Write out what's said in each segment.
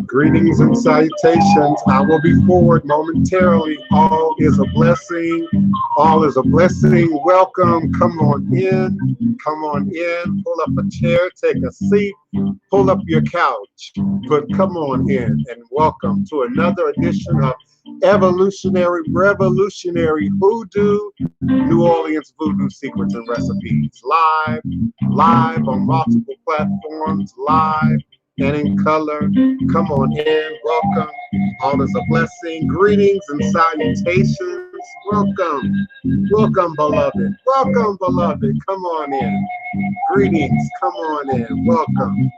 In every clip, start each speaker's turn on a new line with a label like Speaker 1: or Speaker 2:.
Speaker 1: Greetings and salutations. I will be forward momentarily. All is a blessing. All is a blessing. Welcome. Come on in. Come on in. Pull up a chair. Take a seat. Pull up your couch. But come on in and welcome to another edition of Evolutionary Revolutionary Hoodoo, New Orleans Voodoo Secrets and Recipes. Live on multiple platforms, live and in color. Come on in, welcome. All is a blessing. Greetings and salutations. Welcome, welcome, beloved. Welcome, beloved. Come on in. Greetings. Come on in. Welcome.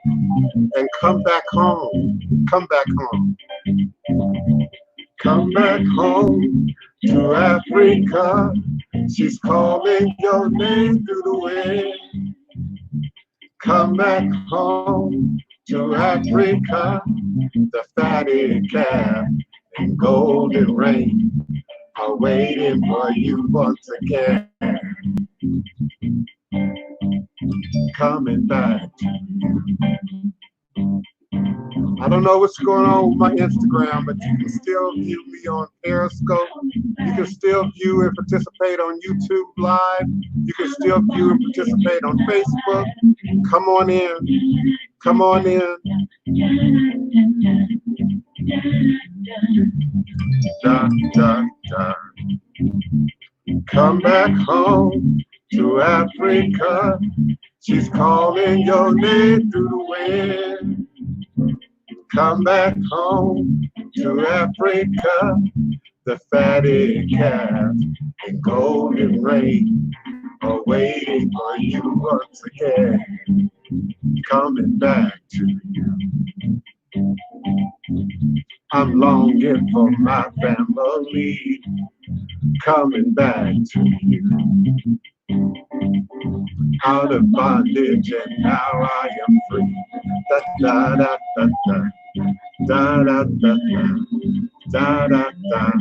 Speaker 1: And come back home. Come back home. Come back home to Africa. She's calling your name through the wind. Come back home to Africa. The fatted calf and golden rain are waiting for you once again. Coming back to you. I don't know what's going on with my Instagram, but you can still view me on Periscope. You can still view and participate on YouTube Live. You can still view and participate on Facebook. Come on in. Come on in. Da, da, da. Come back home to Africa. She's calling your name through the wind. Come back home to Africa. The fatted calf and golden rain are waiting for you once again. Coming back to you. I'm longing for my family. Coming back to you. Out of bondage and now I am free. Da da da da da. Da da da da da da da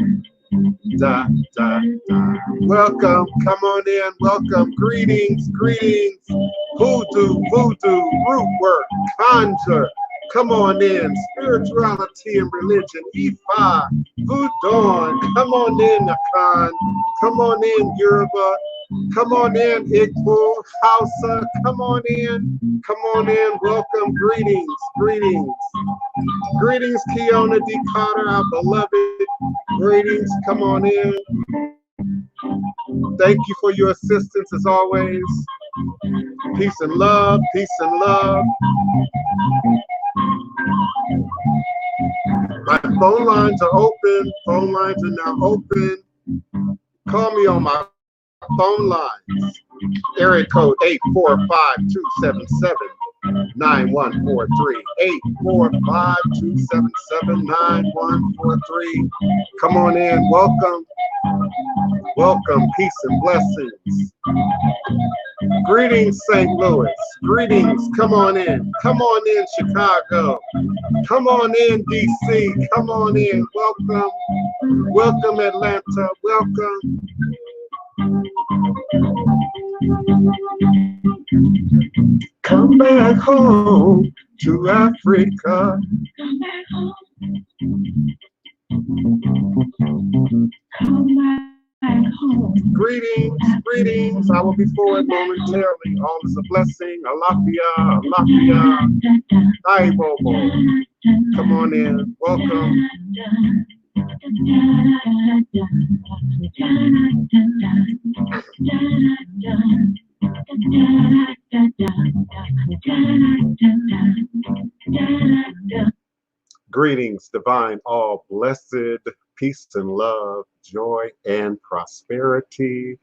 Speaker 1: da da. Welcome, come on in, welcome, greetings, greetings. Voodoo, voodoo, root work, conjure. Come on in, spirituality and religion, Ifa, Voodoo. Come on in, Akan. Come on in, Yoruba. Come on in, Igbo, Hausa. Come on in. Come on in. Welcome. Greetings. Greetings. Greetings, Kiona D. Carter, our beloved. Greetings. Come on in. Thank you for your assistance as always. Peace and love. Peace and love. My phone lines are open. Phone lines are now open. Call me on my phone lines. Area code 845-277-9143. 845-277-9143. Come on in. Welcome. Welcome. Peace and blessings. Greetings, St. Louis. Greetings. Come on in. Come on in, Chicago. Come on in, DC. Come on in. Welcome. Welcome, Atlanta. Welcome. Come back home to Africa. Come back home. Come back home. Greetings, greetings. I will be forward momentarily. All is a blessing. Alafia, Alafia. Hi, Bobo. Come on in. Welcome. Greetings, divine, all blessed, peace and love, joy and prosperity,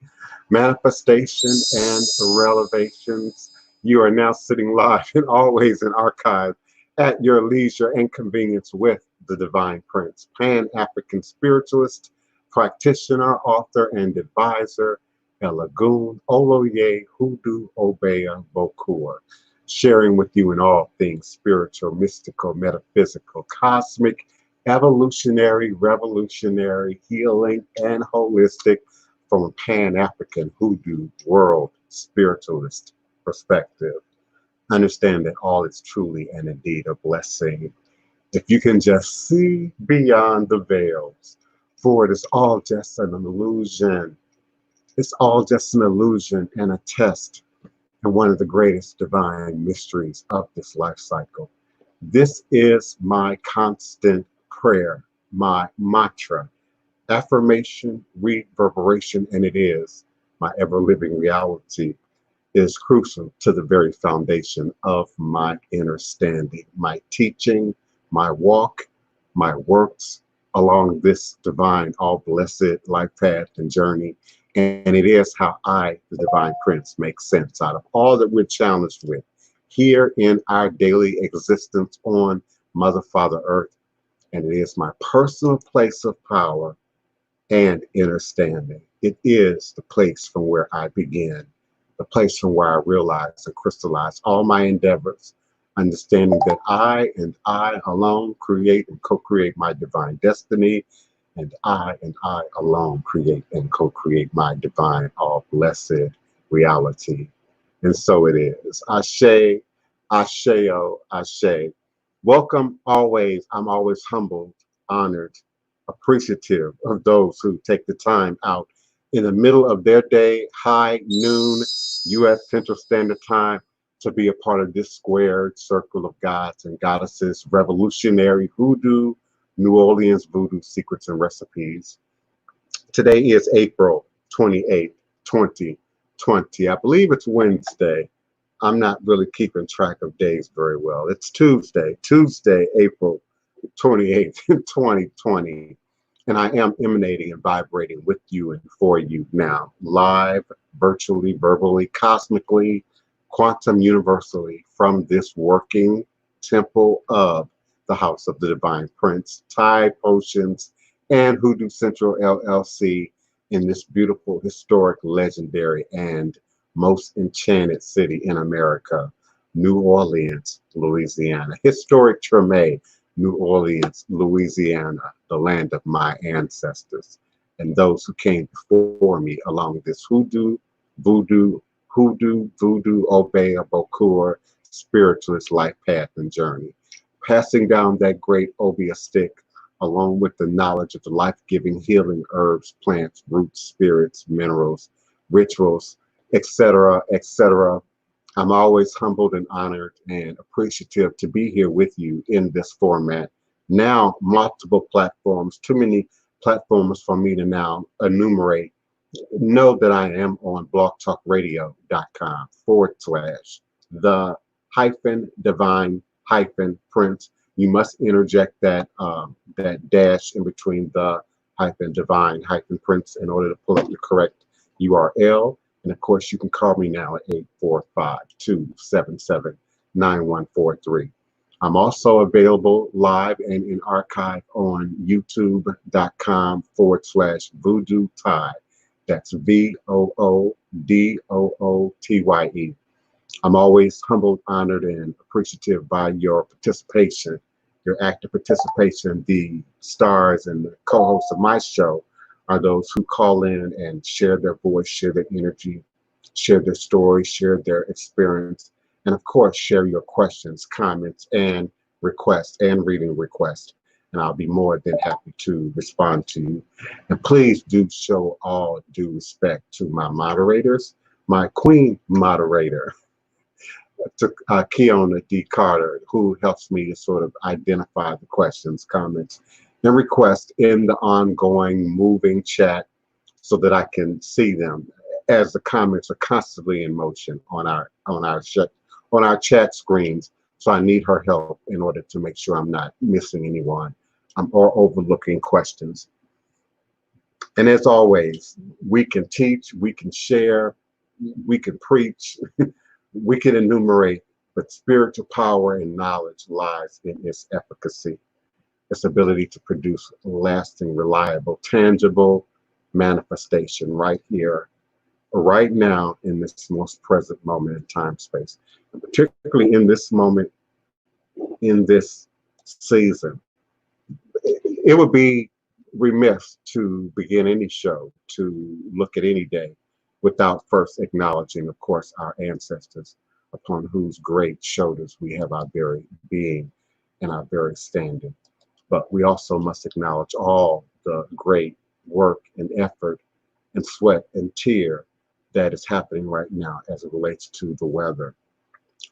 Speaker 1: manifestation and revelations. You are now sitting live and always in archive at your leisure and convenience with the Divine Prince, Pan-African spiritualist, practitioner, author, and advisor, Elagun Oloye Hoodoo Obeya Bokur, sharing with you in all things spiritual, mystical, metaphysical, cosmic, evolutionary, revolutionary, healing, and holistic from a Pan-African Hoodoo world spiritualist perspective. Understand that all is truly and indeed a blessing. If you can just see beyond the veils, for it is all just an illusion. It's all just an illusion and a test, and one of the greatest divine mysteries of this life cycle. This is my constant prayer, my mantra, affirmation, reverberation, and it is my ever living reality is crucial to the very foundation of my understanding, my teaching, my walk, my works along this divine, all blessed life path and journey. And it is how I, the divine prince, make sense out of all that we're challenged with here in our daily existence on Mother, Father, Earth. And it is my personal place of power and understanding. It is the place from where I begin, the place from where I realize and crystallize all my endeavors, understanding that I and I alone create and co-create my divine destiny, and I alone create and co-create my divine, all blessed reality. And so it is. Ashe, Asheo, Ashe. Welcome always. I'm always humbled, honored, appreciative of those who take the time out in the middle of their day, high noon, U.S. Central Standard Time, to be a part of this squared circle of gods and goddesses, revolutionary hoodoo, New Orleans voodoo secrets and recipes. Today is April 28th, 2020. I believe it's Wednesday. I'm not really keeping track of days very well. It's Tuesday, April 28th, 2020. And I am emanating and vibrating with you and for you now, live, virtually, verbally, cosmically, quantum universally from this working temple of the House of the Divine Prince, Tide Potions, and Hoodoo Central LLC in this beautiful, historic, legendary, and most enchanted city in America, New Orleans, Louisiana. Historic Treme, New Orleans, Louisiana, the land of my ancestors, and those who came before me along this voodoo, obey, bokur, spiritualist life path and journey, passing down that great obeah stick along with the knowledge of the life-giving healing herbs, plants, roots, spirits, minerals, rituals, etc., etc. I'm always humbled and honored and appreciative to be here with you in this format. Now, multiple platforms, too many platforms for me to now enumerate. Know that I am on blogtalkradio.com/the divine prince. You must interject that dash in between the divine prince in order to pull up the correct URL. And of course, you can call me now at 845-277-9143. I'm also available live and in archive on youtube.com/voodoo tide. That's VOODOOTYE. I'm always humbled, honored, and appreciative by your participation, your active participation. The stars and the co-hosts of my show are those who call in and share their voice, share their energy, share their story, share their experience, and of course, share your questions, comments, and requests, and reading requests. And I'll be more than happy to respond to you. And please do show all due respect to my moderators, my queen moderator, to Kiona D. Carter, who helps me to sort of identify the questions, comments, and requests in the ongoing moving chat so that I can see them as the comments are constantly in motion on our chat screens. So I need her help in order to make sure I'm not missing anyone or overlooking questions. And as always, we can teach, we can share, we can preach, we can enumerate, but spiritual power and knowledge lies in its efficacy, its ability to produce lasting, reliable, tangible manifestation right here, right now, in this most present moment in time space, and particularly in this moment, in this season. It would be remiss to begin any show, to look at any day, without first acknowledging, of course, our ancestors, upon whose great shoulders we have our very being and our very standing. But we also must acknowledge all the great work and effort and sweat and tear that is happening right now as it relates to the weather.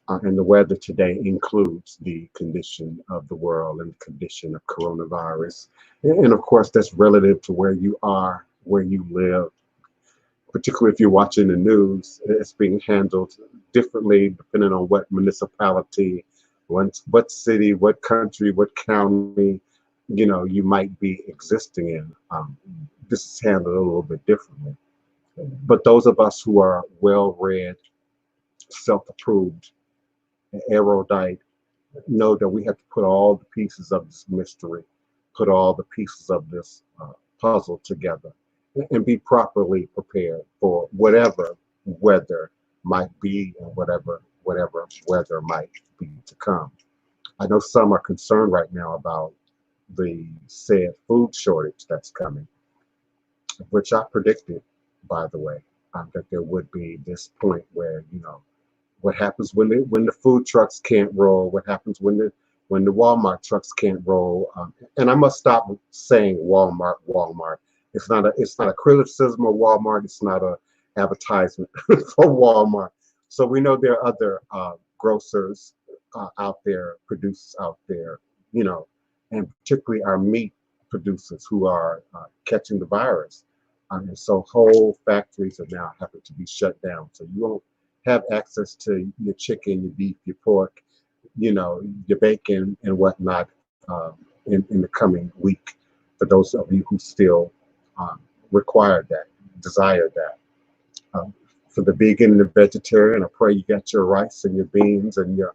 Speaker 1: And the weather today includes the condition of the world and the condition of coronavirus. And of course, that's relative to where you are, where you live, particularly if you're watching the news. It's being handled differently depending on what municipality, what city, what country, what county, you might be existing in. This is handled a little bit differently. But those of us who are well-read, self-approved, erudite, know that we have to put all the pieces of this mystery, put all the pieces of this puzzle together, and be properly prepared for whatever weather might be and whatever weather might be to come. I know some are concerned right now about the said food shortage that's coming, which I predicted, by the way, that there would be this point where, what happens when the food trucks can't roll, what happens when the Walmart trucks can't roll. And I must stop saying Walmart. It's not a criticism of Walmart. It's not a advertisement for Walmart. So we know there are other grocers out there, producers out there, and particularly our meat producers who are catching the virus. And so whole factories are now having to be shut down. So you won't have access to your chicken, your beef, your pork, your bacon and whatnot in the coming week. For those of you who still require that, desire that. For the vegan and the vegetarian, I pray you got your rice and your beans and your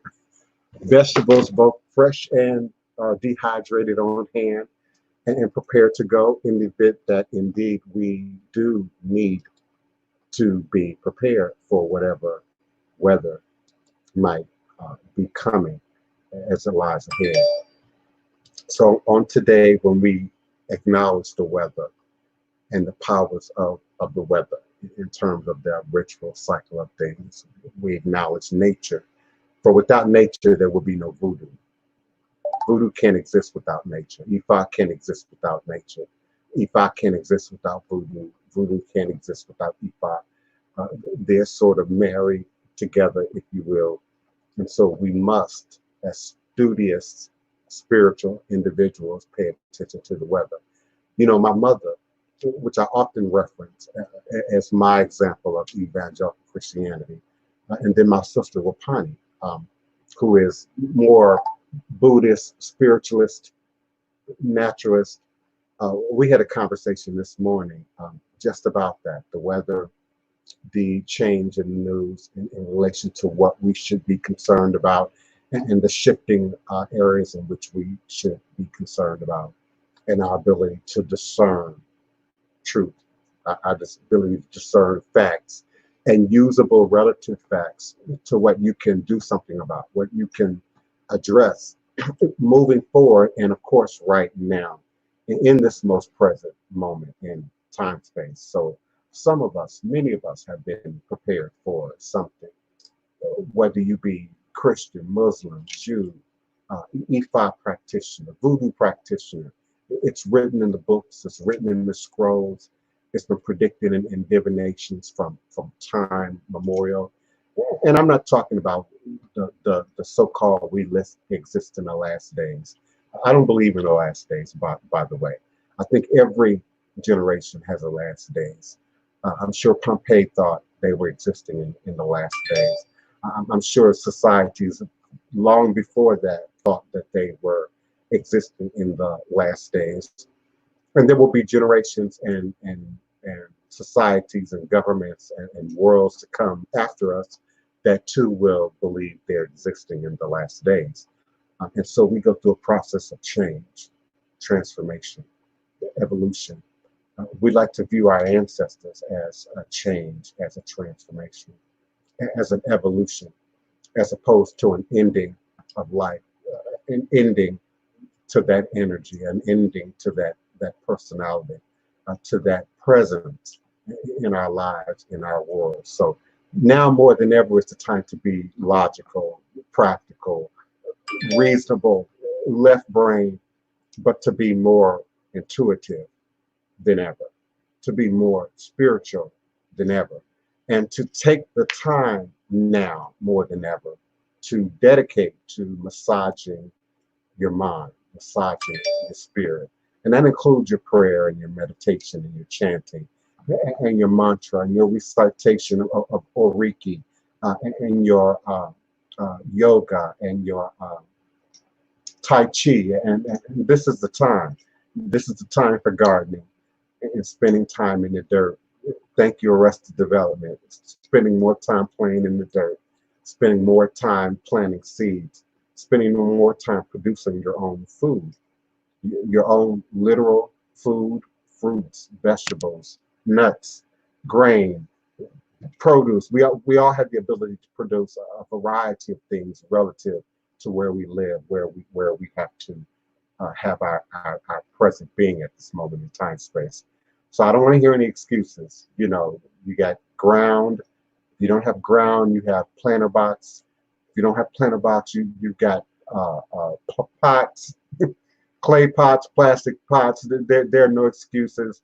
Speaker 1: vegetables, both fresh and dehydrated, on hand and prepared to go in the event that indeed we do need to be prepared for whatever weather might be coming as it lies ahead. So on today, when we acknowledge the weather and the powers of the weather in terms of the ritual cycle of things, we acknowledge nature. For without nature, there will be no voodoo. Voodoo can't exist without nature. Ifa can't exist without nature. Ifa can't exist without voodoo. Voodoo can't exist without Ifa. They're sort of married together, if you will. And so we must, as studious spiritual individuals, pay attention to the weather. My mother, which I often reference as my example of evangelical Christianity, and then my sister Wapani, who is more Buddhist, spiritualist, naturalist. We had a conversation this morning just about that, the weather, the change in the news in relation to what we should be concerned about, and the shifting areas in which we should be concerned about, and our ability to discern truth, our ability to discern facts and usable relative facts to what you can do something about, what you can address moving forward, and of course right now in this most present moment in time space. So some of us, many of us, have been prepared for something, whether you be Christian, Muslim, Jew, Ifa practitioner, Voodoo practitioner. It's written in the books, it's written in the scrolls, it's been predicted in divinations from time memorial. And I'm not talking about the so-called we exist in the last days. I don't believe in the last days, by the way. I think every generation has a last days. I'm sure Pompeii thought they were existing in the last days. I'm sure societies long before that thought that they were existing in the last days. And there will be generations and societies and governments and worlds to come after us that too will believe they're existing in the last days. And so we go through a process of change, transformation, evolution. We like to view our ancestors as a change, as a transformation, as an evolution, as opposed to an ending of life, an ending to that energy, an ending to that personality, to that presence in our lives, in our world. So Now more than ever is the time to be logical, practical, reasonable, left brain, but to be more intuitive than ever, to be more spiritual than ever, and to take the time now more than ever to dedicate to massaging your mind, massaging your spirit. And that includes your prayer and your meditation and your chanting and your mantra and your recitation of Oriki and your yoga and your Tai Chi. And this is the time. This is the time for gardening and spending time in the dirt. Thank you, Arrested Development. Spending more time playing in the dirt, spending more time planting seeds, spending more time producing your own food, your own literal food, fruits, vegetables, nuts, grain, produce. We all have the ability to produce a variety of things relative to where we live, where we have to have our present being at this moment in time space. So I don't want to hear any excuses. You know, you got ground. If you don't have ground, you have planter box. If you don't have planter box, you've got pots, clay pots, plastic pots. There are no excuses.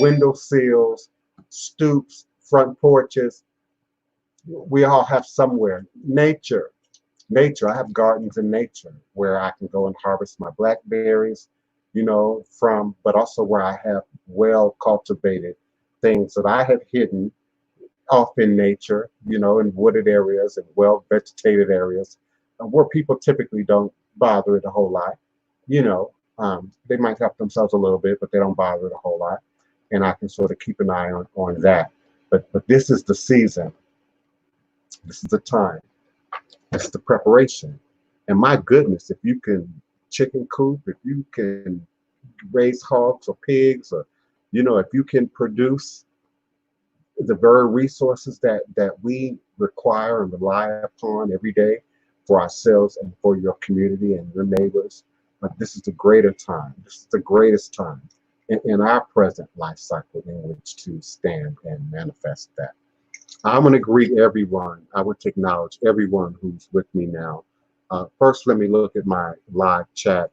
Speaker 1: Window sills, stoops, front porches. We all have somewhere. Nature. I have gardens in nature where I can go and harvest my blackberries, you know, from, but also where I have well cultivated things that I have hidden off in nature, you know, in wooded areas and well vegetated areas where people typically don't bother it a whole lot. You know, they might help themselves a little bit, but they don't bother it a whole lot. And I can sort of keep an eye on that. But this is the season. This is the time. It's the preparation. And my goodness, if you can chicken coop, if you can raise hogs or pigs, or, you know, if you can produce the very resources that we require and rely upon every day for ourselves and for your community and your neighbors, but this is the greater time. This is the greatest time in our present life cycle in which to stand and manifest that. I'm going to greet everyone. I want to acknowledge everyone who's with me now. First, let me look at my live chat.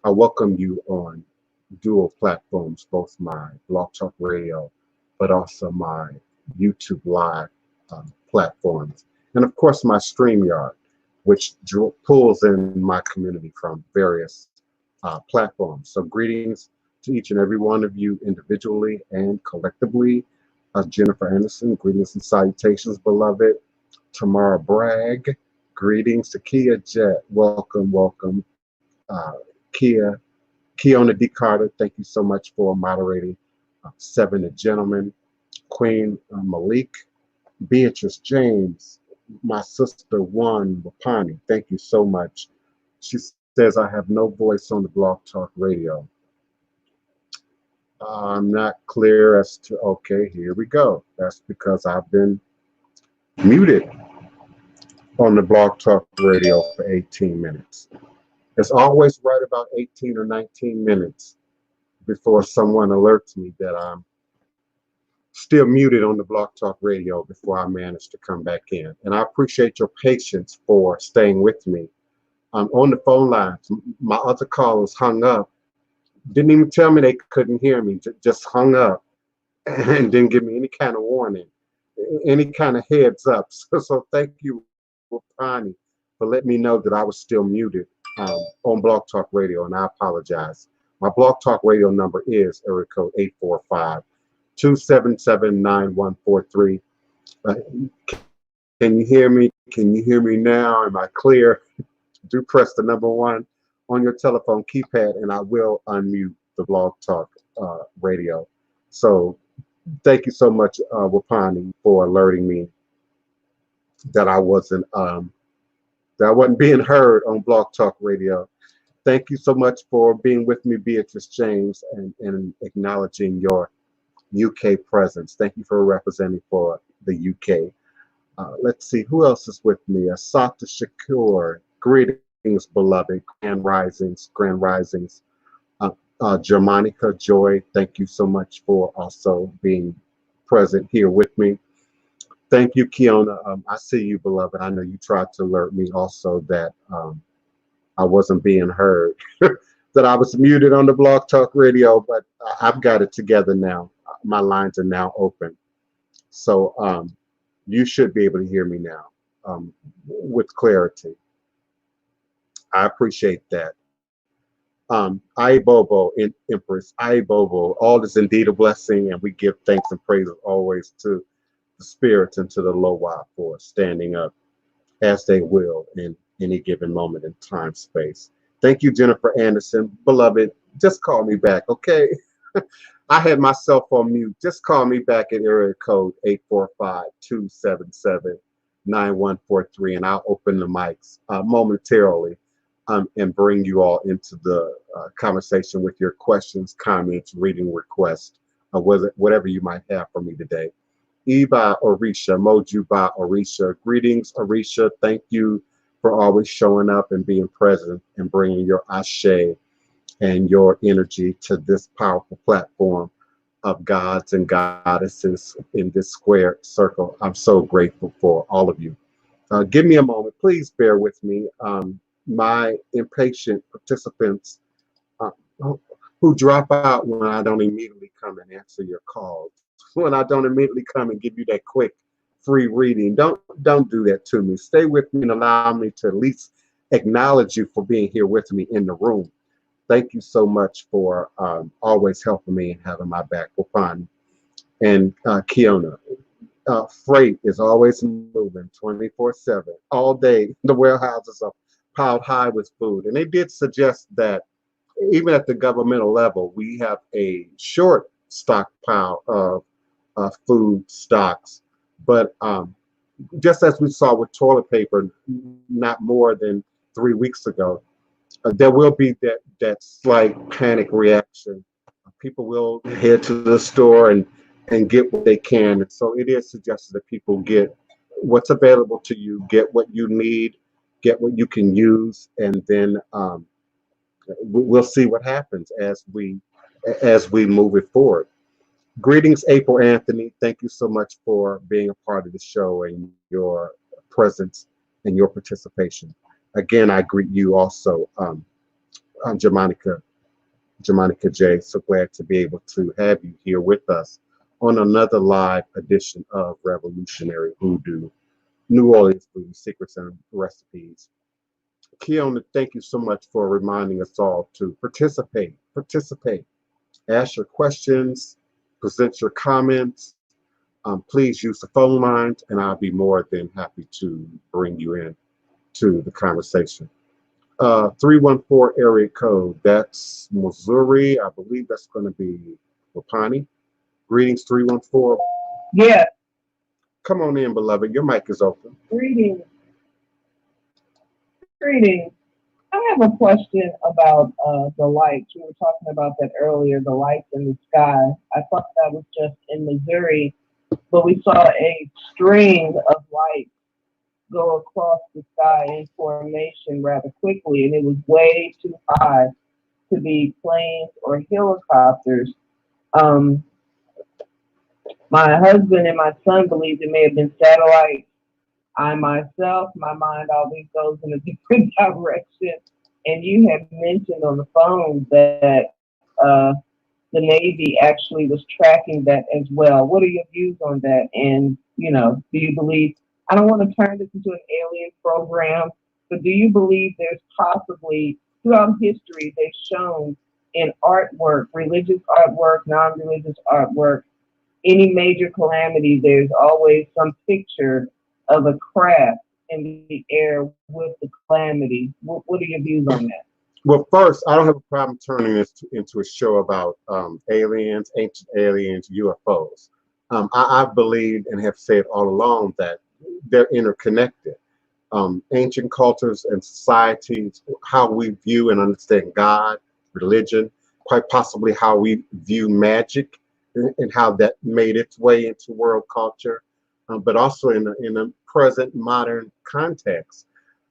Speaker 1: I welcome you on dual platforms, both my Blog Talk Radio, but also my YouTube Live platforms. And of course, my StreamYard, which pulls in my community from various platforms. So greetings to each and every one of you individually and collectively. Jennifer Anderson, greetings and salutations, beloved. Tamara Bragg, greetings to Kia Jet, welcome. Keona D. Carter, thank you so much for moderating. Seven the Gentlemen, Queen Malik, Beatrice James, my sister Juan Wapani, thank you so much. She says, I have no voice on the Blog Talk Radio. I'm not clear as to, okay, here we go. That's because I've been muted on the Blog Talk Radio for 18 minutes. It's always right about 18 or 19 minutes before someone alerts me that I'm still muted on the Blog Talk Radio before I manage to come back in. And I appreciate your patience for staying with me. I'm on the phone lines. My other callers hung up. Didn't even tell me they couldn't hear me, just hung up and didn't give me any kind of warning, any kind of heads up. So thank you, Wapani, for letting me know that I was still muted on Blog Talk Radio, and I apologize. My Blog Talk Radio number is area code 845-277-9143. Can you hear me? Can you hear me now? Am I clear? Do press the number 1 on your telephone keypad, and I will unmute the Blog Talk Radio. So thank you so much, Wapani, for alerting me that I wasn't being heard on Blog Talk Radio. Thank you so much for being with me, Beatrice James, and acknowledging your UK presence. Thank you for representing for the UK. Let's see, who else is with me? Asata Shakur, greetings, beloved. Grand Risings. Germanica Joy, thank you so much for also being present here with me. Thank you, Kiona. I see you, beloved. I know you tried to alert me also that I wasn't being heard, that I was muted on the Blog Talk Radio, but I've got it together now. My lines are now open. So you should be able to hear me now with clarity. I appreciate that. Bobo, Empress, Bobo, all is indeed a blessing, and we give thanks and praise always to the spirits and to the Loa for standing up as they will in any given moment in time space. Thank you, Jennifer Anderson. Beloved, just call me back, okay? I had myself on mute. Just call me back at area code 845-277-9143, and I'll open the mics momentarily and bring you all into the conversation with your questions, comments, reading requests, whatever you might have for me today. Eva Orisha, Mojuba Orisha. Greetings, Orisha. Thank you for always showing up and being present and bringing your ashe and your energy to this powerful platform of gods and goddesses in this square circle. I'm so grateful for all of you. Give me a moment. Please bear with me. My impatient participants uh, who drop out when I don't immediately come and answer your calls, when I don't immediately come and give you that quick free reading. Don't do that to me. Stay with me and allow me to at least acknowledge you for being here with me in the room. Thank you so much for always helping me and having my back. Wapani and Kiona. Freight is always moving 24/7. All day, the warehouses are piled high with food. And they did suggest that even at the governmental level, we have a short stockpile of food stocks. But just as we saw with toilet paper, not more than 3 weeks ago, there will be that slight panic reaction. People will head to the store and get what they can. And so it is suggested that people get what's available to you, get what you need, get what you can use, and then we'll see what happens as we move it forward. Greetings, April Anthony. Thank you so much for being a part of the show and your presence and your participation. Again, I greet you also, Jamanica J. So glad to be able to have you here with us on another live edition of Revolutionary Hoodoo, New Orleans Food Secrets and Recipes. Kiona, thank you so much for reminding us all to participate. Ask your questions, present your comments. Please use the phone lines, and I'll be more than happy to bring you in to the conversation. 314 area code, that's Missouri. I believe that's going to be Wapani. Greetings, 314.
Speaker 2: Yeah.
Speaker 1: Come on in, beloved. Your mic is open.
Speaker 2: Greetings. Greetings. I have a question about the lights. We were talking about that earlier, the lights in the sky. I thought that was just in Missouri, but we saw a string of lights go across the sky in formation rather quickly, and it was way too high to be planes or helicopters. My husband and my son believed it may have been satellites. I myself, my mind always goes in a different direction. And you had mentioned on the phone that the Navy actually was tracking that as well. What are your views on that? And, do you believe, I don't want to turn this into an alien program, but do you believe there's possibly, throughout history, they've shown in artwork, religious artwork, non-religious artwork, any major calamity, there's always some picture of a craft in the air with the calamity. What are your views on that?
Speaker 1: Well, first, I don't have a problem turning this into a show about aliens, ancient aliens, UFOs. I've believed and have said all along that they're interconnected. Ancient cultures and societies, how we view and understand God, religion, quite possibly how we view magic and how that made its way into world culture, but also in a present modern context.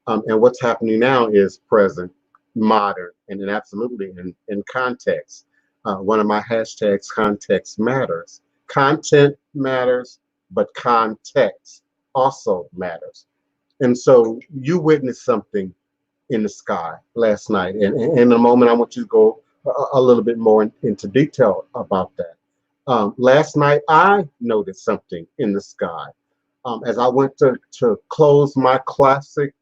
Speaker 1: And what's happening now is present, modern, and then absolutely in context. One of my hashtags, context matters. Content matters, but context also matters. And so you witnessed something in the sky last night. And in a moment, I want you to go a little bit more into detail about that. Last night, I noticed something in the sky. As I went to close my classic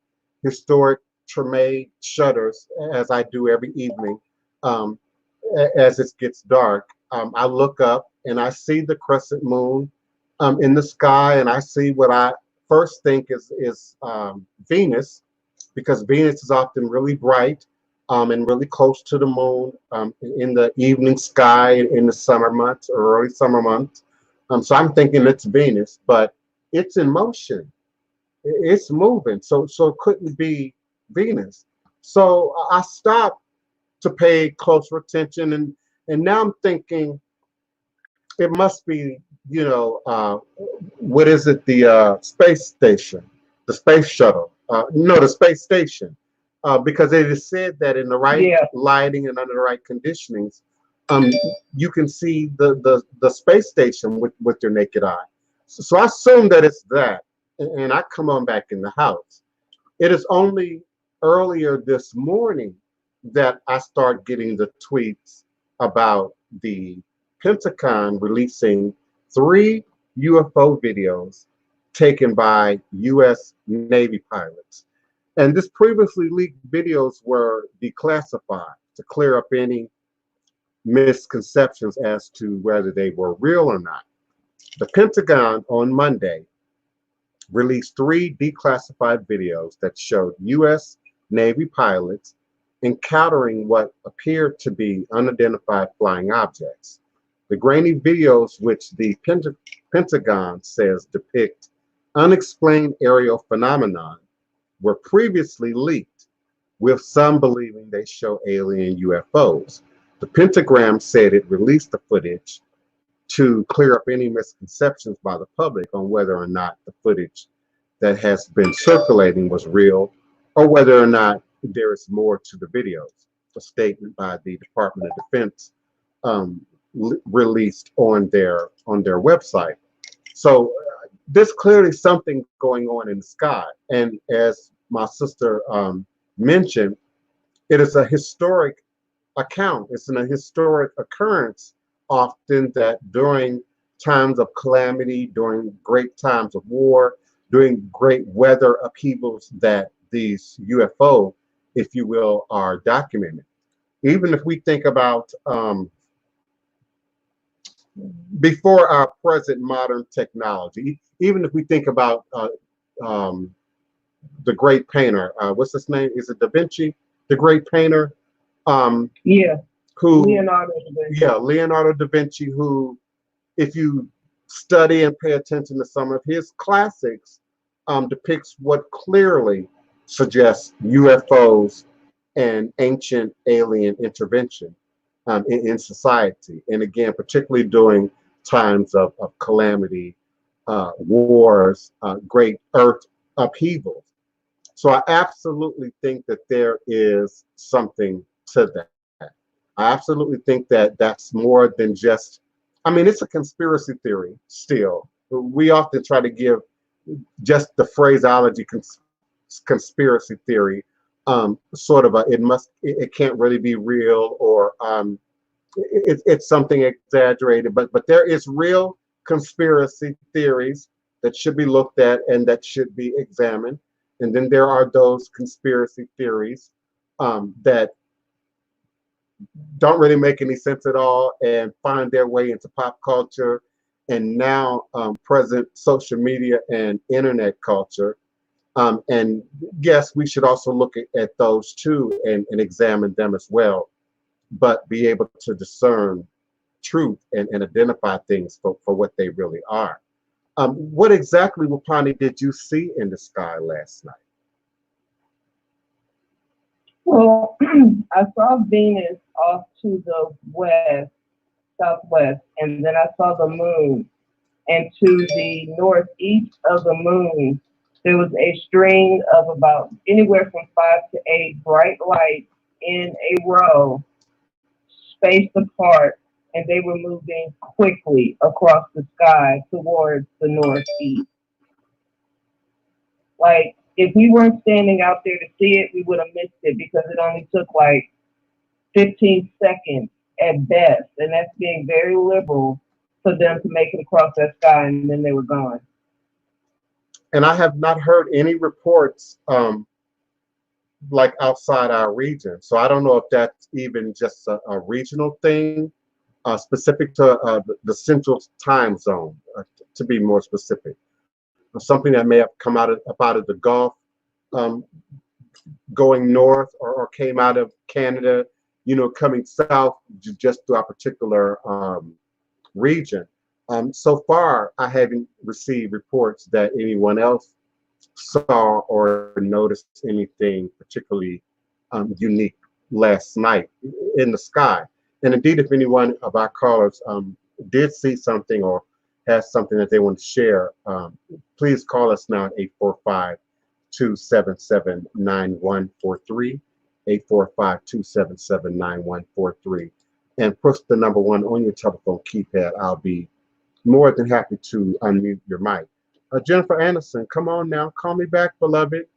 Speaker 1: historic Treme shutters, as I do every evening, um, as it gets dark, I look up and I see the crescent moon in the sky, and I see what I first think is Venus, because Venus is often really bright and really close to the moon in the evening sky in the summer months or early summer months. So I'm thinking it's Venus, but it's in motion. It's moving, so it couldn't be Venus. So I stopped to pay closer attention, and now I'm thinking it must be, what is it? The space station, the space shuttle. No, the space station, because it is said that in the right lighting and under the right conditionings, um, you can see the space station with your naked eye. So I assume that it's that, and I come on back in the house. It is only earlier this morning that I start getting the tweets about the Pentagon releasing 3 UFO videos taken by U.S. Navy pilots. And this previously leaked videos were declassified to clear up any misconceptions as to whether they were real or not. The Pentagon on Monday released 3 declassified videos that showed U.S. Navy pilots encountering what appeared to be unidentified flying objects. The grainy videos, which the Pentagon says depict unexplained aerial phenomenon, were previously leaked, with some believing they show alien UFOs. The Pentagon said it released the footage to clear up any misconceptions by the public on whether or not the footage that has been circulating was real, or whether or not there is more to the videos. A statement by the Department of Defense released on their website. So there's clearly something going on in the sky, and as my sister mentioned, it is a historic account. It's a historic occurrence often that during times of calamity, during great times of war, during great weather upheavals, that these UFO, if you will, are documented. Even if we think about before our present modern technology, even if we think about the great painter, what's his name? Is it Da Vinci? The great painter?
Speaker 2: Yeah.
Speaker 1: Who?
Speaker 2: Leonardo da Vinci.
Speaker 1: Yeah, Leonardo da Vinci, who, if you study and pay attention to some of his classics, depicts what clearly suggests UFOs and ancient alien intervention in society. And again, particularly during times of calamity, wars, great earth upheavals. So I absolutely think that there is something to that. I absolutely think that that's more than just, I mean, it's a conspiracy theory still. We often try to give just the phraseology conspiracy theory, sort of it can't really be real, or it's something exaggerated, but there is real conspiracy theories that should be looked at and that should be examined. And then there are those conspiracy theories that don't really make any sense at all and find their way into pop culture and now present social media and internet culture. And yes, we should also look at those too and examine them as well, but be able to discern truth and identify things for what they really are. What exactly, Wapani, did you see in the sky last night?
Speaker 2: Well, I saw Venus off to the west, southwest, and then I saw the moon. And to the northeast of the moon, there was a string of about anywhere from 5 to 8 bright lights in a row, spaced apart, and they were moving quickly across the sky towards the northeast. Like, if we weren't standing out there to see it, we would have missed it because it only took like 15 seconds at best, and that's being very liberal for them to make it across that sky, and then they were gone.
Speaker 1: And I have not heard any reports like outside our region. So I don't know if that's even just a regional thing, specific to the central time zone, to be more specific. Something that may have come out of the Gulf, um, going north, or came out of Canada, coming south just to our particular region. So far, I haven't received reports that anyone else saw or noticed anything particularly unique last night in the sky. And indeed, if anyone of our callers did see something or has something that they want to share, please call us now at 845-277-9143, 845-277-9143, and push the number 1 on your telephone keypad. I'll be more than happy to unmute your mic. Jennifer Anderson, come on now. Call me back, beloved.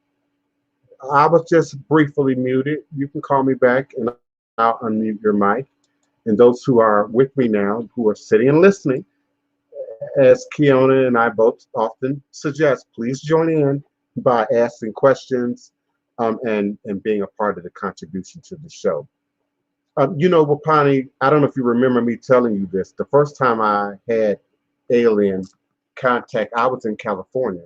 Speaker 1: I was just briefly muted. You can call me back and I'll unmute your mic. And those who are with me now, who are sitting and listening, as Kiona and I both often suggest, please join in by asking questions and being a part of the contribution to the show. Wapani, I don't know if you remember me telling you this. The first time I had alien contact, I was in California.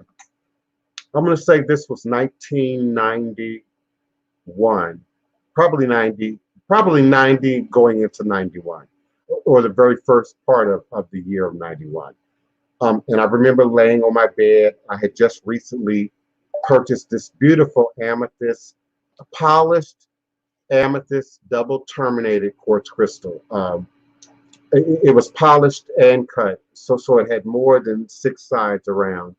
Speaker 1: I'm going to say this was 1991, probably 90 going into 91, or the very first part of the year of 91. And I remember laying on my bed. I had just recently purchased this beautiful amethyst, polished amethyst double terminated quartz crystal. It was polished and cut, so it had more than 6 sides around,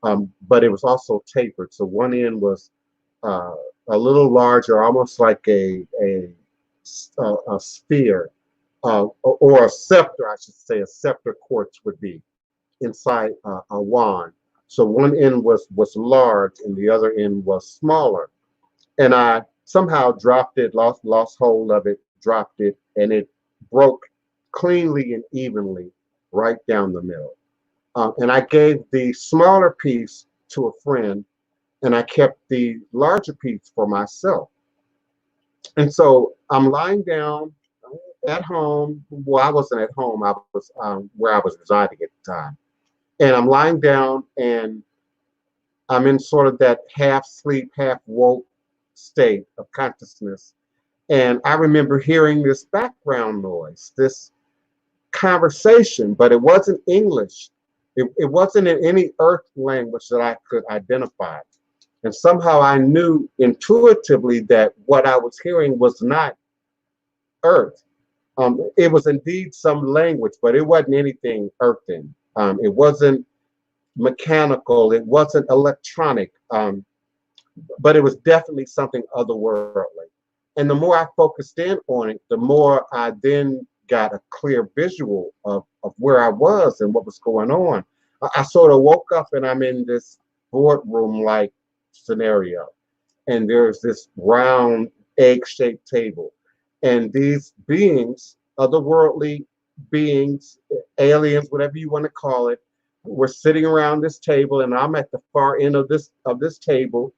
Speaker 1: but it was also tapered. So one end was a little larger, almost like a sphere, or a scepter, I should say. A scepter quartz would be inside a wand. So one end was large and the other end was smaller. And I somehow dropped it, lost hold of it, dropped it, and it broke cleanly and evenly right down the middle. And I gave the smaller piece to a friend, and I kept the larger piece for myself. And so I'm lying down at home. Well, I wasn't at home. I was where I was residing at the time. And I'm lying down, and I'm in sort of that half sleep, half woke state of consciousness. And I remember hearing this background noise, this conversation, but it wasn't English. It wasn't in any earth language that I could identify. And somehow I knew intuitively that what I was hearing was not earth. It was indeed some language, but it wasn't anything earthen. It wasn't mechanical. It wasn't electronic. But it was definitely something otherworldly. And the more I focused in on it, the more I then got a clear visual of where I was and what was going on. I sort of woke up and I'm in this boardroom-like scenario. And there's this round egg-shaped table. And these beings, otherworldly beings, aliens, whatever you want to call it, were sitting around this table, and I'm at the far end of this table.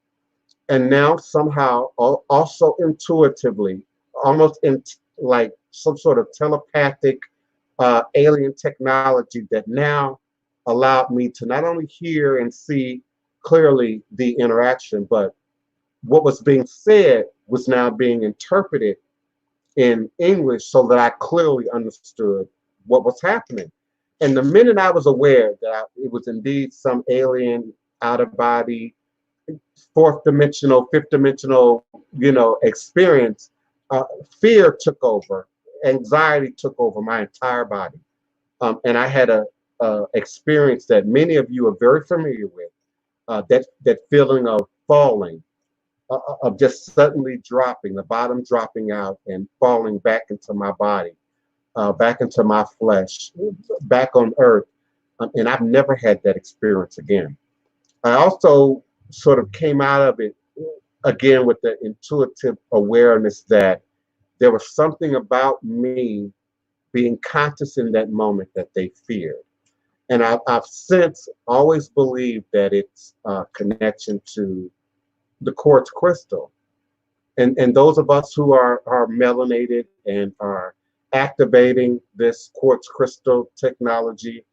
Speaker 1: And now somehow, also intuitively, almost in like some sort of telepathic alien technology that now allowed me to not only hear and see clearly the interaction, but what was being said was now being interpreted in English so that I clearly understood what was happening. And the minute I was aware that it was indeed some alien, out of body, fourth dimensional, fifth dimensional, experience, fear took over, anxiety took over my entire body. And I had a experience that many of you are very familiar with, that feeling of falling, of just suddenly dropping, the bottom dropping out and falling back into my body. back into my flesh, back on earth. And I've never had that experience again. I also sort of came out of it again with the intuitive awareness that there was something about me being conscious in that moment that they feared. And I've since always believed that it's a connection to the quartz crystal. And those of us who are melanated and are activating this quartz crystal technology,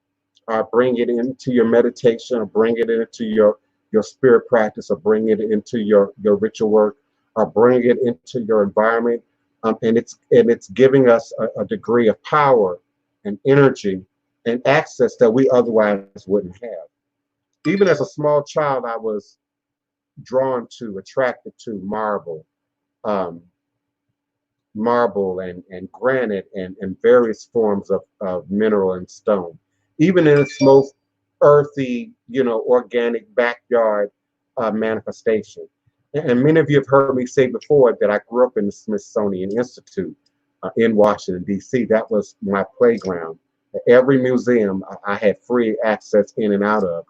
Speaker 1: bring it into your meditation, or bring it into your spirit practice, or bring it into your ritual work, or bring it into your environment. And it's giving us a degree of power and energy and access that we otherwise wouldn't have. Even as a small child, I was drawn to, attracted to um, marble and granite and various forms of mineral and stone, even in its most earthy, organic backyard manifestation. And many of you have heard me say before that I grew up in the Smithsonian Institute in Washington, D.C. That was my playground. Every museum I had free access in and out of.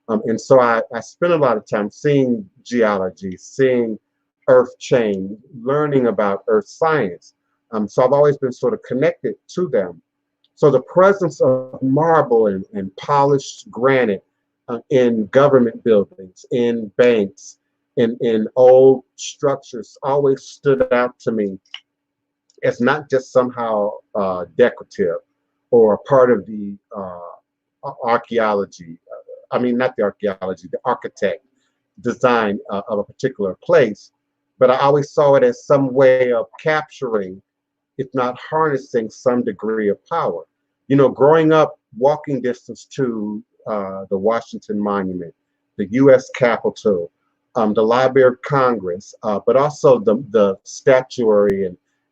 Speaker 1: And so I spent a lot of time seeing geology, seeing earth change, learning about earth science. So I've always been sort of connected to them. So the presence of marble and polished granite in government buildings, in banks, in old structures always stood out to me as not just somehow decorative or part of the archaeology. I mean, not the archaeology, the architect design of a particular place, but I always saw it as some way of capturing, if not harnessing, some degree of power. Growing up, walking distance to the Washington Monument, the U.S. Capitol, the Library of Congress, but also the statuary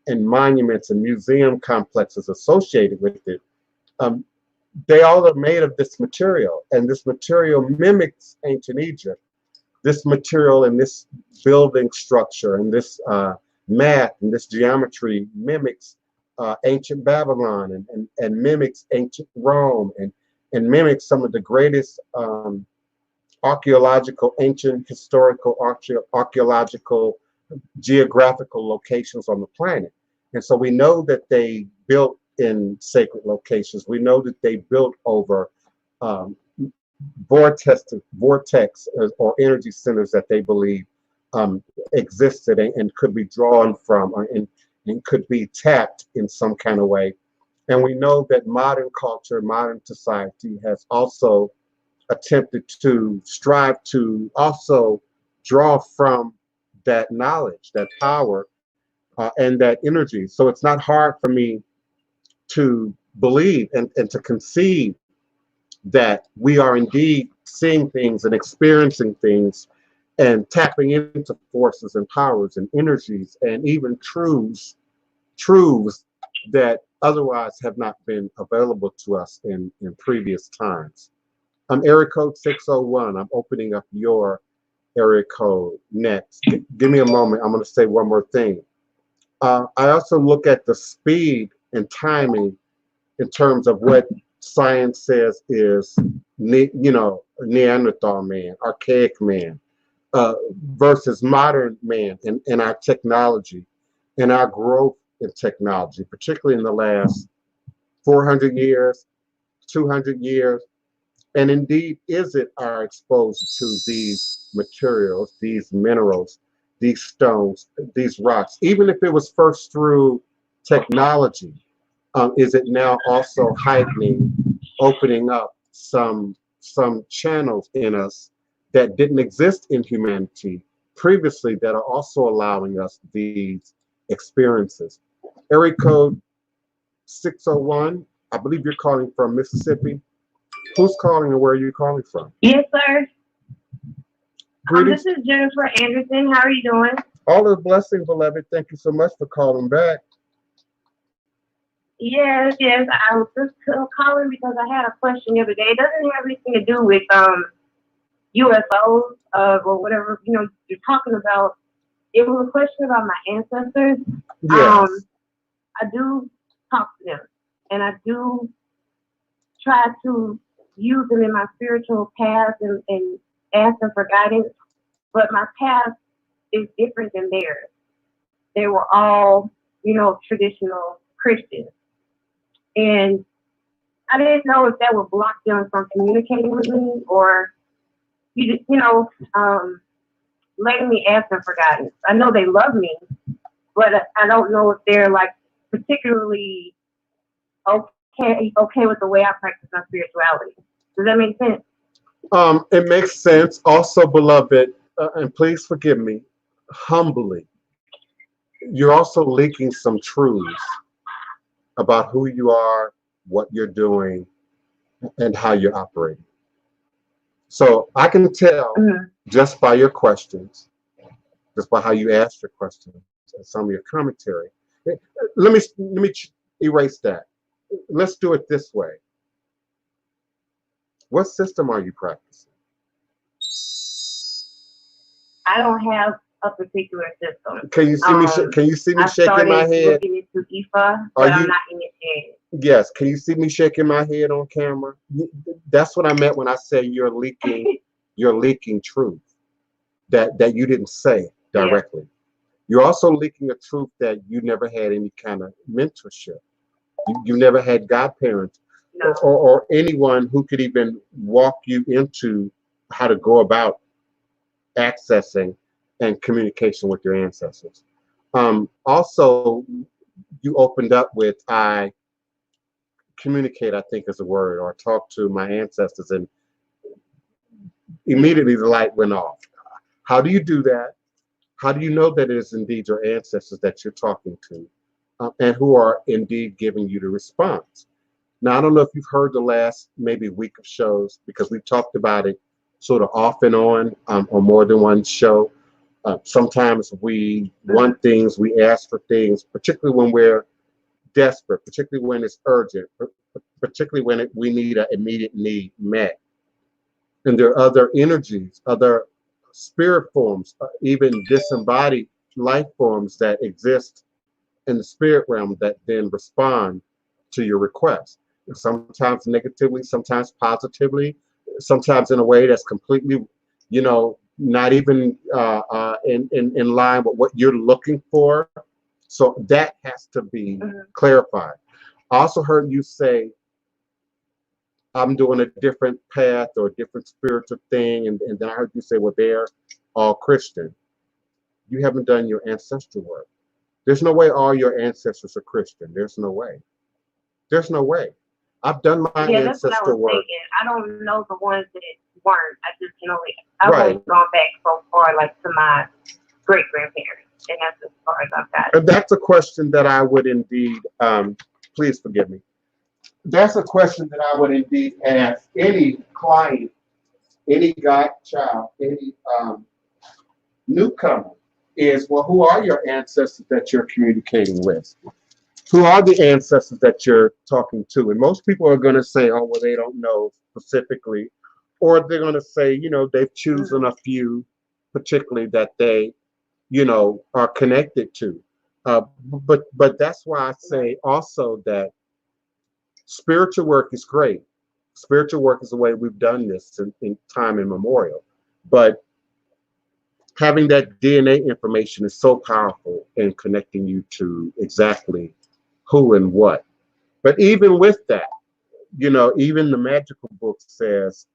Speaker 1: and monuments and museum complexes associated with it. They all are made of this material, and this material mimics ancient Egypt. This material and this building structure and this math and this geometry mimics ancient Babylon and mimics ancient Rome and mimics some of the greatest archaeological, ancient, historical, archaeological, geographical locations on the planet. And so we know that they built in sacred locations. We know that they built over vortex or energy centers that they believe existed and could be drawn from and could be tapped in some kind of way. And we know that modern culture, modern society has also attempted to strive to also draw from that knowledge, that power, and that energy. So it's not hard for me to believe and to conceive that we are indeed seeing things and experiencing things and tapping into forces and powers and energies and even truths that otherwise have not been available to us in previous times. Area code 601. I'm opening up your area code next. Give me a moment. I'm going to say one more thing. I also look at the speed and timing in terms of what science says is, Neanderthal man, archaic man, versus modern man and our technology and our growth in technology, particularly in the last 400 years, 200 years. And indeed, is it our exposure to these materials, these minerals, these stones, these rocks, even if it was first through technology, is it now also heightening, opening up some channels in us that didn't exist in humanity previously that are also allowing us these experiences? Area code 601, I believe you're calling from Mississippi. Who's calling and where are you calling from?
Speaker 2: Yes, sir.
Speaker 1: Greetings.
Speaker 2: This is Jennifer Anderson. How are you doing?
Speaker 1: All the blessings, beloved. Thank you so much for calling back.
Speaker 2: Yes. I was just calling because I had a question the other day. It doesn't have anything to do with UFOs or whatever you're talking about. It was a question about my ancestors.
Speaker 1: Yes.
Speaker 2: I do talk to them.
Speaker 3: and I do try to use them in my spiritual path and ask them for guidance, but my path is different than theirs. They were all, traditional Christians. And I didn't know if that would block them from communicating with me or, letting me ask them for guidance. I know they love me, but I don't know if they're like particularly okay with the way I practice my spirituality. Does that make sense?
Speaker 1: It makes sense. Also, beloved, and please forgive me, humbly, you're also leaking some truths about who you are, what you're doing, and how you're operating. So I can tell just by your questions, just by how you asked your questions and some of your commentary. Let me erase that. Let's do it this way. What system are you practicing?
Speaker 3: I don't have a particular system.
Speaker 1: Can you see me? Can you see me shaking my head?
Speaker 3: I started looking into Ifa, but I'm not initiated.
Speaker 1: Yes. Can you see me shaking my head on camera? That's what I meant when I say you're leaking. You're leaking truth that you didn't say directly. Yeah. You're also leaking a truth that you never had any kind of mentorship. You never had godparents or anyone who could even walk you into how to go about accessing and communication with your ancestors. Also, you opened up with I communicate, I think is a word, or talk to my ancestors, and immediately the light went off. How do you do that? How do you know that it is indeed your ancestors that you're talking to and who are indeed giving you the response? Now, I don't know if you've heard the last maybe week of shows, because we've talked about it sort of off and on more than one show. Sometimes we want things, we ask for things, particularly when we're desperate, particularly when it's urgent, particularly when we need an immediate need met. And there are other energies, other spirit forms, even disembodied life forms that exist in the spirit realm that then respond to your request. Sometimes negatively, sometimes positively, sometimes in a way that's completely, not even in line with what you're looking for. So that has to be clarified. I also heard you say, I'm doing a different path or a different spiritual thing. And then I heard you say, well, they're all Christian. You haven't done your ancestral work. There's no way all your ancestors are Christian. There's no way. There's no way. I've done my ancestral work.
Speaker 3: Thinking. I don't know the ones that weren't. I just I've only gone back so far, like to my great grandparents, and that's as far as I've got.
Speaker 1: And that's a question that I would indeed, please forgive me. That's a question that I would indeed ask any client, any godchild, any newcomer is, well, who are your ancestors that you're communicating with? Who are the ancestors that you're talking to? And most people are going to say, oh, well, they don't know specifically. Or they're going to say, they've chosen a few particularly that they, are connected to. But that's why I say also that spiritual work is great. Spiritual work is the way we've done this in time immemorial. But having that DNA information is so powerful in connecting you to exactly who and what. But even with that, even the magical book says,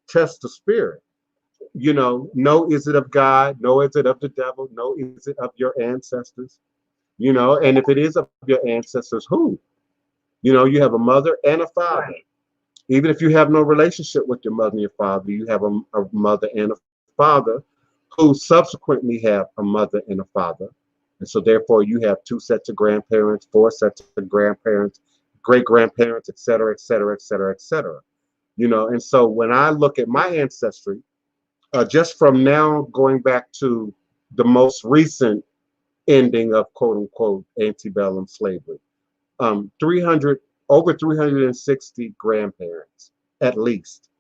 Speaker 1: test the spirit. No, is it of God? No, is it of the devil? No, is it of your ancestors? And if it is of your ancestors, who? You have a mother and a father. Right. Even if you have no relationship with your mother and your father, you have a mother and a father who subsequently have a mother and a father. And so therefore you have 2 sets of grandparents, 4 sets of grandparents, great-grandparents, et cetera, et cetera, et cetera, et cetera. And so when I look at my ancestry, just from now going back to the most recent ending of quote-unquote antebellum slavery, over 360 grandparents, at least,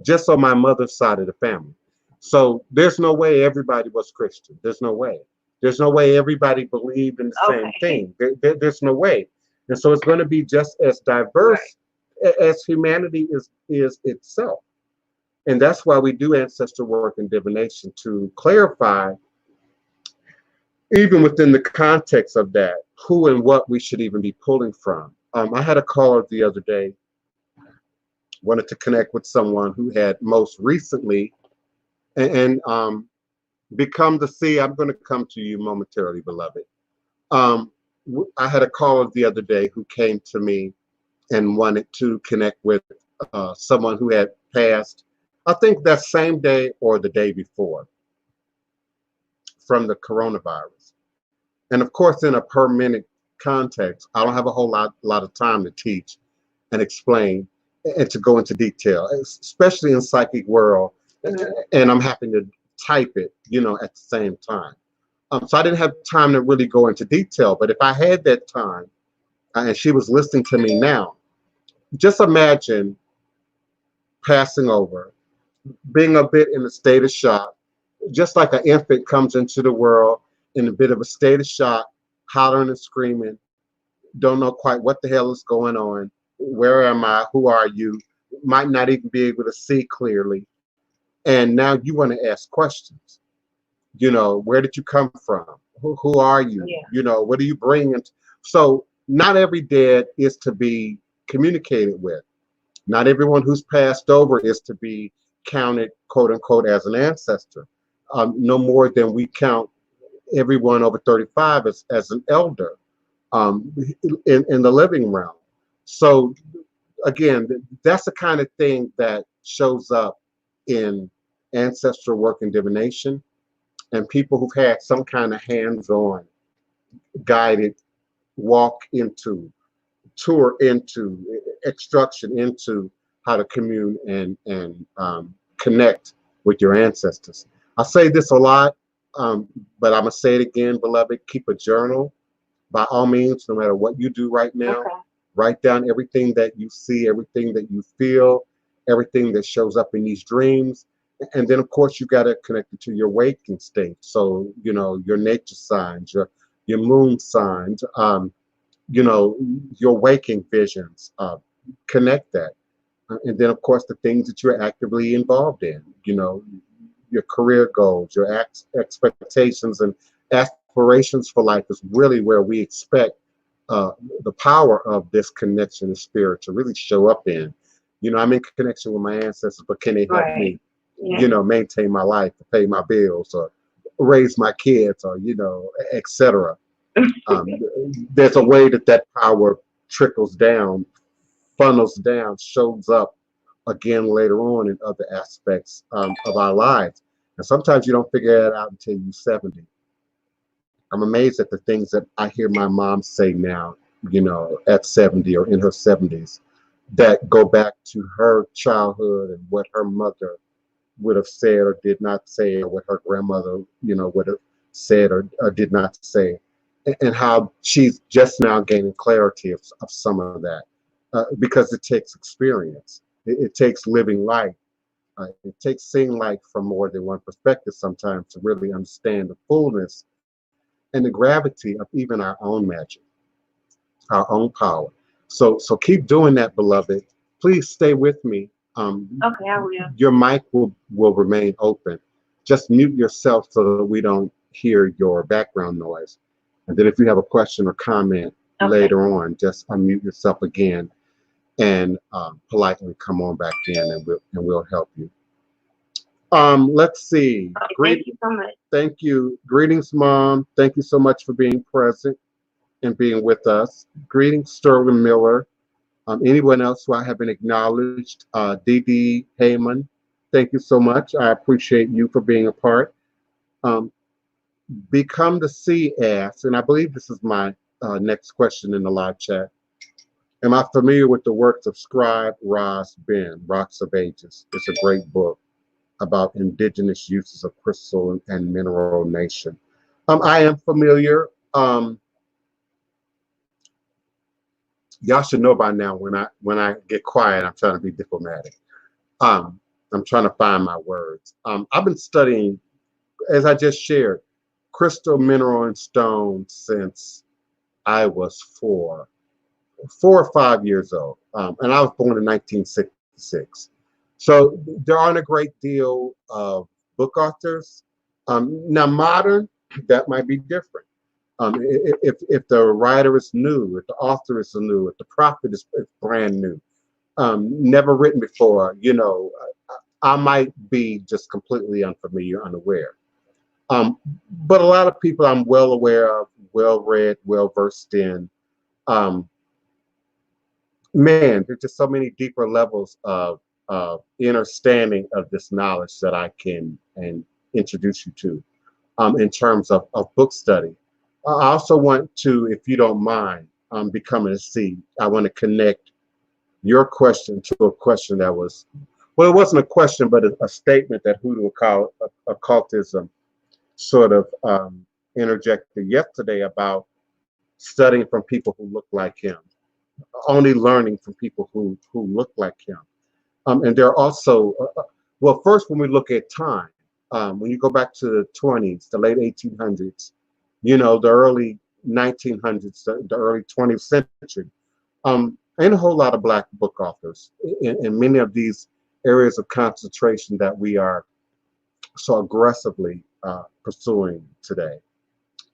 Speaker 1: just on my mother's side of the family. So there's no way everybody was Christian. There's no way. There's no way everybody believed in the same thing. There's no way. And so it's going to be just as diverse as humanity is itself. And that's why we do ancestor work and divination, to clarify, even within the context of that, who and what we should even be pulling from. I had a caller the other day, wanted to connect with someone who had most recently and become the sea. I'm going to come to you momentarily, beloved. I had a caller the other day who came to me and wanted to connect with someone who had passed, I think that same day or the day before, from the coronavirus. And of course, in a per minute context, I don't have a whole lot of time to teach and explain and to go into detail, especially in psychic world. And I'm having to type it, at the same time. So I didn't have time to really go into detail. But if I had that time, and she was listening to me now, just imagine passing over, being a bit in a state of shock, just like an infant comes into the world in a bit of a state of shock, hollering and screaming, don't know quite what the hell is going on. Where am I? Who are you? Might not even be able to see clearly. And now you want to ask questions. Where did you come from? Who are you?
Speaker 2: Yeah.
Speaker 1: What are you bringing? So not every dead is to be communicated with. Not everyone who's passed over is to be counted, quote unquote, as an ancestor. No more than we count everyone over 35 as an elder in the living realm. So again, that's the kind of thing that shows up in ancestral work and divination, and people who've had some kind of hands-on, guided walk into, tour into, instruction into how to commune and connect with your ancestors. I say this a lot, but I'm gonna say it again, beloved. Keep a journal, by all means, no matter what you do right now.
Speaker 3: Okay.
Speaker 1: Write down everything that you see, everything that you feel, everything that shows up in these dreams. And then, of course, you got to connect it to your waking state. So, your nature signs, your moon signs, your waking visions. Connect that. And then, of course, the things that you're actively involved in, your career goals, your expectations and aspirations for life is really where we expect the power of this connection in spirit to really show up in. I'm in connection with my ancestors, but can they help me, maintain my life, or pay my bills, or raise my kids, or, etc. There's a way that power trickles down, funnels down, shows up again later on in other aspects of our lives. And sometimes you don't figure that out until you're 70. I'm amazed at the things that I hear my mom say now, at 70 or in her 70s, that go back to her childhood and what her mother would have said or did not say, or what her grandmother, would have said or did not say, and how she's just now gaining clarity of some of that, because it takes experience. It takes living life. It takes seeing life from more than one perspective sometimes to really understand the fullness and the gravity of even our own magic, our own power. So keep doing that, beloved. Please stay with me.
Speaker 3: Okay, I will.
Speaker 1: Your mic will remain open. Just mute yourself so that we don't hear your background noise. And then if you have a question or comment later on, just unmute yourself again and politely come on back in, and we'll help you. Let's see.
Speaker 3: Thank you so much.
Speaker 1: Thank you. Greetings, Mom. Thank you so much for being present and being with us. Greetings, Sterling Miller. Anyone else who I haven't acknowledged? Dee Heyman, thank you so much. I appreciate you for being a part. Become the Sea asks, and I believe this is my next question in the live chat. Am I familiar with the works of Scribe Ras Ben, Rocks of Ages? It's a great book about indigenous uses of crystal and mineral nation. I am familiar. Y'all should know by now when I get quiet, I'm trying to be diplomatic. I'm trying to find my words. I've been studying, as I just shared, crystal, mineral, and stone since I was 4. 4 or 5 years old, and I was born in 1966. So there aren't a great deal of book authors. Now, modern, that might be different. If the writer is new, if the author is new, if the prophet is brand new, never written before, I might be just completely unfamiliar, unaware. But a lot of people I'm well aware of, well read, well versed in. Um, Man, there's just so many deeper levels of understanding of this knowledge that I can and introduce you to in terms of book study. I also want to, if you don't mind, becoming a seed. I want to connect your question to a question that was, well, it wasn't a question, but a statement that Hoodoo occultism sort of interjected yesterday about studying from people who look like him, only learning from people who look like him. And there are also, well, first, when we look at time, when you go back to the 20s, the late 1800s, the early 1900s, the early 20th century, ain't a whole lot of Black book authors in many of these areas of concentration that we are so aggressively pursuing today.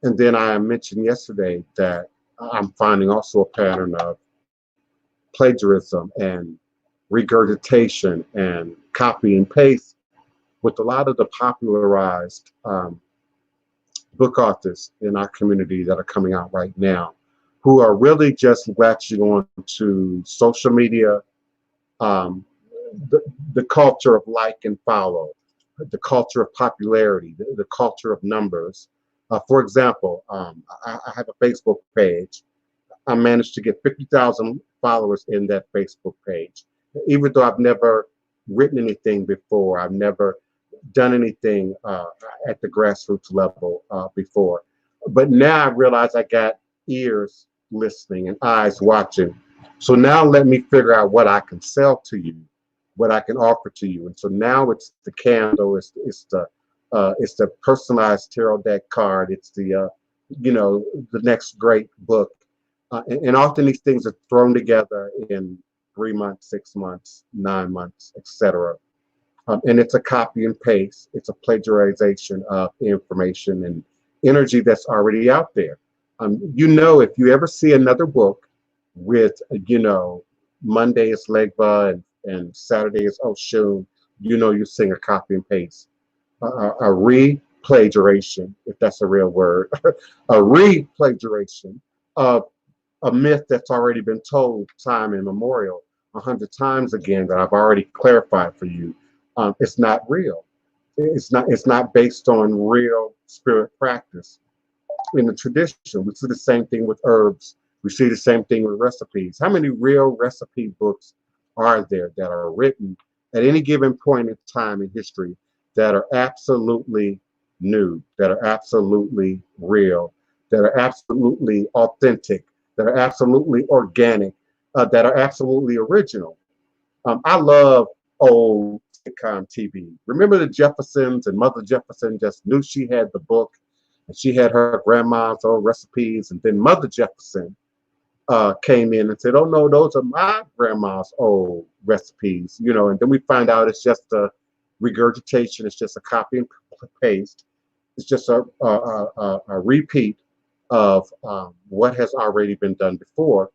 Speaker 1: And then I mentioned yesterday that I'm finding also a pattern of plagiarism and regurgitation and copy and paste with a lot of the popularized book authors in our community that are coming out right now, who are really just latching on to social media, the culture of like and follow, the culture of popularity, the culture of numbers. For example, I have a Facebook page. I managed to get 50,000 followers in that Facebook page. Even though I've never written anything before, I've never done anything at the grassroots level before. But now I realize I got ears listening and eyes watching. So now let me figure out what I can sell to you, what I can offer to you. And so now it's the candle, it's the personalized tarot deck card, it's the the next great book. And often these things are thrown together in 3 months, 6 months, 9 months, etc. And it's a copy and paste. It's a plagiarization of information and energy that's already out there. If you ever see another book with, Monday is Legba and Saturday is Oshun, you're seeing a copy and paste, a re-plagiarization, if that's a real word, a re-plagiarization of a myth that's already been told time immemorial 100 times again that I've already clarified for you. It's not real. It's not based on real spirit practice. In the tradition, we see the same thing with herbs. We see the same thing with recipes. How many real recipe books are there that are written at any given point in time in history that are absolutely new, that are absolutely real, that are absolutely authentic, that are absolutely organic, that are absolutely original? I love old sitcom TV. Remember the Jeffersons, and Mother Jefferson just knew she had the book and she had her grandma's old recipes, and then Mother Jefferson came in and said, "Oh no, those are my grandma's old recipes," and then we find out it's just a regurgitation, it's just a copy and paste, it's just a repeat of what has already been done before,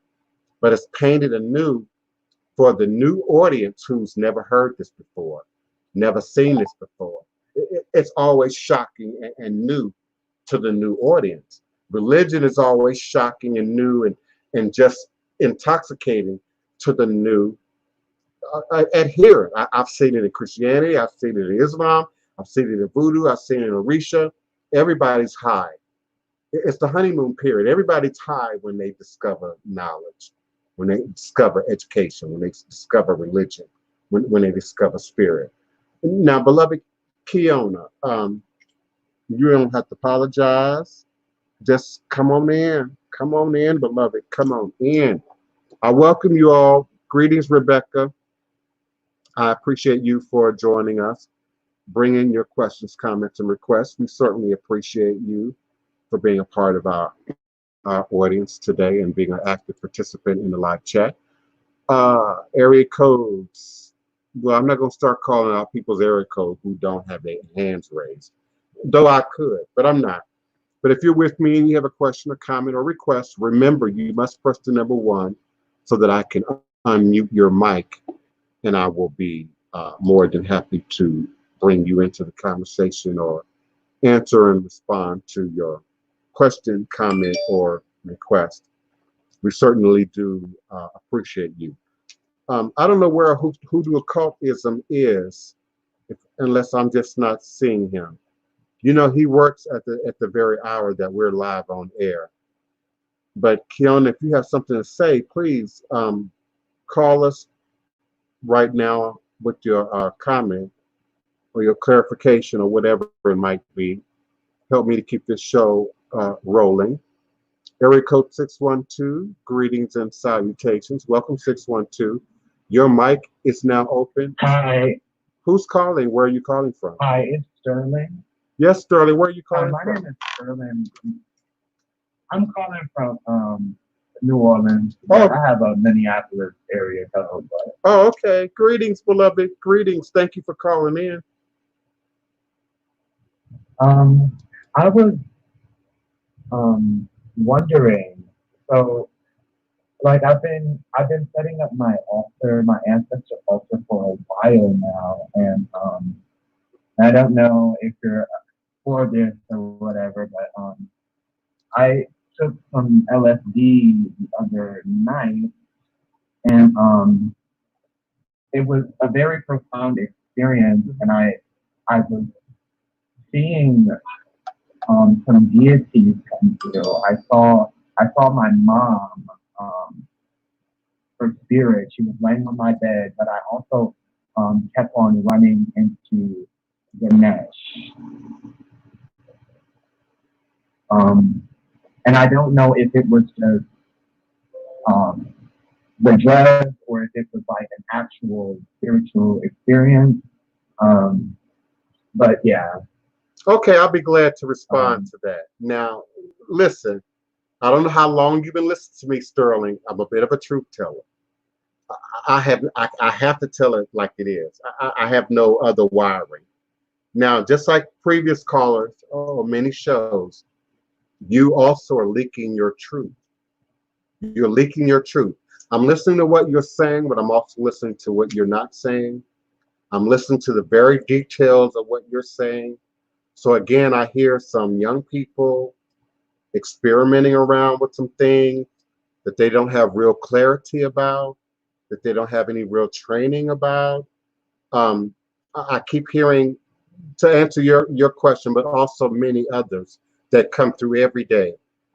Speaker 1: but it's painted anew for the new audience who's never heard this before, never seen this before. It's always shocking and new to the new audience. Religion is always shocking and new and just intoxicating to the new adherent. I've seen it in Christianity, I've seen it in Islam, I've seen it in Voodoo, I've seen it in Orisha. Everybody's high. It's the honeymoon period. Everybody's high when they discover knowledge, when they discover education, when they discover religion, when they discover spirit. Now, beloved Kiona, you don't have to apologize. Just come on in. Come on in, beloved. Come on in. I welcome you all. Greetings, Rebecca. I appreciate you for joining us. Bring in your questions, comments, and requests. We certainly appreciate you for being a part of our our audience today and being an active participant in the live chat. Area codes. Well, I'm not going to start calling out people's area code who don't have their hands raised, though I could, but I'm not. But if you're with me and you have a question or comment or request, remember you must press the number 1 so that I can unmute your mic, and I will be more than happy to bring you into the conversation or answer and respond to your question, comment, or request. We certainly do appreciate you. I don't know where Hoodoo occultism is, unless I'm just not seeing him. You know, he works at the very hour that we're live on air. But Keon, if you have something to say, please call us right now with your comment or your clarification or whatever it might be. Help me to keep this show rolling. Area code 612, greetings and salutations. Welcome 612. Your mic is now open.
Speaker 4: Hi.
Speaker 1: Who's calling? Where are you calling from?
Speaker 4: Hi, it's Sterling.
Speaker 1: Yes, Sterling. Where are you calling
Speaker 4: My
Speaker 1: from?
Speaker 4: name is Sterling. I'm calling from New Orleans.
Speaker 1: Oh.
Speaker 4: I have a Minneapolis area code. But,
Speaker 1: Oh, okay. Greetings, beloved. Greetings. Thank you for calling in.
Speaker 4: I was wondering. So, like, I've been setting up my altar, my ancestor altar for a while now, and I don't know if you're for this or whatever, but I took some LSD the other night, and it was a very profound experience, and I was seeing some deities come through. I saw my mom, her spirit. She was laying on my bed, but I also kept on running into Ganesh. And I don't know if it was just the drug or if it was like an actual spiritual experience. But yeah.
Speaker 1: Okay, I'll be glad to respond to that. Now, listen, I don't know how long you've been listening to me, Sterling. I'm a bit of a truth teller. I have to tell it like it is. I have no other wiring. Now, just like previous callers or many shows, you also are leaking your truth. You're leaking your truth. I'm listening to what you're saying, but I'm also listening to what you're not saying. I'm listening to the very details of what you're saying. So again, I hear some young people experimenting around with some things that they don't have real clarity about, that they don't have any real training about. I keep hearing, to answer your question, but also many others that come through every day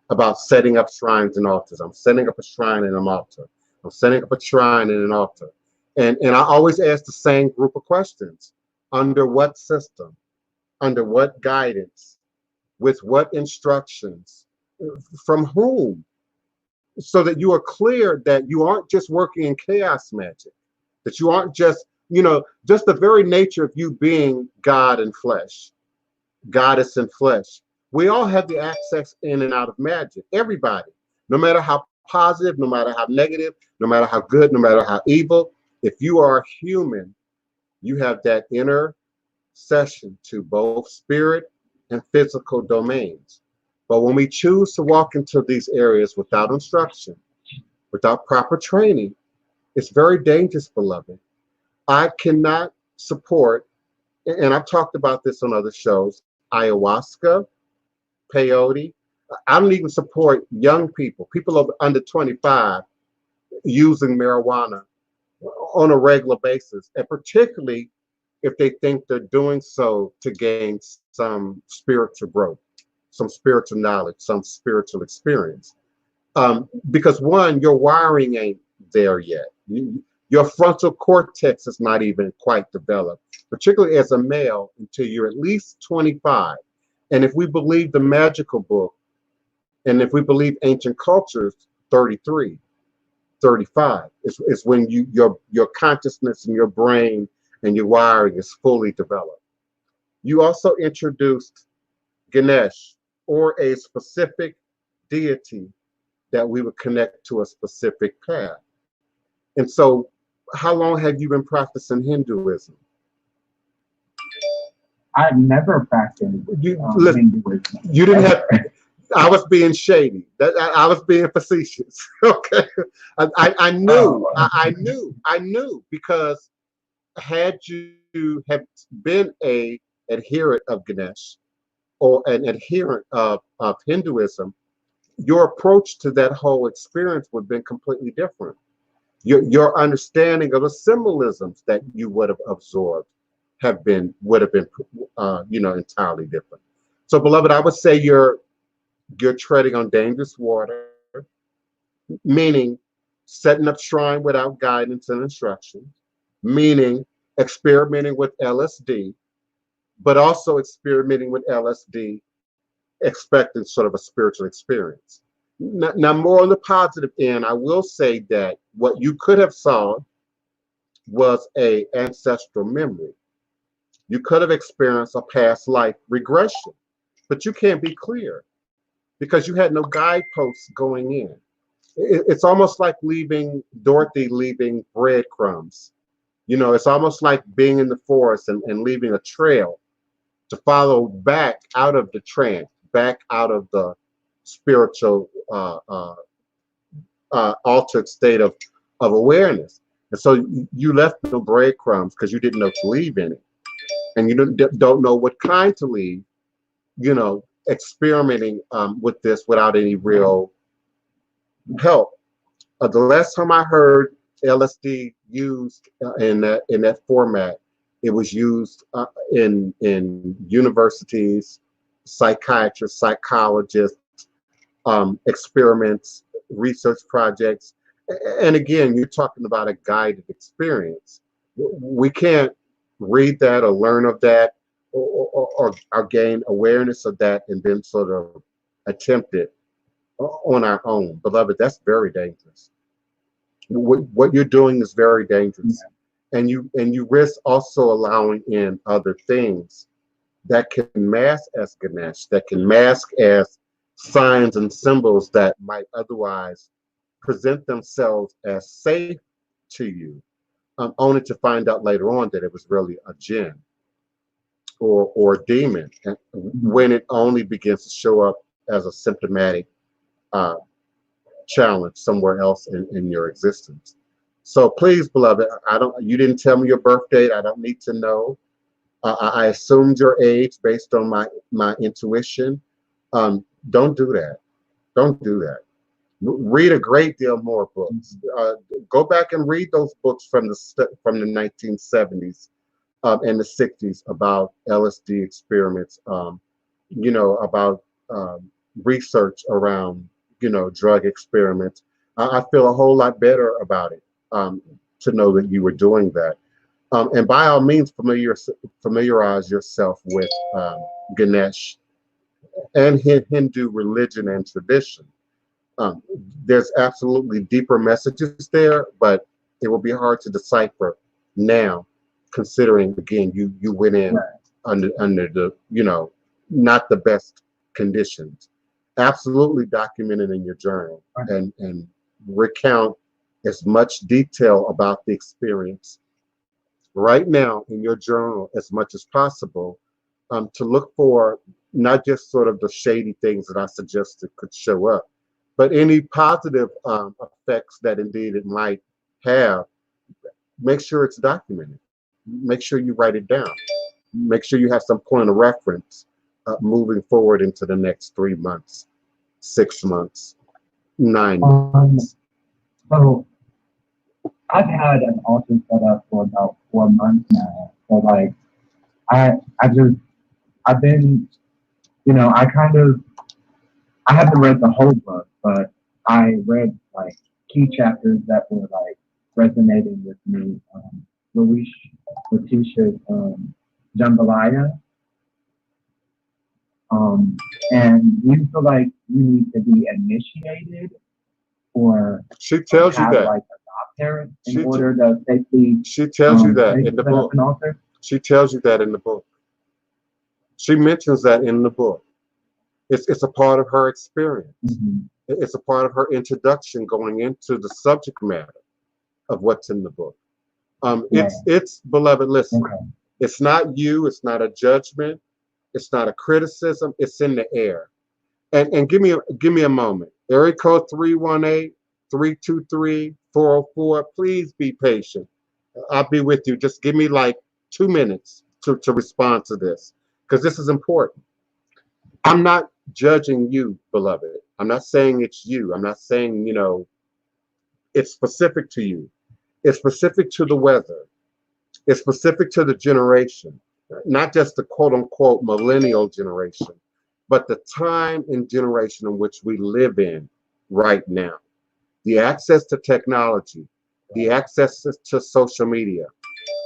Speaker 1: about setting up shrines and altars. I'm setting up a shrine and an altar. I'm setting up a shrine and an altar. And I always ask the same group of questions. Under what system? Under what guidance? With what instructions? From whom? So that you are clear that you aren't just working in chaos magic, that you aren't just, just the very nature of you being God in flesh, goddess in flesh. We all have the access in and out of magic. Everybody, no matter how positive, no matter how negative, no matter how good, no matter how evil, if you are human, you have that inner session to both spirit and physical domains. But when we choose to walk into these areas without instruction, without proper training, it's very dangerous, beloved. I cannot support, and I've talked about this on other shows, ayahuasca, peyote. I don't even support young people under 25, using marijuana on a regular basis, and particularly if they think they're doing so to gain some spiritual growth, some spiritual knowledge, some spiritual experience. Because one, your wiring ain't there yet. Your frontal cortex is not even quite developed, particularly as a male, until you're at least 25. And if we believe the magical book, and if we believe ancient cultures, 33, 35 is when your consciousness and your brain and your wiring is fully developed. You also introduced Ganesh, or a specific deity that we would connect to a specific path. And so, how long have you been practicing Hinduism?
Speaker 4: I've never practiced
Speaker 1: Listen,
Speaker 4: Hinduism.
Speaker 1: you didn't have. I was being shady. I was being facetious. Okay, I knew. I knew because had you have been a adherent of Ganesh or an adherent of Hinduism, your approach to that whole experience would have been completely different. Your understanding of the symbolisms that you would have absorbed would have been entirely different. So, beloved, I would say you're treading on dangerous water, meaning setting up shrine without guidance and instruction, meaning experimenting with LSD, but also experimenting with LSD, expecting sort of a spiritual experience. Now, more on the positive end, I will say that what you could have saw was a ancestral memory. You could have experienced a past life regression, but you can't be clear because you had no guideposts going in. It's almost like Dorothy leaving breadcrumbs. It's almost like being in the forest and leaving a trail to follow back out of the trance, back out of the spiritual altered state of awareness. And so you left no breadcrumbs because you didn't know to leave any. And you don't know what kind to leave, experimenting with this without any real help. The last time I heard LSD used in that format, it was used in universities, psychiatrists, psychologists, experiments, research projects. And again, you're talking about a guided experience. We can't read that or learn of that or gain awareness of that and then sort of attempt it on our own. Beloved, that's very dangerous. What you're doing is very dangerous. And you risk also allowing in other things that can mask as Ganesh, that can mask as signs and symbols that might otherwise present themselves as safe to you, only to find out later on that it was really a jinn or a demon, and when it only begins to show up as a symptomatic challenge somewhere else in your existence. So please, beloved, you didn't tell me your birth date. I don't need to know. I assumed your age based on my intuition. Don't do that. Don't do that. Read a great deal more books. Go back and read those books from the 1970s and the 60s about LSD experiments. About research around drug experiments. I feel a whole lot better about it to know that you were doing that. And by all means, familiarize yourself with Ganesh and Hindu religion and tradition. There's absolutely deeper messages there, but it will be hard to decipher now, considering, again, you went in under the, not the best conditions. Absolutely document it in your journal and recount as much detail about the experience right now in your journal as much as possible, to look for not just sort of the shady things that I suggested could show up, but any positive effects that indeed it might have. Make sure it's documented. Make sure you write it down. Make sure you have some point of reference moving forward into the next 3 months, 6 months, 9 months.
Speaker 4: So I've had an altar set up for about 4 months now. So like I've been, I haven't read the whole book, but I read like key chapters that were like resonating with me. Letitia's Jambalaya. And you feel like you need to be initiated or
Speaker 1: she tells you that
Speaker 4: like a godparent in order to safely.
Speaker 1: She tells you that in the book. She tells you that in the book. She mentions that in the book. It's a part of her experience.
Speaker 4: Mm-hmm.
Speaker 1: It's a part of her introduction going into the subject matter of what's in the book. It's beloved, listen,
Speaker 4: Okay.
Speaker 1: it's not you, it's not a judgment, it's not a criticism, it's in the air. And give me a moment. Area code 318-323-404. Please be patient. I'll be with you. Just give me like 2 minutes to respond to this, because this is important. I'm not judging you, beloved. I'm not saying it's you. I'm not saying, it's specific to you. It's specific to the weather. It's specific to the generation, not just the quote unquote millennial generation, but the time and generation in which we live in right now. The access to technology, the access to social media,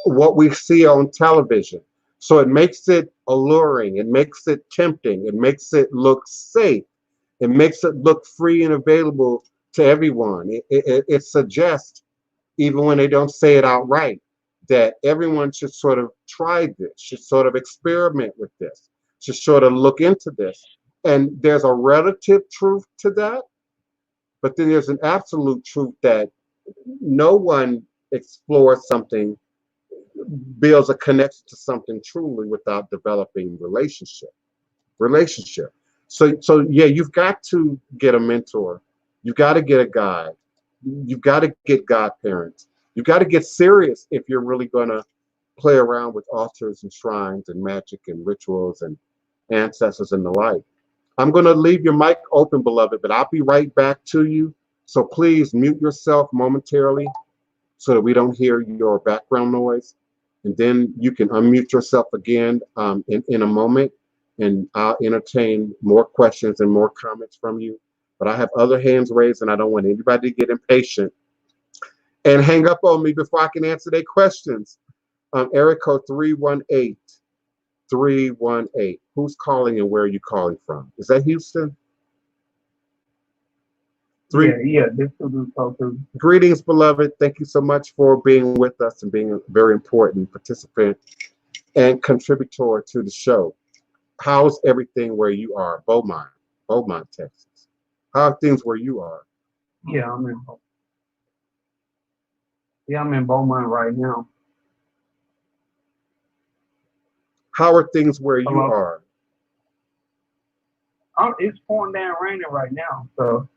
Speaker 1: what we see on television. So it makes it alluring, it makes it tempting, it makes it look safe, it makes it look free and available to everyone. It suggests, even when they don't say it outright, that everyone should sort of try this, should sort of experiment with this, should sort of look into this. And there's a relative truth to that, but then there's an absolute truth that no one explores something, builds a connection to something truly without developing relationship. So yeah, you've got to get a mentor. You've got to get a guide. You've got to get godparents. You've got to get serious if you're really going to play around with altars and shrines and magic and rituals and ancestors and the like. I'm going to leave your mic open, beloved, but I'll be right back to you. So please mute yourself momentarily so that we don't hear your background noise. And then you can unmute yourself again in a moment, and I'll entertain more questions and more comments from you. But I have other hands raised, and I don't want anybody to get impatient and hang up on me before I can answer their questions. Area code 318-318. Who's calling and where are you calling from? Is that Houston?
Speaker 2: Yeah, this Voodoo culture.
Speaker 1: Greetings, beloved. Thank you so much for being with us and being a very important participant and contributor to the show. How's everything where you are? Beaumont, Texas. How are things where you are?
Speaker 2: Yeah, I'm in Beaumont right now.
Speaker 1: How are things where you
Speaker 2: Hello?
Speaker 1: are?
Speaker 2: It's pouring down raining right now. So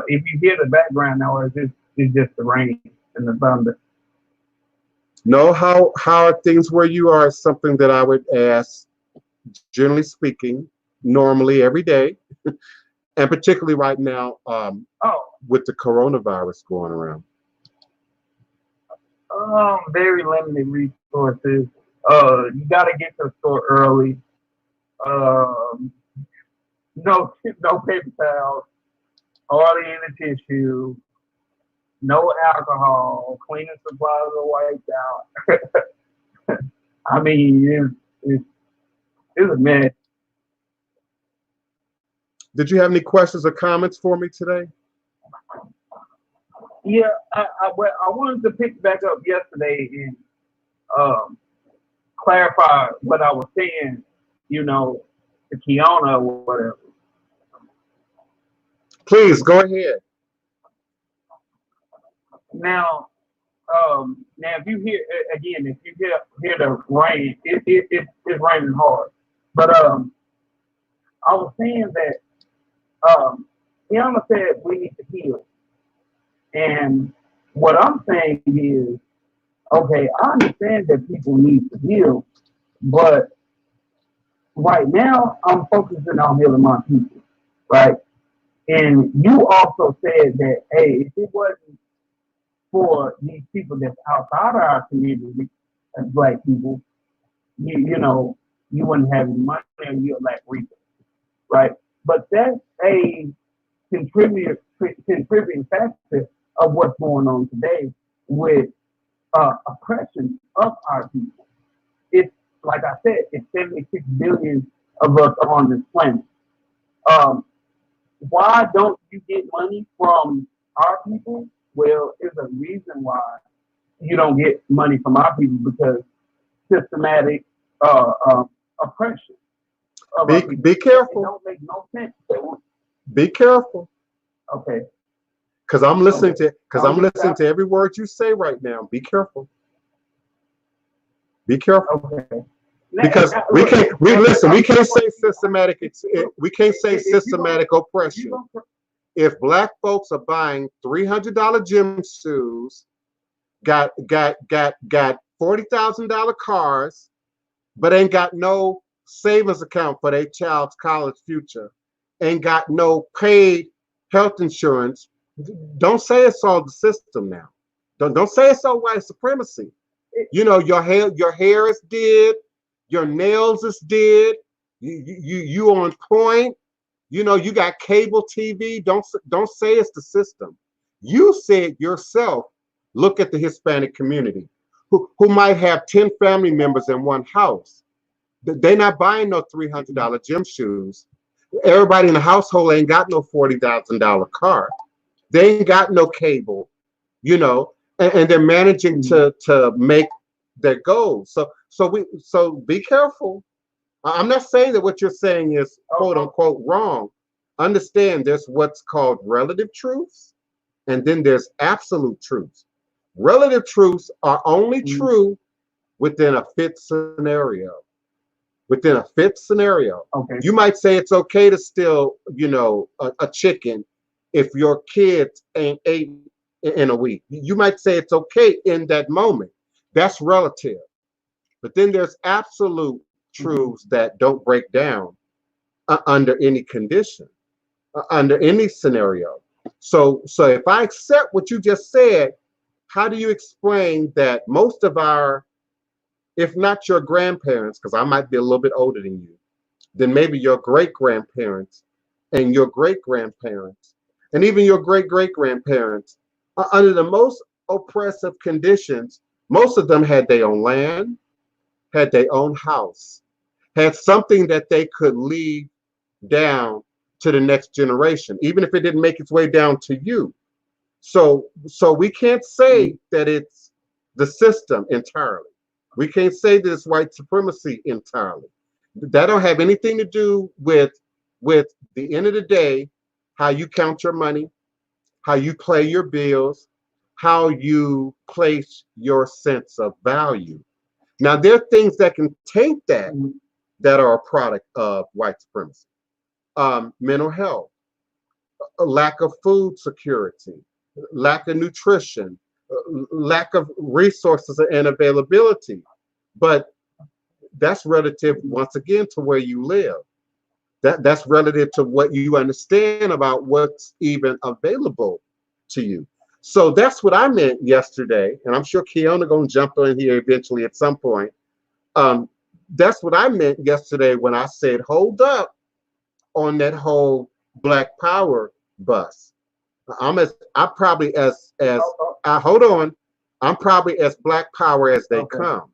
Speaker 2: if you hear the background noise, it's just the rain and the thunder.
Speaker 1: No, how are things where you are is something that I would ask, generally speaking, normally every day, and particularly right now with the coronavirus going around.
Speaker 2: Very limited resources. You got to get to the store early. No paper towels, hardly any tissue, no alcohol, cleaning supplies are wiped out. I mean, it's a mess.
Speaker 1: Did you have any questions or comments for me today?
Speaker 2: Yeah, I wanted to pick back up yesterday and clarify what I was saying, to Kiana or whatever.
Speaker 1: Please go ahead.
Speaker 2: Now if you hear the rain, it's raining hard. But I was saying that Kiana said we need to heal. And what I'm saying is, okay, I understand that people need to heal, but right now I'm focusing on healing my people, right? And you also said that, hey, if it wasn't for these people that's outside of our community as Black people, you wouldn't have any money and you'd lack resources, right? But that's a contributing factor of what's going on today with oppression of our people. It's like I said, it's 76 billion of us on this planet. Why don't you get money from our people? Well, there's a reason why you don't get money from our people, because systematic oppression.
Speaker 1: Be careful.
Speaker 4: It don't make no sense.
Speaker 1: Be careful.
Speaker 4: Okay.
Speaker 1: Because I'm listening
Speaker 4: Okay.
Speaker 1: I'm listening to every word you say right now. Be careful. Be careful.
Speaker 4: Okay.
Speaker 1: Because we can't say systematic. We can't say systematic oppression. If black folks are buying $300 gym shoes, got $40,000 cars, but ain't got no savings account for their child's college future, ain't got no paid health insurance, don't say it's all the system now. Don't say it's all white supremacy. You know, your hair is dead, your nails is dead, you on point. You know, you got cable TV. Don't say it's the system. You said yourself, look at the Hispanic community who might have 10 family members in one house. They're not buying no $300 gym shoes. Everybody in the household ain't got no $40,000 car. They ain't got no cable, you know, and they're managing to make their goals. So be careful. I'm not saying that what you're saying is quote unquote wrong. Understand there's what's called relative truths, and then there's absolute truths. Relative truths are only true within a fit scenario. Within a fit scenario.
Speaker 4: Okay.
Speaker 1: You might say it's okay to steal, you know, a chicken if your kids ain't ate in a week. You might say it's okay in that moment. That's relative. But then there's absolute truths that don't break down under any condition, under any scenario. So if I accept what you just said, how do you explain that most of our, if not your grandparents, because I might be a little bit older than you, then maybe your great-grandparents and your great-grandparents, and even your great-great-grandparents, under the most oppressive conditions, most of them had their own land, had their own house, had something that they could leave down to the next generation, even if it didn't make its way down to you. So we can't say that it's the system entirely. We can't say that it's white supremacy entirely. That don't have anything to do with the end of the day, how you count your money, how you pay your bills, how you place your sense of value. Now, there are things that can taint that are a product of white supremacy. Mental health, a lack of food security, lack of nutrition, lack of resources and availability. But that's relative, once again, to where you live. That's relative to what you understand about what's even available to you. So that's what I meant yesterday, and I'm sure Kiona gonna jump in here eventually at some point. That's what I meant yesterday when I said, hold up on that whole Black Power bus. I'm probably as hold on, I'm probably as Black Power as they come.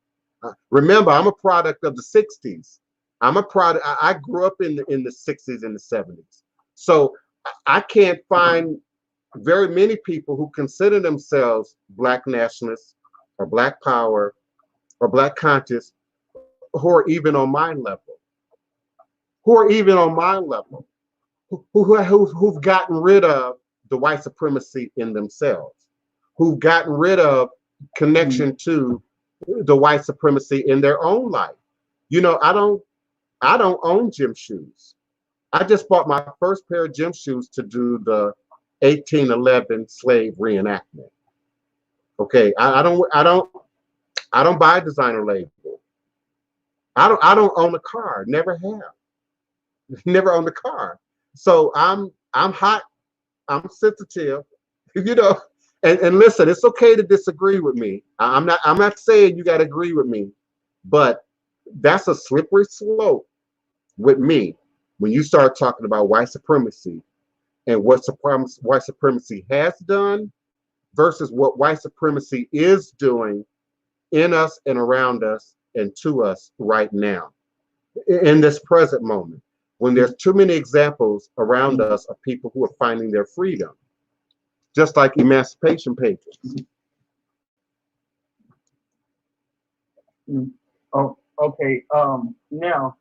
Speaker 1: Remember, I'm a product of the 60s. I'm a product, I grew up in the 60s and the 70s. So I can't find very many people who consider themselves Black nationalists or Black Power or Black conscious who are even on my level. Who've gotten rid of the white supremacy in themselves, who've gotten rid of connection to the white supremacy in their own life. You know, I don't own gym shoes. I just bought my first pair of gym shoes to do the 1811 slave reenactment. Okay, I don't buy a designer label. I don't own a car. Never have. Never owned a car. So I'm hot. I'm sensitive. You know. And listen, it's okay to disagree with me. I'm not saying you got to agree with me, but that's a slippery slope with me when you start talking about white supremacy and what white supremacy has done versus what white supremacy is doing in us and around us and to us right now, in this present moment, when there's too many examples around us of people who are finding their freedom, just like emancipation pages.
Speaker 4: Oh, okay. Now,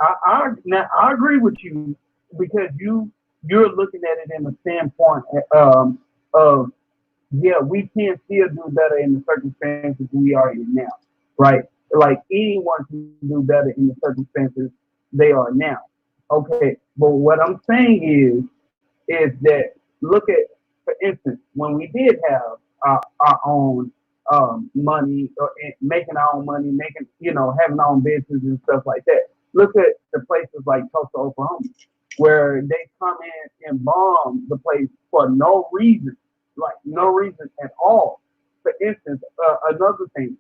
Speaker 5: I agree with you because you're looking at it in the standpoint of yeah, we can still do better in the circumstances we are in now, right? Like anyone can do better in the circumstances they are now. Okay, but what I'm saying is that look at, for instance, when we did have our own money, or making our own money, making having our own business and stuff like that. Look at the places like Tulsa, Oklahoma, where they come in and bomb the place for no reason, like no reason at all. For instance, another thing.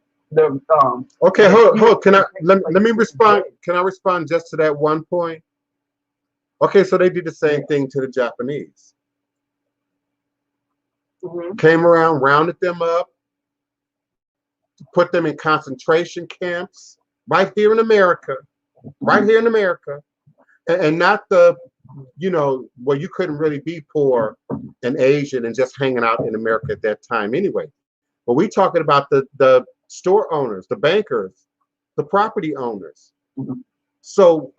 Speaker 1: Okay, hold. Can I let me respond? Can I respond just to that one point? Okay, so they did the same thing to the Japanese. Came around, rounded them up, put them in concentration camps right here in America, and not the, well, you couldn't really be poor and Asian and just hanging out in America at that time anyway. But we talking about the store owners, the bankers, the property owners. So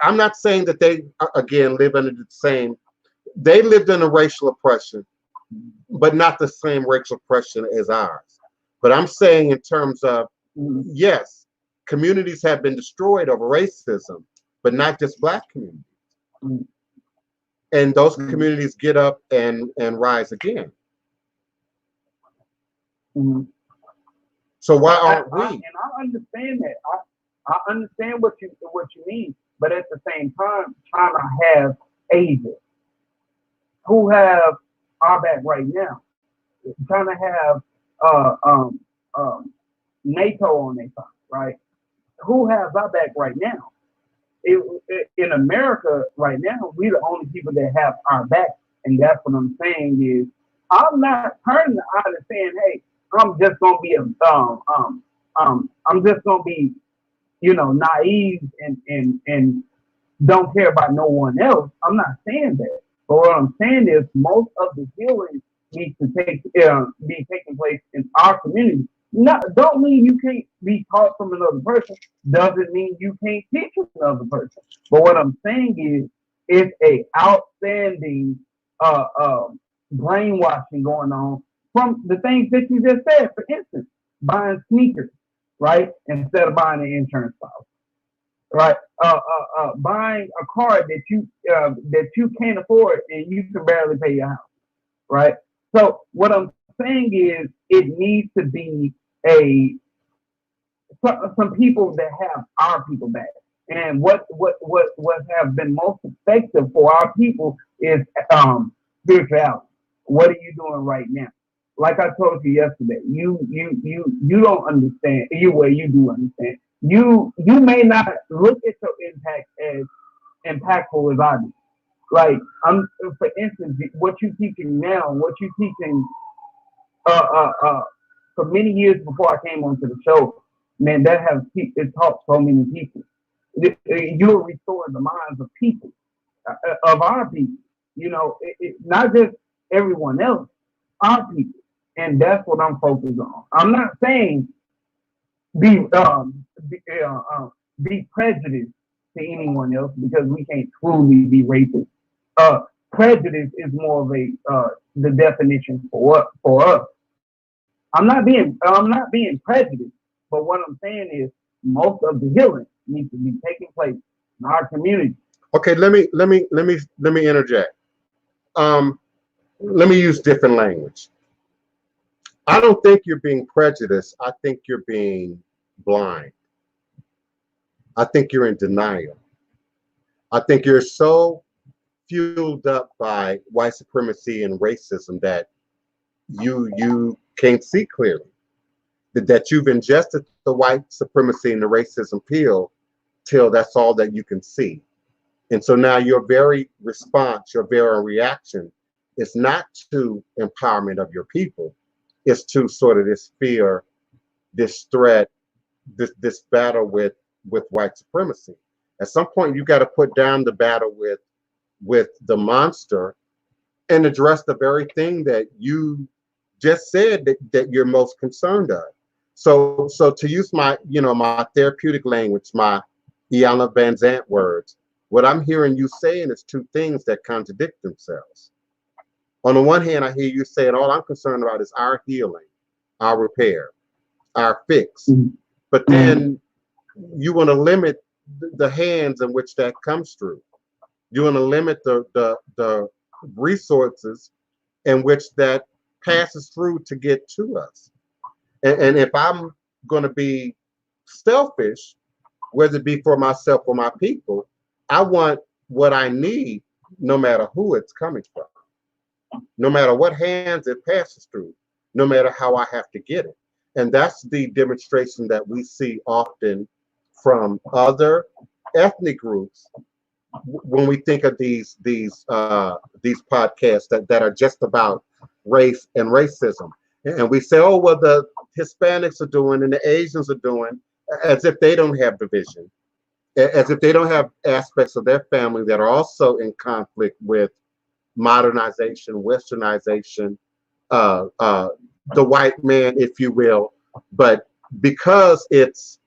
Speaker 1: I'm not saying that they, again, live under the same, they lived under racial oppression, but not the same racial oppression as ours. But I'm saying in terms of, yes, communities have been destroyed over racism, but not just Black communities. And those communities get up and rise again. So why aren't we?
Speaker 5: And I understand that. I understand what you mean, but at the same time, China has Asia, who have our back right now. China have NATO on their side, right? Who has our back right now? In America right now, we're the only people that have our back, and that's what I'm saying is I'm not turning out and saying, hey, I'm just gonna be I'm just gonna be naive and don't care about no one else. I'm not saying that. But what I'm saying is most of the healing needs to be taking place in our community. Don't mean you can't be taught from another person. Doesn't mean you can't teach another person. But what I'm saying is it's a outstanding brainwashing going on from the things that you just said. For instance, buying sneakers, right, instead of buying an insurance policy, right? Buying a car that you can't afford and you can barely pay your house, right? So what I'm saying is it needs to be some people that have our people back. And what has been most effective for our people is spirituality. What are you doing right now? Like I told you yesterday, you don't understand. You do understand. You may not look at your impact as impactful as I do. Like for instance, what you teaching now, what you teaching for many years before I came onto the show, man, that it taught so many people. You're restoring the minds of people, of our people. Not just everyone else, our people. And that's what I'm focused on. I'm not saying be prejudiced to anyone else because we can't truly be racist. Prejudice is more of the definition for us. I'm not being prejudiced, but what I'm saying is most of the healing needs to be taking place in our community.
Speaker 1: Okay, let me interject. Let me use different language. I don't think you're being prejudiced. I think you're being blind. I think you're in denial. I think you're so fueled up by white supremacy and racism that you can't see clearly. That you've ingested the white supremacy and the racism pill till that's all that you can see. And so now your very response, your very reaction is not to empowerment of your people. It's to sort of this fear, this threat, this battle with white supremacy. At some point, you got to put down the battle with the monster and address the very thing that you just said that you're most concerned of. So to use my therapeutic language, my Iyanla Van Zant words, what I'm hearing you saying is two things that contradict themselves. On the one hand, I hear you saying all I'm concerned about is our healing, our repair, our fix. But then you want to limit the hands in which that comes through. You want to limit the resources in which that passes through to get to us. And if I'm going to be selfish, whether it be for myself or my people, I want what I need, no matter who it's coming from, no matter what hands it passes through, no matter how I have to get it. And that's the demonstration that we see often from other ethnic groups when we think of these podcasts that are just about race and racism. And we say, oh, well, the Hispanics are doing and the Asians are doing, as if they don't have division, as if they don't have aspects of their family that are also in conflict with modernization, westernization, the white man, if you will. But because it's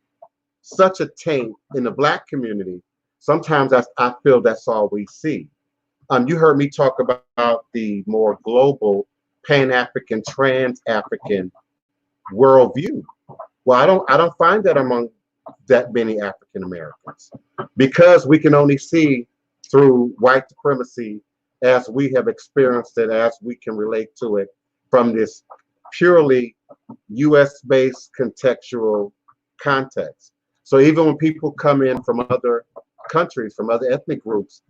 Speaker 1: such a taint in the Black community, sometimes I feel that's all we see. You heard me talk about the more global Pan-African, Trans-African worldview. Well, I don't find that among that many African Americans, because we can only see through white supremacy as we have experienced it, as we can relate to it from this purely US-based contextual context. So even when people come in from other countries, from other ethnic groups,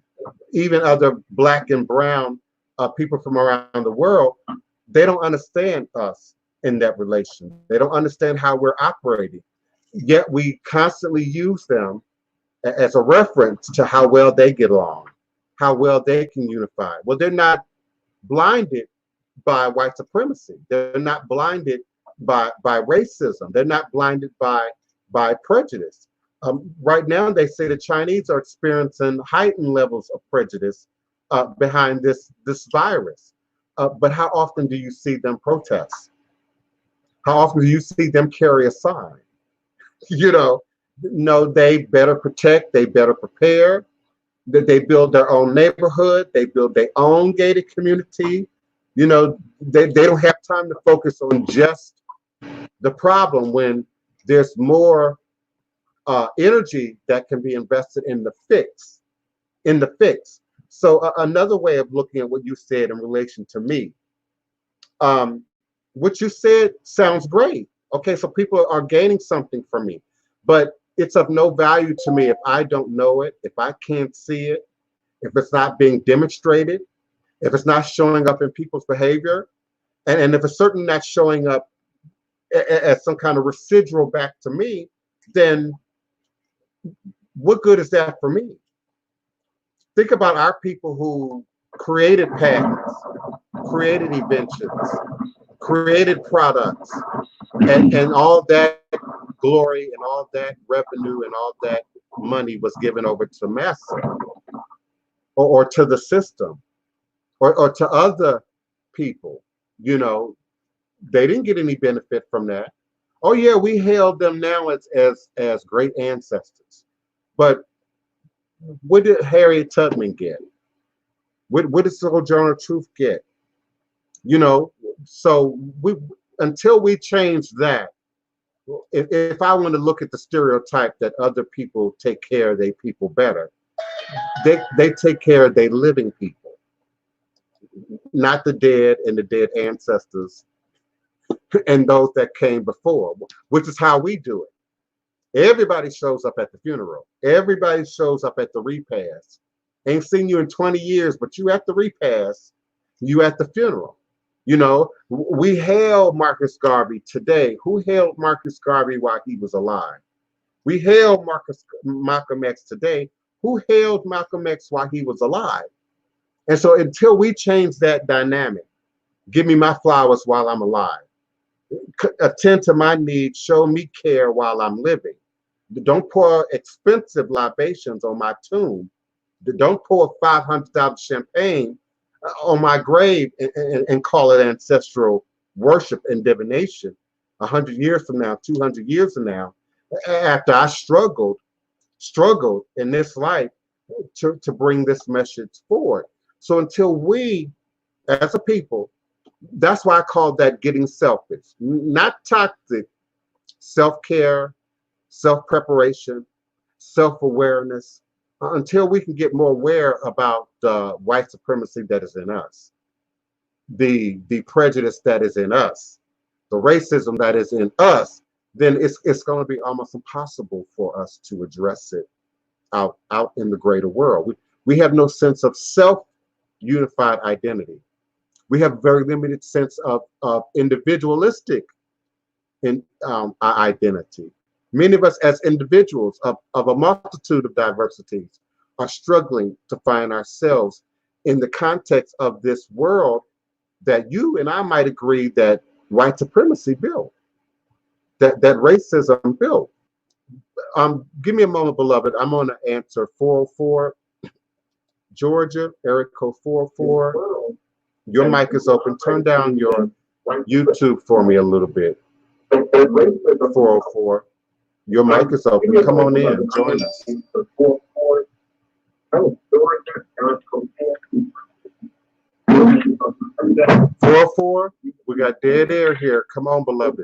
Speaker 1: even other Black and brown people from around the world, they don't understand us in that relation. They don't understand how we're operating. Yet we constantly use them as a reference to how well they get along, how well they can unify. Well, they're not blinded by white supremacy. They're not blinded by racism. They're not blinded by prejudice. Right now, they say the Chinese are experiencing heightened levels of prejudice behind this virus. But how often do you see them protest? How often do you see them carry a sign? You know, no, they better protect, they better prepare, that they build their own neighborhood, they build their own gated community. You know, they don't have time to focus on just the problem when there's more energy that can be invested in the fix. So another way of looking at what you said in relation to me, what you said sounds great. Okay, so people are gaining something from me, but it's of no value to me if I don't know it, if I can't see it, if it's not being demonstrated, if it's not showing up in people's behavior, and if it's certainly not showing up as some kind of residual back to me, then what good is that for me? Think about our people who created patents, created inventions, created products, and all that glory and all that revenue and all that money was given over to massa or to the system or to other people. You know, they didn't get any benefit from that. Oh yeah, we hailed them now as great ancestors. But what did Harriet Tubman get? What did Sojourner Truth get? You know, so until we change that, if I want to look at the stereotype that other people take care of their people better, they take care of their living people, not the dead and the dead ancestors and those that came before, which is how we do it. Everybody shows up at the funeral. Everybody shows up at the repast. Ain't seen you in 20 years, but you at the repast, you at the funeral. You know, we hail Marcus Garvey today. Who hailed Marcus Garvey while he was alive? We hail Malcolm X today. Who hailed Malcolm X while he was alive? And so until we change that dynamic, give me my flowers while I'm alive. Attend to my needs, show me care while I'm living. Don't pour expensive libations on my tomb. Don't pour $500 champagne on my grave and call it ancestral worship and divination 100 years from now, 200 years from now, after I struggled struggled in this life to bring this message forward. So until we, as a people, that's why I call that getting selfish, not toxic, self-care, self-preparation, self-awareness, until we can get more aware about the white supremacy that is in us, the prejudice that is in us, the racism that is in us, then it's going to be almost impossible for us to address it out in the greater world. We have no sense of self-unified identity. We have very limited sense of individualistic identity. Many of us as individuals of a multitude of diversities are struggling to find ourselves in the context of this world that you and I might agree that white supremacy built, that racism built. Give me a moment, beloved. I'm on to answer 404, Georgia, area code 404. Your mic is open. Turn down your YouTube for me a little bit. 404. Your mic is open. Come on in. Join us. 404. We got dead air here. Come on, beloved.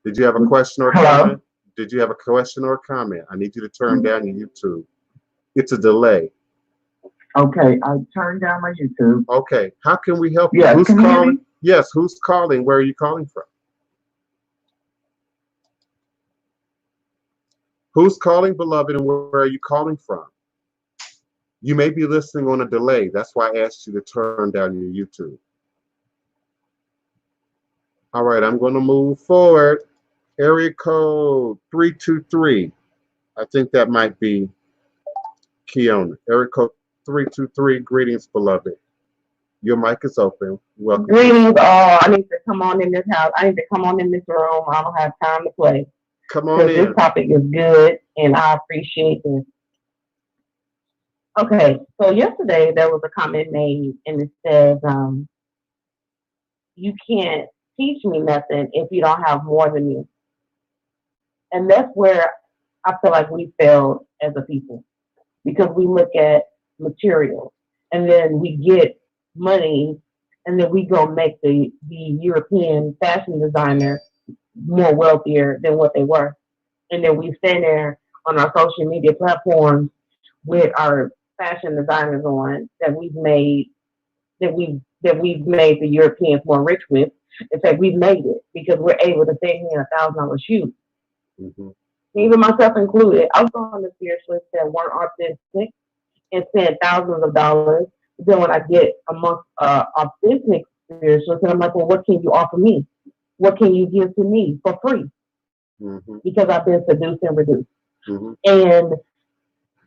Speaker 1: Did you have a question or a comment? Did you have a question or a comment? I need you to turn down your YouTube. It's a delay.
Speaker 2: Okay, I turned down my YouTube.
Speaker 1: Okay, how can we help you?
Speaker 2: Yeah,
Speaker 1: Who's
Speaker 2: can you hear
Speaker 1: calling?
Speaker 2: me?
Speaker 1: Yes, who's calling? Where are you calling from? Who's calling, beloved, and where are you calling from? You may be listening on a delay. That's why I asked you to turn down your YouTube. All right, I'm going to move forward. Area code 323. I think that might be Keona. Area code 323. Greetings, beloved. Your mic is open. Welcome.
Speaker 2: Greetings, all. I need to come on in this house. I need to come on in this room. I don't have time to play.
Speaker 1: Come on in.
Speaker 2: This topic is good, and I appreciate this. Okay, so yesterday there was a comment made, and it says, you can't teach me nothing if you don't have more than me. And that's where I feel like we failed as a people, because we look at material, and then we get money, and then we go make the European fashion designer more wealthier than what they were. And then we stand there on our social media platforms with our fashion designers on that we've made the Europeans more rich with. In fact, we've made it because we're able to say here $1,000 shoes.
Speaker 1: Mm-hmm.
Speaker 2: Even myself included. I was on the spiritualists that weren't authentic and spent thousands of dollars. Then when I get amongst authentic spiritualists, and I'm like, well, what can you offer me? What can you give to me for free?
Speaker 1: Mm-hmm.
Speaker 2: Because I've been seduced and reduced.
Speaker 1: Mm-hmm.
Speaker 2: And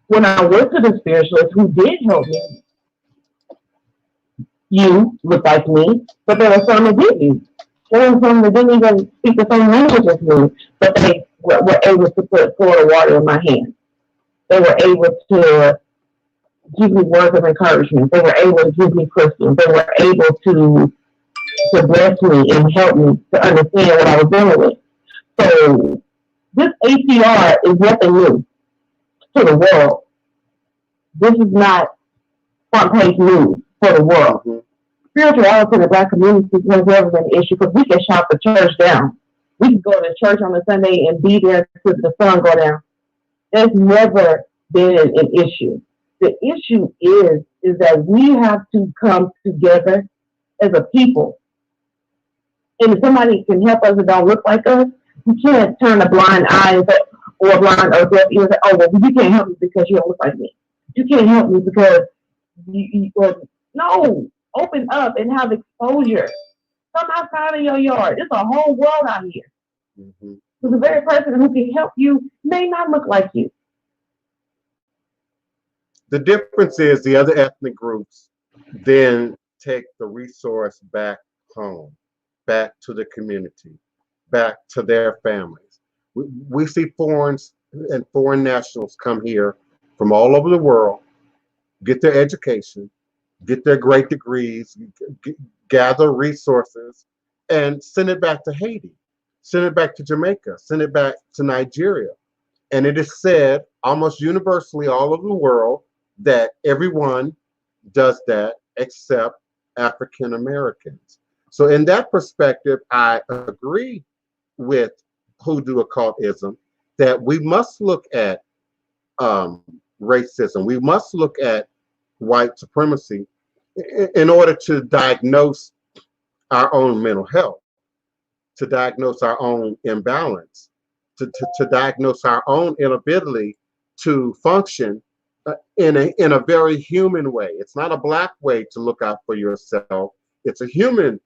Speaker 2: when I went to the spiritualist who did help me, you look like me, but there were some that didn't. There were some that didn't even speak the same language as me, but they were able to put Florida water in my hand. They were able to give me words of encouragement. They were able to give me crystals. They were able to bless me and help me to understand what I was dealing with. So this ATR is nothing new to the world. This is not front page news for the world.
Speaker 1: Mm-hmm.
Speaker 2: Spirituality in the Black community has never been an issue because we can shout the church down. We can go to church on a Sunday and be there till the sun go down. There's never been an issue. The issue is that we have to come together as a people. And if somebody can help us that don't look like us, you can't turn a blind eye or a blind or deaf ear and say, oh, well, you can't help me because you don't look like me. You can't help me because no, open up and have exposure. Come outside of your yard. There's a whole world out here.
Speaker 1: Mm-hmm.
Speaker 2: So the very person who can help you may not look like you.
Speaker 1: The difference is the other ethnic groups then take the resource back home, back to the community, back to their families. We see foreigners and foreign nationals come here from all over the world, get their education, get their great degrees, gather resources, and send it back to Haiti, send it back to Jamaica, send it back to Nigeria. And it is said almost universally all over the world that everyone does that except African Americans. So in that perspective, I agree with Hoodoo occultism that we must look at racism. We must look at white supremacy in order to diagnose our own mental health, to diagnose our own imbalance, to diagnose our own inability to function in a very human way. It's not a black way to look out for yourself. It's a human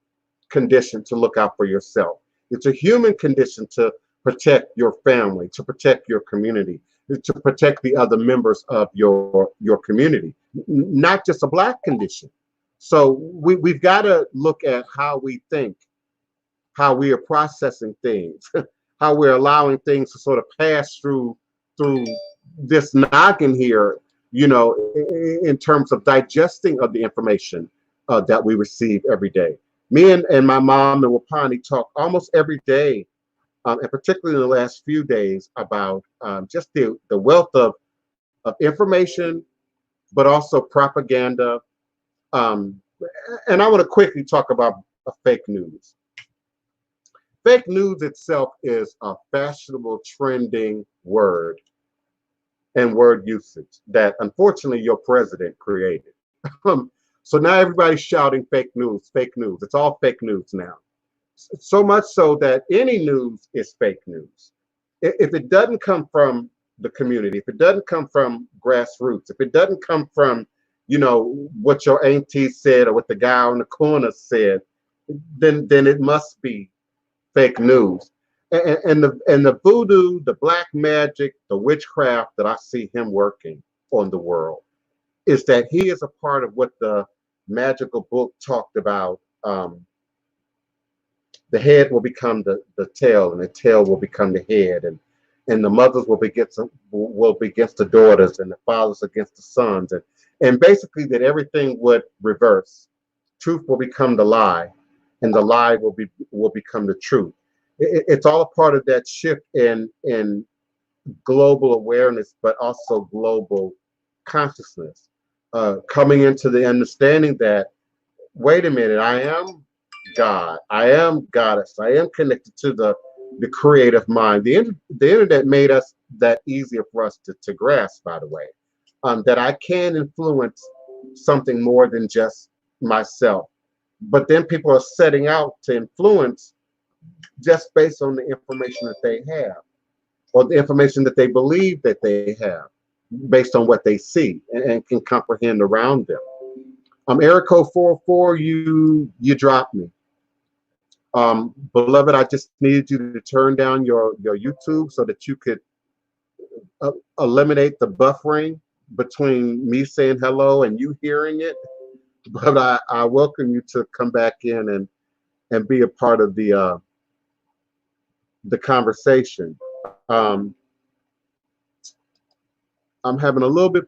Speaker 1: condition to look out for yourself. It's a human condition to protect your family, to protect your community, to protect the other members of your community, not just a black condition. So we've got to look at how we think, how we are processing things, how we're allowing things to sort of pass through this noggin here, you know, in terms of digesting of the information that we receive every day. Me and my mom and Wapani talk almost every day, and particularly in the last few days, about just the wealth of information, but also propaganda. Um, and I want to quickly talk about fake news. Fake news itself is a fashionable, trending word and word usage that unfortunately your president created. So now everybody's shouting fake news, fake news. It's all fake news now. So much so that any news is fake news. If it doesn't come from the community, if it doesn't come from grassroots, if it doesn't come from, you know, what your auntie said or what the guy on the corner said, then it must be fake news. And the voodoo, the black magic, the witchcraft that I see him working on the world is that he is a part of what the magical book talked about. The head will become the tail, and the tail will become the head, and the mothers will be against the daughters, and the fathers against the sons, and basically that everything would reverse. Truth will become the lie, and the lie will become the truth. It's all a part of that shift in global awareness, but also global consciousness, coming into the understanding that, wait a minute, I am God, I am goddess, I am connected to the creative mind. The internet made us that easier for us to grasp, by the way, that I can influence something more than just myself. But then people are setting out to influence just based on the information that they have, or the information that they believe that they have, based on what they see and can comprehend around them. Area code 404, you dropped me. Beloved, I just needed you to turn down your YouTube so that you could eliminate the buffering between me saying hello and you hearing it. But I welcome you to come back in and be a part of the conversation. Um, I'm having a little bit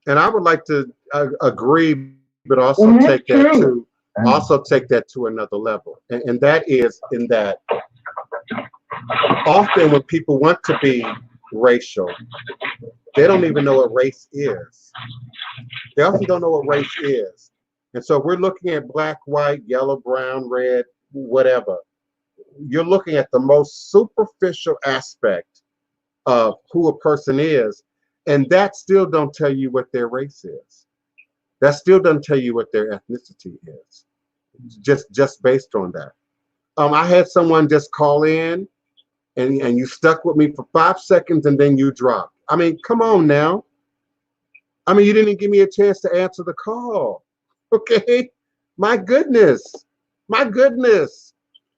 Speaker 1: And I would like to agree, but also
Speaker 2: Well, that's
Speaker 1: take that
Speaker 2: true.
Speaker 1: to another level, and that is in that often when people want to be racial, they don't even know what race is. They often don't know what race is. And so we're looking at black, white, yellow, brown, red, whatever. You're looking at the most superficial aspect of who a person is, and that still don't tell you what their race is. That still doesn't tell you what their ethnicity is. Just based on that. I had someone just call in, and you stuck with me for 5 seconds, and then you dropped. I mean, come on now. I mean, you didn't give me a chance to answer the call. Okay? My goodness. My goodness.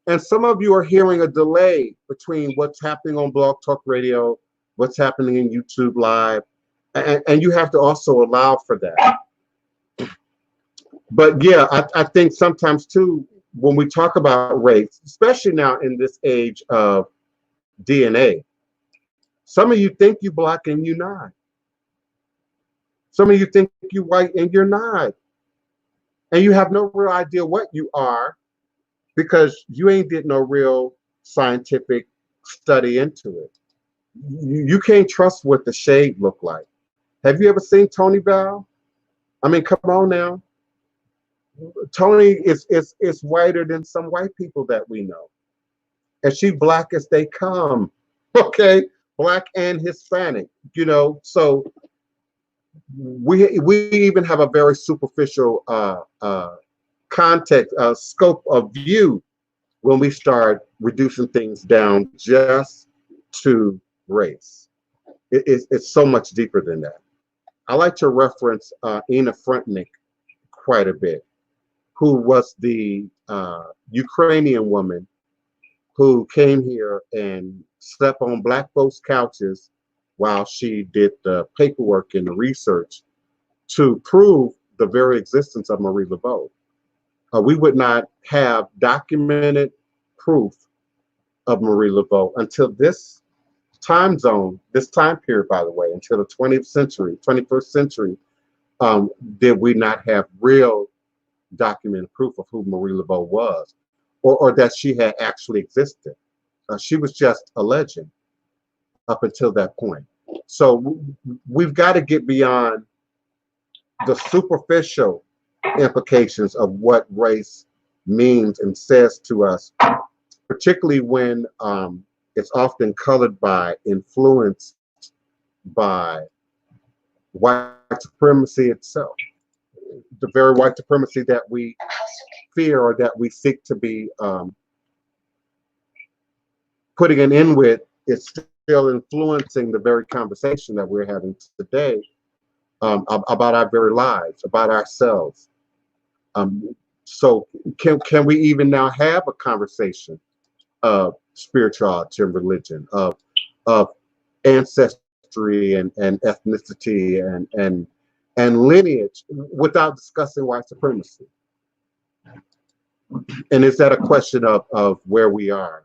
Speaker 1: And some of you are hearing a delay between what's happening on Blog Talk Radio, what's happening in YouTube Live, and you have to also allow for that. But yeah, I think sometimes too, when we talk about race, especially now in this age of DNA, some of you think you black and you're not. Some of you think you white and you're not. And you have no real idea what you are because you ain't did no real scientific study into it. You can't trust what the shade look like. Have you ever seen Tony Bell? I mean, come on now. Tony is whiter than some white people that we know. And she black as they come. Okay? Black and Hispanic, you know. So we even have a very superficial context, scope of view when we start reducing things down just to race. It's so much deeper than that. I like to reference Ina Frontnik quite a bit, who was the Ukrainian woman who came here and slept on black folks' couches while she did the paperwork and the research to prove the very existence of Marie Laveau. We would not have documented proof of Marie Laveau until this time zone, this time period, by the way, until the 21st century, did we not have real documented proof of who Marie Laveau was, or that she had actually existed. She was just a legend up until that point. So we've got to get beyond the superficial implications of what race means and says to us, particularly when it's often colored by, influenced by white supremacy itself. The very white supremacy that we fear or that we seek to be putting an end with is still influencing the very conversation that we're having today about our very lives, about ourselves. So can we even now have a conversation of spirituality and religion, of ancestry and ethnicity and lineage without discussing white supremacy? And is that a question of where we are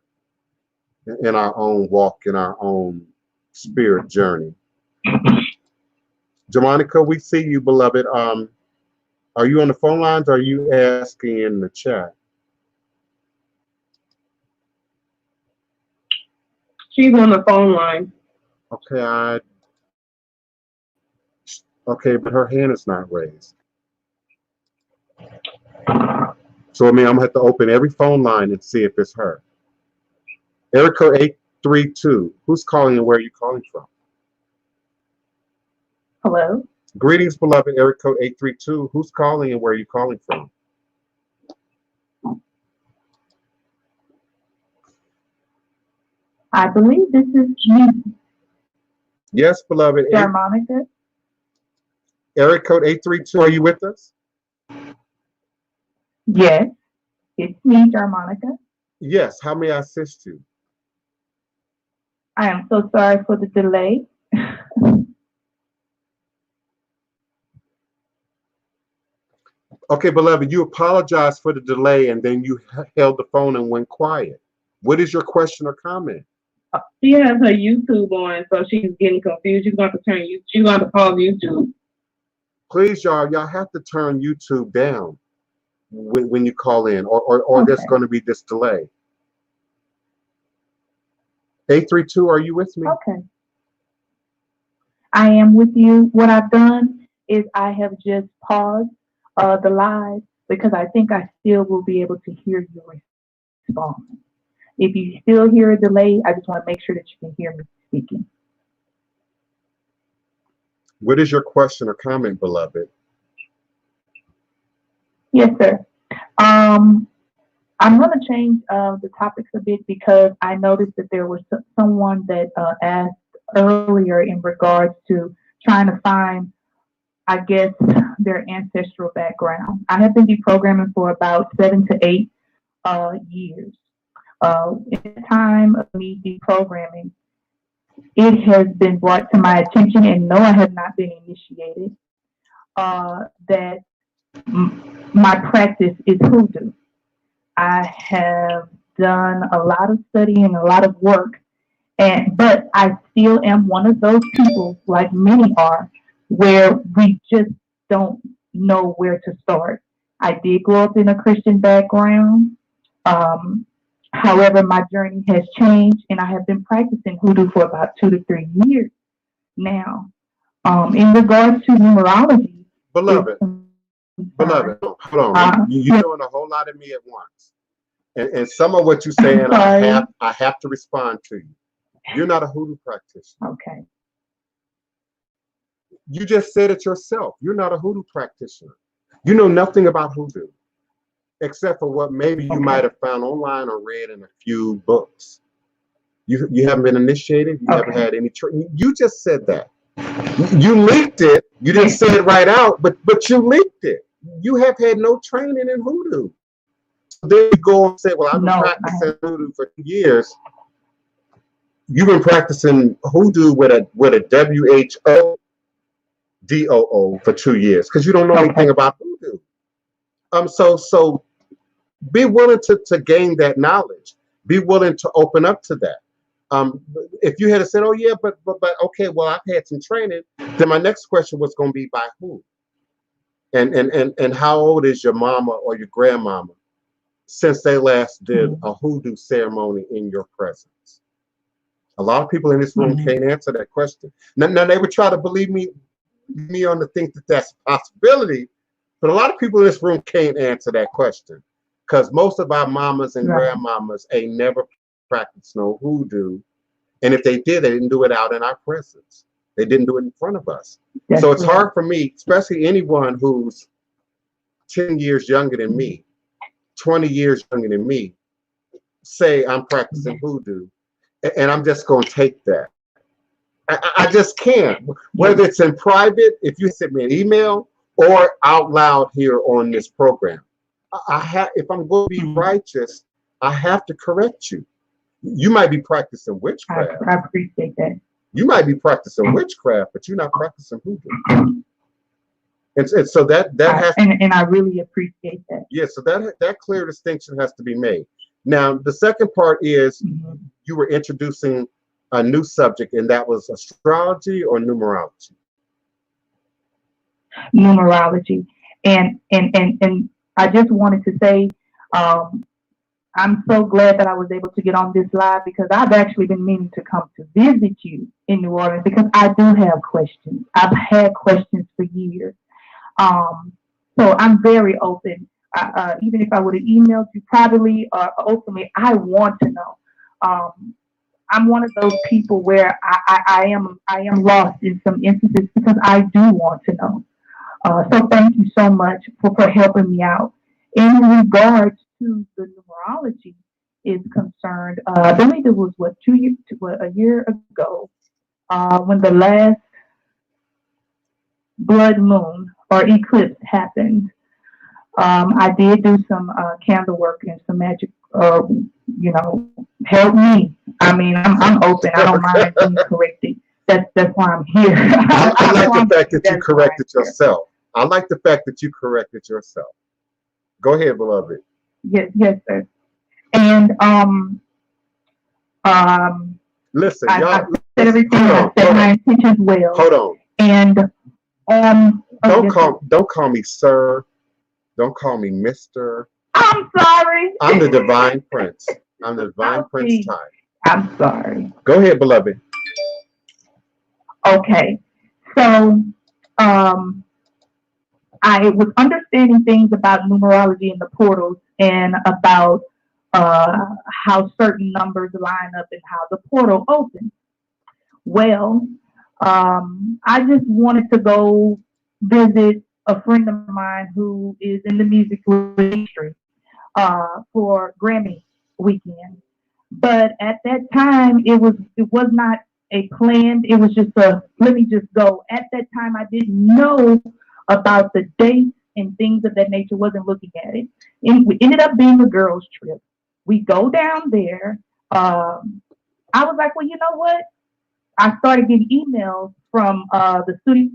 Speaker 1: in our own walk, in our own spirit journey? Jamonica, we see you, beloved. Are you on the phone lines or are you asking in the chat?
Speaker 2: She's on the phone line.
Speaker 1: Okay, but her hand is not raised. So I mean, I'm gonna have to open every phone line and see if it's her. Area code 832. Who's calling and where are you calling from?
Speaker 2: Hello.
Speaker 1: Greetings, beloved. Area code 832. Who's calling and where are you calling from?
Speaker 6: I believe this is you.
Speaker 1: Yes, beloved.
Speaker 6: Jarmonica?
Speaker 1: Area code 832. Are you with us?
Speaker 6: Yes, it's me, Jarmonica.
Speaker 1: Yes. How may I assist you?
Speaker 6: I am so sorry for the delay.
Speaker 1: Okay, beloved, you apologize for the delay and then you held the phone and went quiet. What is your question or comment?
Speaker 2: She has her YouTube on, so she's getting confused. She's going to pause YouTube.
Speaker 1: Please, y'all have to turn YouTube down when you call in, or there's
Speaker 6: Okay.
Speaker 1: going to be this delay. 832, are you with me?
Speaker 6: Okay. I am with you. What I've done is I have just paused the live because I think I still will be able to hear your response. If you still hear a delay, I just want to make sure that you can hear me speaking.
Speaker 1: What is your question or comment, beloved?
Speaker 6: Yes, sir. I'm going to change the topics a bit because I noticed that there was someone that asked earlier in regards to trying to find, I guess, their ancestral background. I have been deprogramming for about 7 to 8 years. In the time of me deprogramming, it has been brought to my attention, and no, I have not been initiated, that my practice is Hoodoo. I have done a lot of studying, a lot of work, but I still am one of those people, like many are, where we just don't know where to start. I did grow up in a Christian background. However, my journey has changed, and I have been practicing Hoodoo for about 2 to 3 years now. In regards to numerology,
Speaker 1: Beloved, hold on. You're doing a whole lot of me at once. And some of what you're saying, I have to respond to you. You're not a Hoodoo practitioner.
Speaker 6: Okay.
Speaker 1: You just said it yourself. You're not a Hoodoo practitioner. You know nothing about Hoodoo, except for what maybe you might have found online or read in a few books. You haven't been initiated. You never had any training. You just said that. You leaked it. You didn't say it right out, but you leaked it. You have had no training in Hoodoo. So then you go and say, well, I've been practicing Hoodoo for 2 years. You've been practicing Hoodoo with a WHODOO for 2 years because you don't know anything about Hoodoo. So be willing to gain that knowledge. Be willing to open up to that. If you had said, oh yeah, but okay, well, I've had some training, then my next question was going to be by who? And how old is your mama or your grandmama since they last did a Hoodoo ceremony in your presence? A lot of people in this room can't answer that question. Now they would try to believe me on to think that that's a possibility, but a lot of people in this room can't answer that question because most of our mamas and grandmamas ain't never practiced no Hoodoo, and if they did, they didn't do it out in our presence. They didn't do it in front of us. So it's hard for me, especially anyone who's 10 years younger than me, 20 years younger than me, say I'm practicing Hoodoo, and I'm just going to take that. I just can't. Whether it's in private, if you send me an email, or out loud here on this program. If I'm going to be righteous, I have to correct you. You might be practicing witchcraft.
Speaker 6: I appreciate that.
Speaker 1: You might be practicing witchcraft, but you're not practicing Hoodoo. And so that has to,
Speaker 6: and I really appreciate that.
Speaker 1: Yeah, so that clear distinction has to be made. Now, the second part is you were introducing a new subject, and that was astrology or numerology.
Speaker 6: Numerology, and I just wanted to say, I'm so glad that I was able to get on this live because I've actually been meaning to come to visit you in New Orleans because I do have questions. I've had questions for years. So I'm very open. Even if I would have emailed you privately or openly, I want to know. I'm one of those people where I am lost in some instances because I do want to know. So thank you so much for helping me out. In regards to the numerology is concerned, I believe it was a year ago, when the last blood moon or eclipse happened. I did do some candle work and some magic, help me. I mean, I'm open. I don't mind being corrected. That's why I'm here.
Speaker 1: I like the fact that you corrected yourself. I like the fact that you corrected yourself. Go ahead, beloved.
Speaker 6: Yes, sir. And
Speaker 1: listen,
Speaker 6: I
Speaker 1: y'all.
Speaker 6: said everything. I said my intentions well.
Speaker 1: Hold on.
Speaker 6: And
Speaker 1: Don't
Speaker 6: yes,
Speaker 1: call me sir. Don't call me Mr.
Speaker 6: I'm sorry.
Speaker 1: I'm the divine prince. I'm the divine prince
Speaker 6: See,
Speaker 1: Ty.
Speaker 6: I'm sorry.
Speaker 1: Go ahead, beloved.
Speaker 6: Okay. So, I was understanding things about numerology and the portals and about how certain numbers line up and how the portal opens. Well, I just wanted to go visit a friend of mine who is in the music industry for Grammy weekend. But at that time, it was not a planned. It was just a let me just go. At that time, I didn't know about the dates and things of that nature. Wasn't looking at it. And it ended up being a girls' trip. We go down there. I was like, well, you know what? I started getting emails from the studio,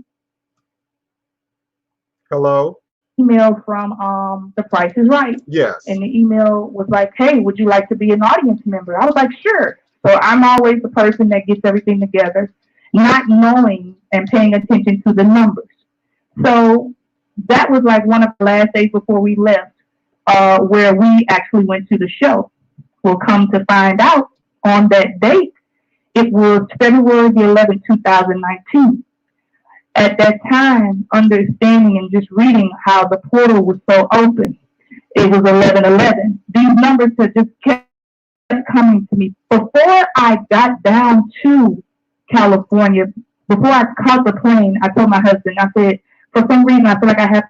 Speaker 1: Hello?
Speaker 6: email from The Price is Right.
Speaker 1: Yes.
Speaker 6: And the email was like, hey, would you like to be an audience member? I was like, sure. So I'm always the person that gets everything together, not knowing and paying attention to the numbers. So that was like one of the last days before we left, where we actually went to the show. We'll come to find out on that date, it was February the 11th, 2019. At that time, understanding and just reading how the portal was so open, it was 1111. These numbers had just kept coming to me. Before I got down to California, before I caught the plane, I told my husband, I said, for some reason, I feel like I have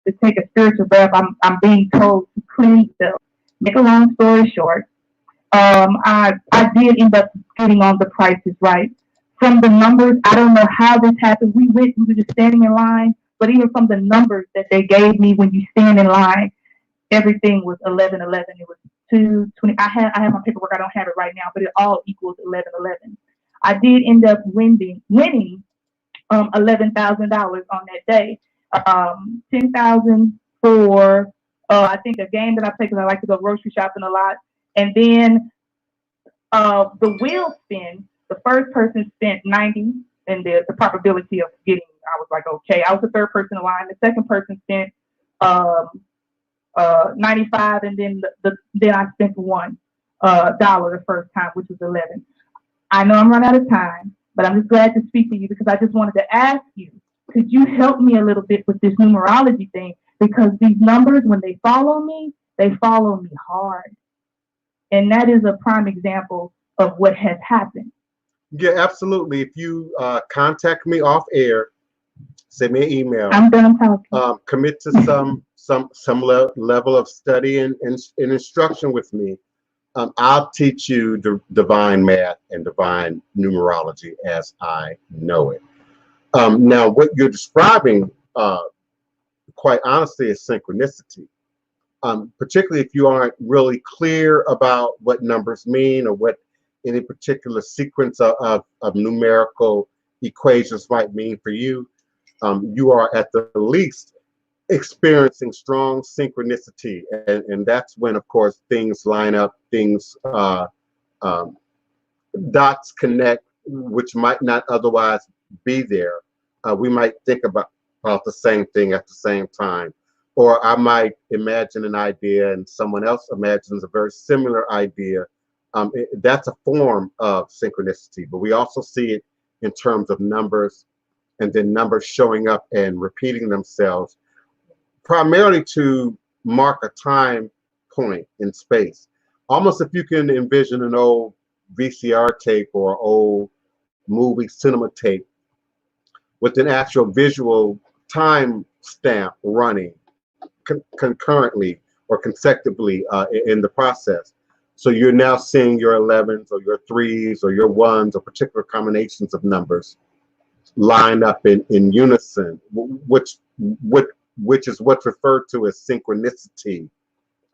Speaker 6: to take a spiritual bath. I'm being told to cleanse self. Make a long story short, I did end up getting on The Price is Right. From the numbers, I don't know how this happened. We were just standing in line, but even from the numbers that they gave me when you stand in line, everything was 1111. It was 220. I have my paperwork. I don't have it right now, but it all equals 1111. I did end up winning $11,000 on that day. 10,000 for I think a game that I play because I like to go grocery shopping a lot, and then the wheel spin. The first person spent 90, and the probability of getting, I was like, okay. I was the third person in line. The second person spent 95, and then then I spent $1 the first time, which was 11. I know I'm running out of time, but I'm just glad to speak to you because I just wanted to ask you, could you help me a little bit with this numerology thing? Because these numbers, when they follow me hard. And that is a prime example of what has happened.
Speaker 1: Yeah, absolutely. If you contact me off air, send me an email.
Speaker 6: I'm done talking.
Speaker 1: Commit to some level of study and instruction with me. I'll teach you the divine math and divine numerology as I know it. Now, what you're describing, quite honestly, is synchronicity. Particularly if you aren't really clear about what numbers mean or what any particular sequence of numerical equations might mean for you, you are at the least experiencing strong synchronicity, and that's when, of course, things line up, things dots connect, which might not otherwise be there. We might think about the same thing at the same time, or I might imagine an idea and someone else imagines a very similar idea. That's a form of synchronicity, but we also see it in terms of numbers, and then numbers showing up and repeating themselves, primarily to mark a time point in space. Almost if you can envision an old VCR tape or old movie cinema tape with an actual visual time stamp running concurrently or consecutively in the process. So you're now seeing your 11s or your 3s or your 1s or particular combinations of numbers line up in unison, which is what's referred to as synchronicity.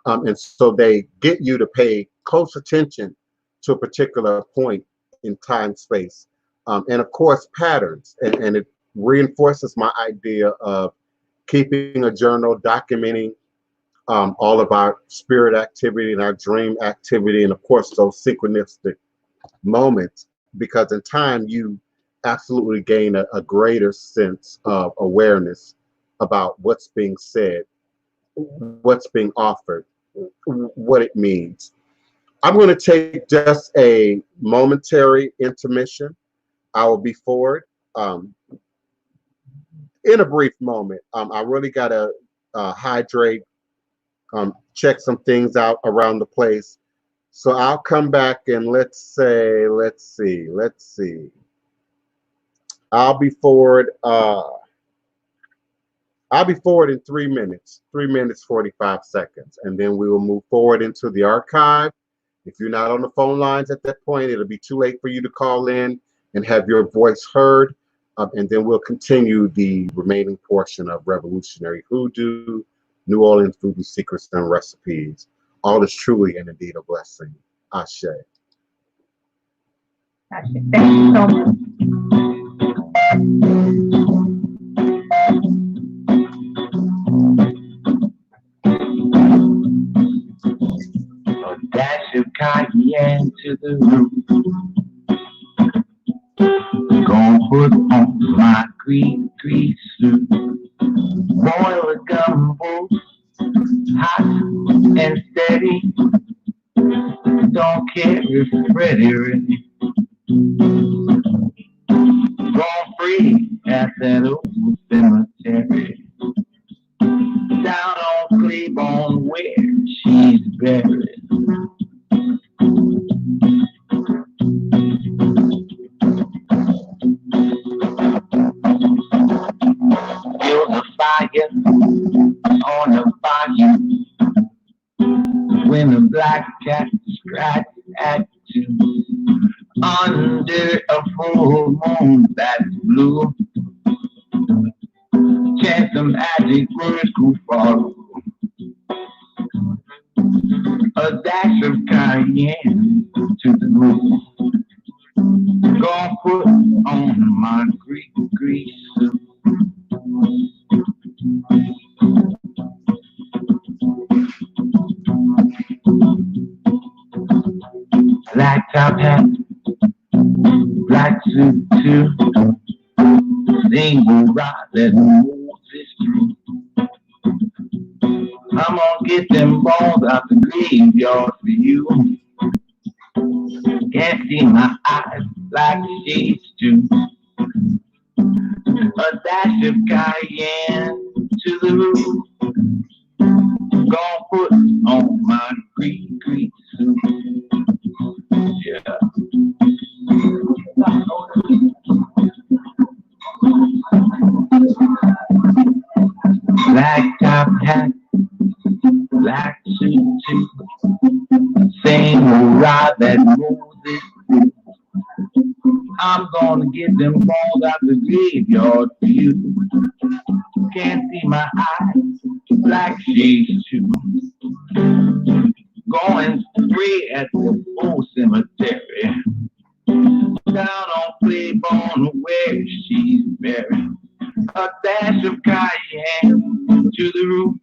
Speaker 1: And so they get you to pay close attention to a particular point in time space. And of course, patterns. And it reinforces my idea of keeping a journal, documenting all of our spirit activity and our dream activity, and of course, those synchronistic moments, because in time you absolutely gain a greater sense of awareness about what's being said, what's being offered, what it means. I'm going to take just a momentary intermission. I will be forward in a brief moment. I really got to hydrate, check some things out around the place. So I'll come back and let's see. I'll be forward. I'll be forward in 3 minutes, 3 minutes, 45 seconds. And then we will move forward into the archive. If you're not on the phone lines at that point, it'll be too late for you to call in and have your voice heard. And then we'll continue the remaining portion of Revolutionary Hoodoo, New Orleans Voodoo Secrets and Recipes. All is truly and indeed a blessing. Ashe.
Speaker 6: Thank you so much.
Speaker 4: A dash of cayenne to the root. Gonna put on my grease suit. Boil a gumbo, hot and steady. Don't care if Freddie ready. Gone free at that old cemetery. Down on Claiborne where she's buried. Build a fire on a bayou. When the black cat scratched at you. Under a full moon that's blue. Chant some magic words could follow. A dash of cayenne to the roof. Gonna put on my grease suit. Black top hat, black suit too. Single rod that moves this through. I'm gonna get them bones out the graveyard for you. Can't see my eyes like shades do. A dash of cayenne to the roof. Gonna put on my grease suit. Yeah. Black top hat, black suit too. Same old ride that moves it through. I'm gonna get them bones out the graveyard for you. Can't see my eyes, black shades too. Going free at the old cemetery. Down on Claiborne where she's buried. A dash of cayenne to the roof.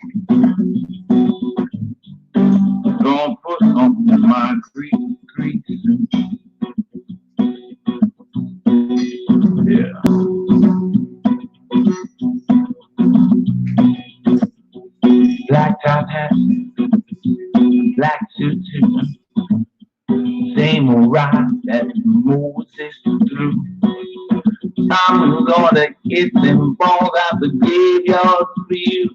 Speaker 4: Gonna put on my grease suit. Yeah. Black top hat, black suit too. Same old ride that moves us through. I'm gonna get them bones out the graveyard for you.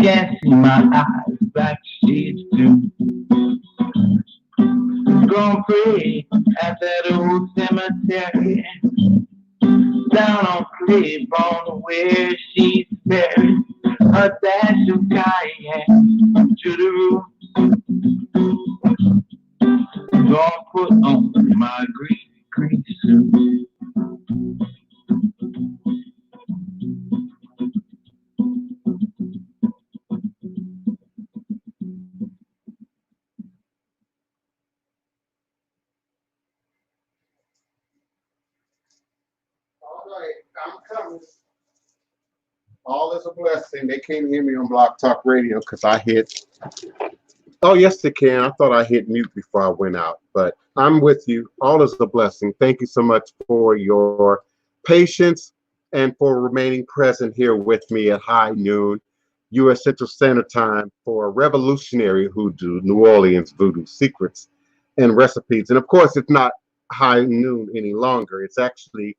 Speaker 4: Can't see my eyes, black shades too. Gonna pray at that old cemetery. Down on Claiborne where she's buried. A dash of cayenne to the roof. Gonna put on my grease suit.
Speaker 1: All right, I'm coming. All is a blessing. They can't hear me on Block Talk Radio because I hit Oh, yes, they can. I thought I hit mute before I went out, but I'm with you. All is a blessing. Thank you so much for your patience and for remaining present here with me at high noon, U.S. Central Standard Time for Revolutionary Hoodoo, New Orleans Voodoo Secrets and Recipes. And of course, it's not high noon any longer. It's actually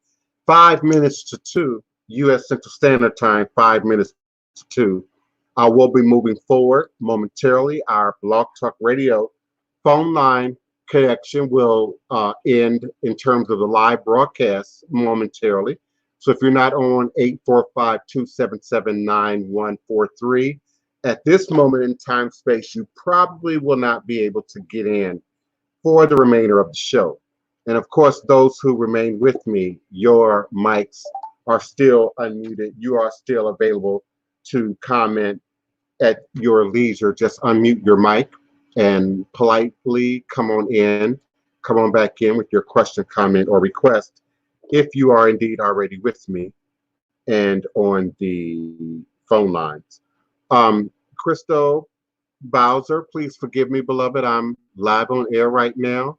Speaker 1: 5 minutes to 2, U.S. Central Standard Time, 5 minutes to 2. We'll be moving forward momentarily. Our Blog Talk Radio phone line connection will end in terms of the live broadcast momentarily. So if you're not on 845-277-9143, at this moment in time space, you probably will not be able to get in for the remainder of the show. And of course, those who remain with me, your mics are still unmuted. You are still available to comment at your leisure. Just unmute your mic and politely come on back in with your question, comment, or request if you are indeed already with me and on the phone lines. Crystal Bowser, please forgive me, beloved. I'm live on air right now,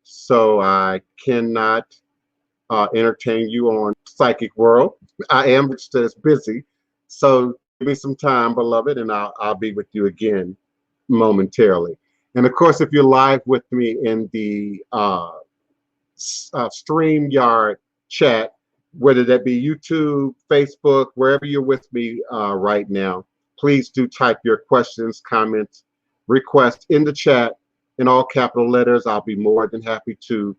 Speaker 1: so I cannot entertain you on Psychic World. I am just busy, so give me some time, beloved, and I'll be with you again momentarily. And of course, if you're live with me in the StreamYard chat, whether that be YouTube, Facebook, wherever you're with me right now, please do type your questions, comments, requests in the chat in all capital letters. I'll be more than happy to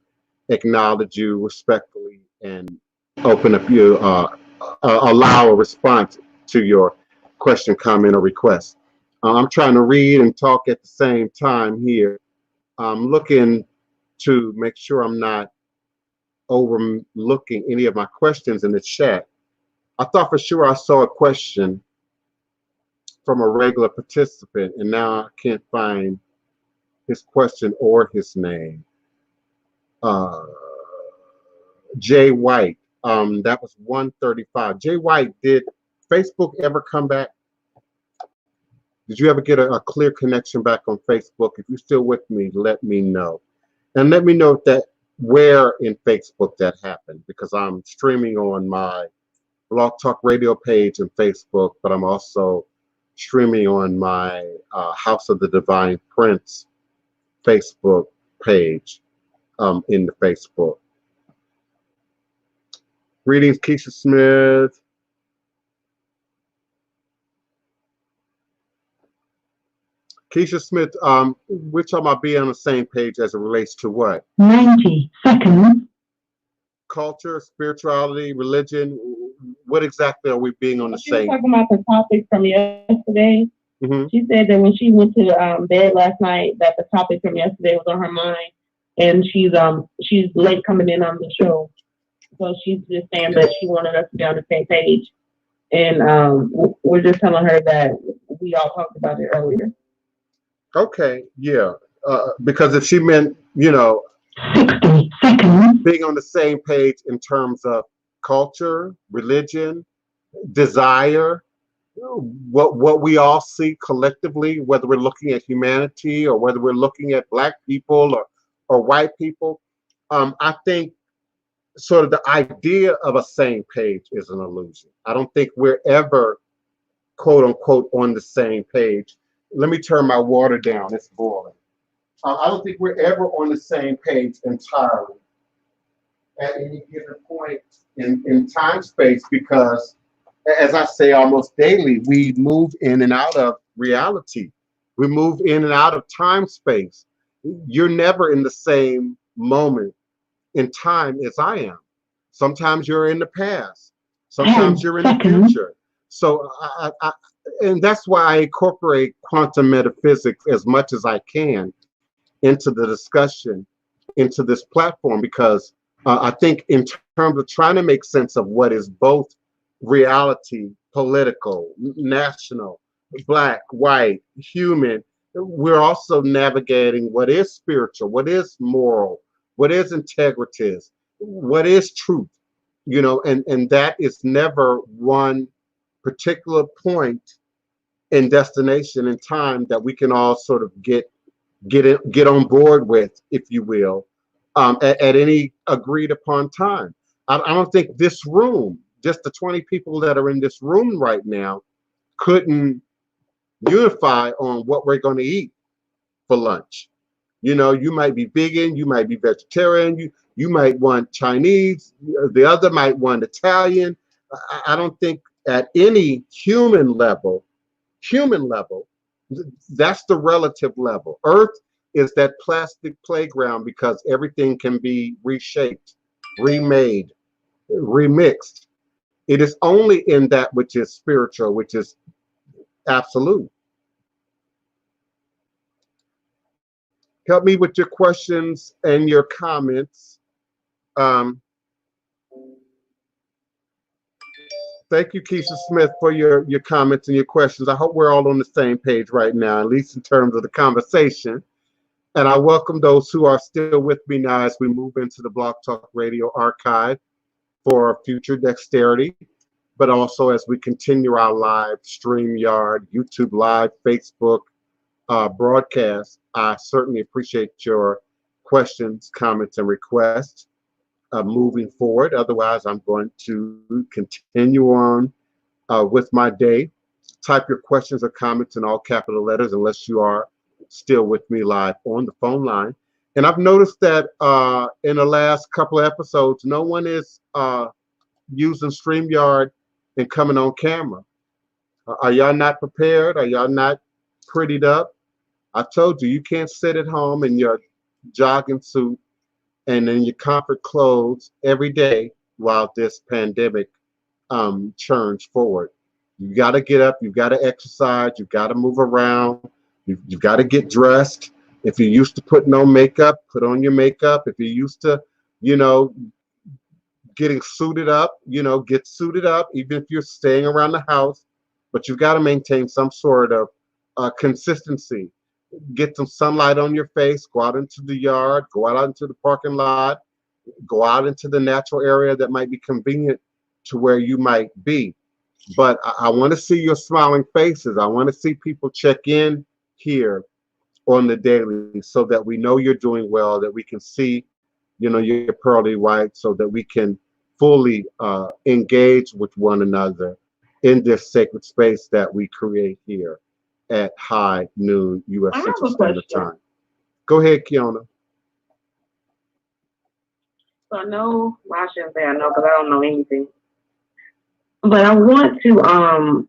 Speaker 1: acknowledge you respectfully and open up you, allow a response to your question, comment, or request. I'm trying to read and talk at the same time here. I'm looking to make sure I'm not overlooking any of my questions in the chat. I thought for sure I saw a question from a regular participant, and now I can't find his question or his name. Jay White, that was 135. Jay White, did Facebook ever come back? Did you ever get a clear connection back on Facebook? If you're still with me, let me know. And let me know where in Facebook that happened, because I'm streaming on my Blog Talk Radio page and Facebook, but I'm also streaming on my House of the Divine Prince Facebook page in the Facebook. Greetings, Keisha Smith. Keisha Smith, we're talking about being on the same page as it relates to what?
Speaker 6: 90 seconds.
Speaker 1: Culture, spirituality, religion. What exactly are we being on the
Speaker 2: She was
Speaker 1: same?
Speaker 2: talking about the topic from yesterday.
Speaker 1: Mm-hmm.
Speaker 2: She said that when she went to bed last night, that the topic from yesterday was on her mind, and she's late coming in on the show, so she's just saying that she wanted us to be on the same page, and we're just telling her that we all talked about it earlier.
Speaker 1: Okay, yeah, because if she meant,
Speaker 6: 60 seconds.
Speaker 1: being on the same page in terms of culture, religion, desire, what we all see collectively, whether we're looking at humanity or whether we're looking at Black people or white people, I think sort of the idea of a same page is an illusion. I don't think we're ever, quote unquote, on the same page. Let me turn my water down. It's boiling. I don't think we're ever on the same page entirely at any given point in time space, because, as I say almost daily, we move in and out of reality. We move in and out of time space. You're never in the same moment in time as I am. Sometimes you're in the past. Sometimes you're in the future. So and that's why I incorporate quantum metaphysics as much as I can into the discussion, into this platform, because I think in terms of trying to make sense of what is both reality, political, national, Black, white, human, we're also navigating what is spiritual, what is moral, what is integrity, what is truth, and that is never one particular point and destination and time that we can all sort of get on board with, if you will, at any agreed upon time. I don't think this room, just the 20 people that are in this room right now, couldn't unify on what we're going to eat for lunch. You know, you might be vegan, you might be vegetarian, you might want Chinese, the other might want Italian. I don't think at any human level, that's the relative level. Earth is that plastic playground because everything can be reshaped, remade, remixed. It is only in that which is spiritual, which is absolute. Help me with your questions and your comments. Thank you, Keisha Smith, for your comments and your questions. I hope we're all on the same page right now, at least in terms of the conversation. And I welcome those who are still with me now as we move into the Blog Talk Radio archive for future dexterity, but also as we continue our live StreamYard, YouTube Live, Facebook broadcast. I certainly appreciate your questions, comments, and requests moving forward. Otherwise, I'm going to continue on with my day. Type your questions or comments in all capital letters unless you are still with me live on the phone line. And I've noticed that in the last couple of episodes, no one is using StreamYard and coming on camera. Are y'all not prepared? Are y'all not prettied up? I told you, you can't sit at home in your jogging suit and in your comfort clothes every day while this pandemic churns forward. You got to get up, you got to exercise, you got to move around, you got to get dressed. If you're used to putting on makeup, put on your makeup. If you're used to, you know, getting suited up, you know, get suited up, even if you're staying around the house. But you've got to maintain some sort of consistency. Get some sunlight on your face, go out into the yard, go out into the parking lot, go out into the natural area that might be convenient to where you might be. But I want to see your smiling faces. I want to see people check in here on the daily so that we know you're doing well, that we can see, you know, your pearly white, so that we can fully engage with one another in this sacred space that we create here at high noon U.S. Central Standard Time. Go ahead, Kiona.
Speaker 2: So I know, well, I shouldn't say I know because I don't know anything. But I want to,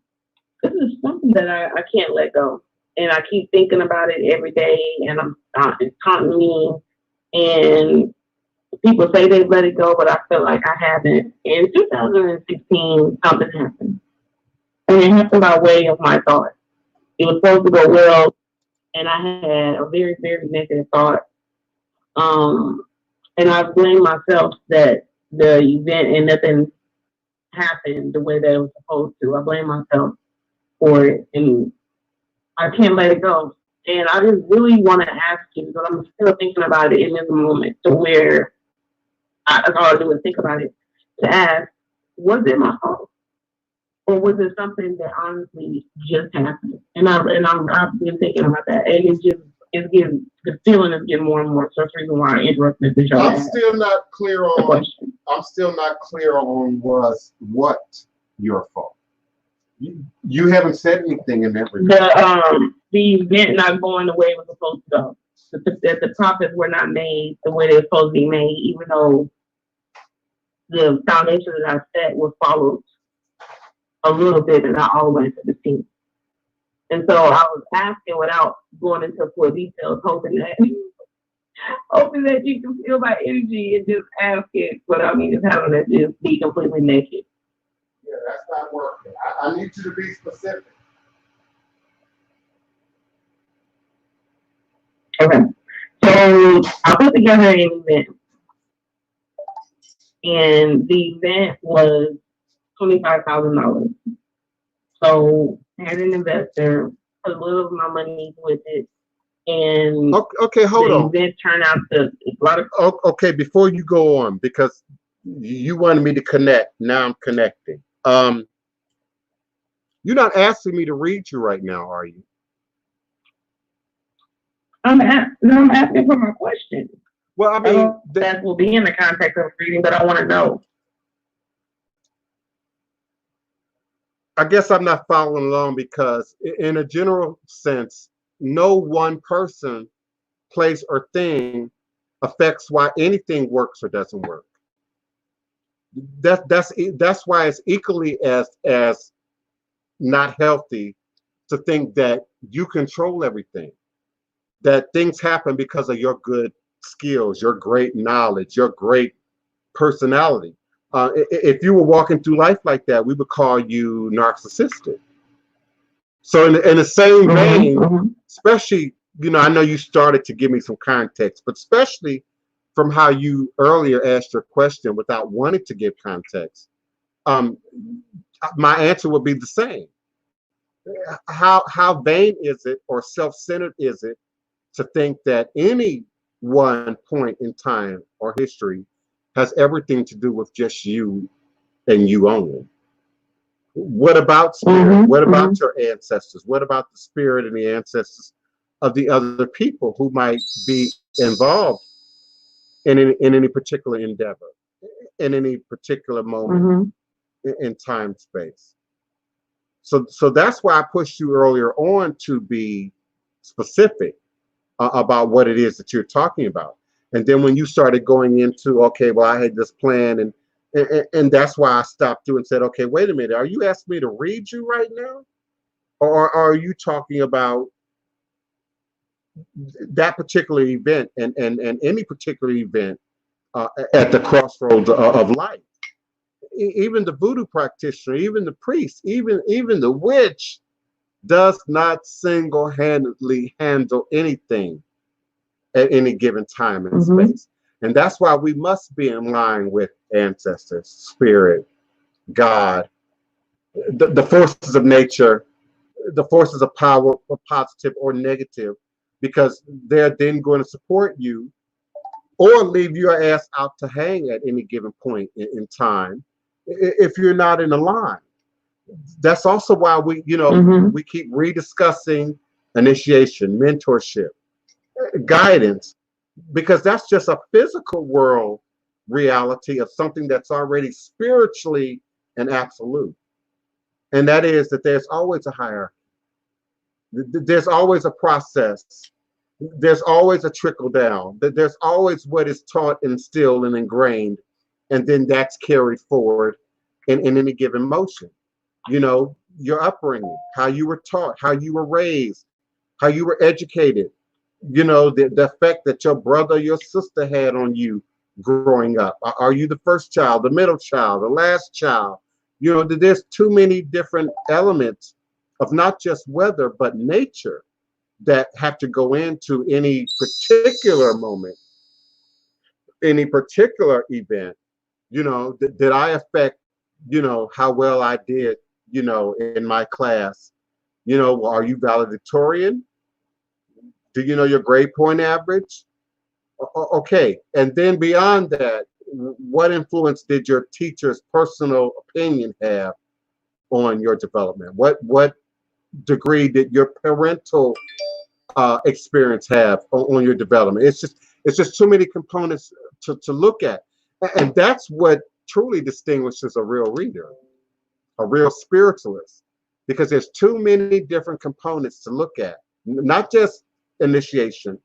Speaker 2: this is something that I can't let go. And I keep thinking about it every day, and it's haunting me. And people say they've let it go, but I feel like I haven't. In 2016, something happened. And it happened by way of my thoughts. It was supposed to go well, and I had a very, very negative thought. And I blame myself that the event and nothing happened the way that it was supposed to. I blame myself for it, and I can't let it go. And I just really want to ask you, but I'm still thinking about it in this moment, to where that's all I do is think about it, to ask, was it my fault? Or was it something that honestly just happened? And I've been thinking about that, and the feeling is getting more and more. So that's the reason why I interrupted the show.
Speaker 1: I'm still not clear on was what your fault. You haven't said anything in that regard.
Speaker 2: The event not going the way it was supposed to go. That the profits were not made the way they were supposed to be made, even though the foundation that I set was followed a little bit and not all the way to the team. And so I was asking without going into full details, hoping that you can feel my energy and just ask it without me just having to just be completely naked.
Speaker 1: Yeah, that's not working. I need you to be specific.
Speaker 2: Okay. So I put together an event. And the event was $25,000. So I had an investor, put a little of my money with it, and
Speaker 1: okay, hold on.
Speaker 2: The event turned out to a lot of.
Speaker 1: Okay, before you go on, because you wanted me to connect. Now I'm connecting. You're not asking me to read you right now, are you?
Speaker 2: I'm asking for my question.
Speaker 1: Well, I mean,
Speaker 2: that will be in the context of reading, but I want to know.
Speaker 1: I guess I'm not following along because in a general sense, no one person, place, or thing affects why anything works or doesn't work. That's why it's equally as not healthy to think that you control everything, that things happen because of your good skills, your great knowledge, your great personality. If you were walking through life like that, we would call you narcissistic. So in the same vein, especially, I know you started to give me some context, but especially from how you earlier asked your question without wanting to give context, my answer would be the same. How vain is it or self-centered is it to think that any one point in time or history has everything to do with just you and you only? What about spirit? What about your ancestors? What about the spirit and the ancestors of the other people who might be involved in any particular endeavor, in any particular moment in time space? So that's why I pushed you earlier on to be specific about what it is that you're talking about. And then when you started going into, okay, well, I had this plan, and that's why I stopped you and said, okay, wait a minute, are you asking me to read you right now? Or are you talking about that particular event and any particular event at the crossroads of life? Even the voodoo practitioner, even the priest, even the witch does not single-handedly handle anything at any given time and space. And that's why we must be in line with ancestors, spirit, God, the forces of nature, the forces of power, or positive or negative, because they're then going to support you or leave your ass out to hang at any given point in time if you're not in a line. That's also why we keep rediscussing initiation, mentorship, guidance, because that's just a physical world reality of something that's already spiritually an absolute. And that is that there's always a hierarchy. There's always a process. There's always a trickle down. There's always what is taught, instilled, and ingrained, and then that's carried forward in any given motion. Your upbringing, how you were taught, how you were raised, how you were educated, the effect that your brother, your sister had on you growing up. Are you the first child, the middle child, the last child? There's too many different elements of not just weather, but nature that have to go into any particular moment, any particular event. Did I affect, how well I did, in my class? Are you valedictorian? Do you know your grade point average? Okay. And then beyond that, what influence did your teacher's personal opinion have on your development? What degree did your parental experience have on your development? It's just too many components to look at. And that's what truly distinguishes a real reader, a real spiritualist, because there's too many different components to look at, not just initiation,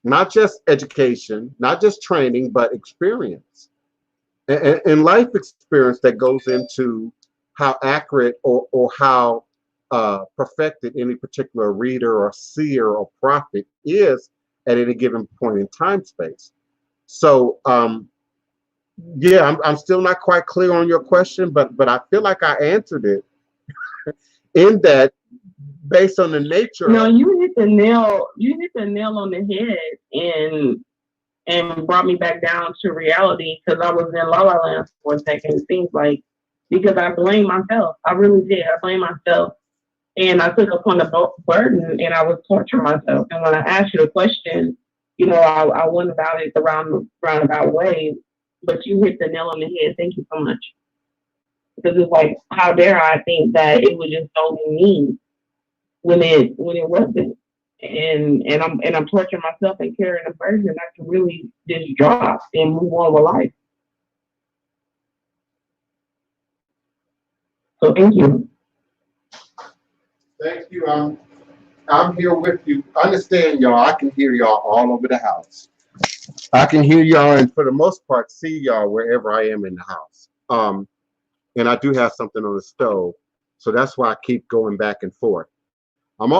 Speaker 1: not just education, not just training, but experience and life experience that goes into how accurate or how perfected any particular reader or seer or prophet is at any given point in time space. So yeah, I'm still not quite clear on your question, but I feel like I answered it in that, based on the nature.
Speaker 2: No, you hit the nail on the head and brought me back down to reality, because I was in La La Land for a second, it seems like, because I blame myself. I really did. I blame myself. And I took upon the burden, and I was torturing myself. And when I asked you the question, I went about it the roundabout way, but you hit the nail on the head. Thank you so much. Because it's like, how dare I think that it was just only me when it wasn't. And I'm torturing myself and carrying a burden that I can really just drop and move on with life. So thank you.
Speaker 1: Thank you. I'm here with you. Understand, y'all, I can hear y'all all over the house. I can hear y'all and for the most part see y'all wherever I am in the house. And I do have something on the stove. So that's why I keep going back and forth. I'm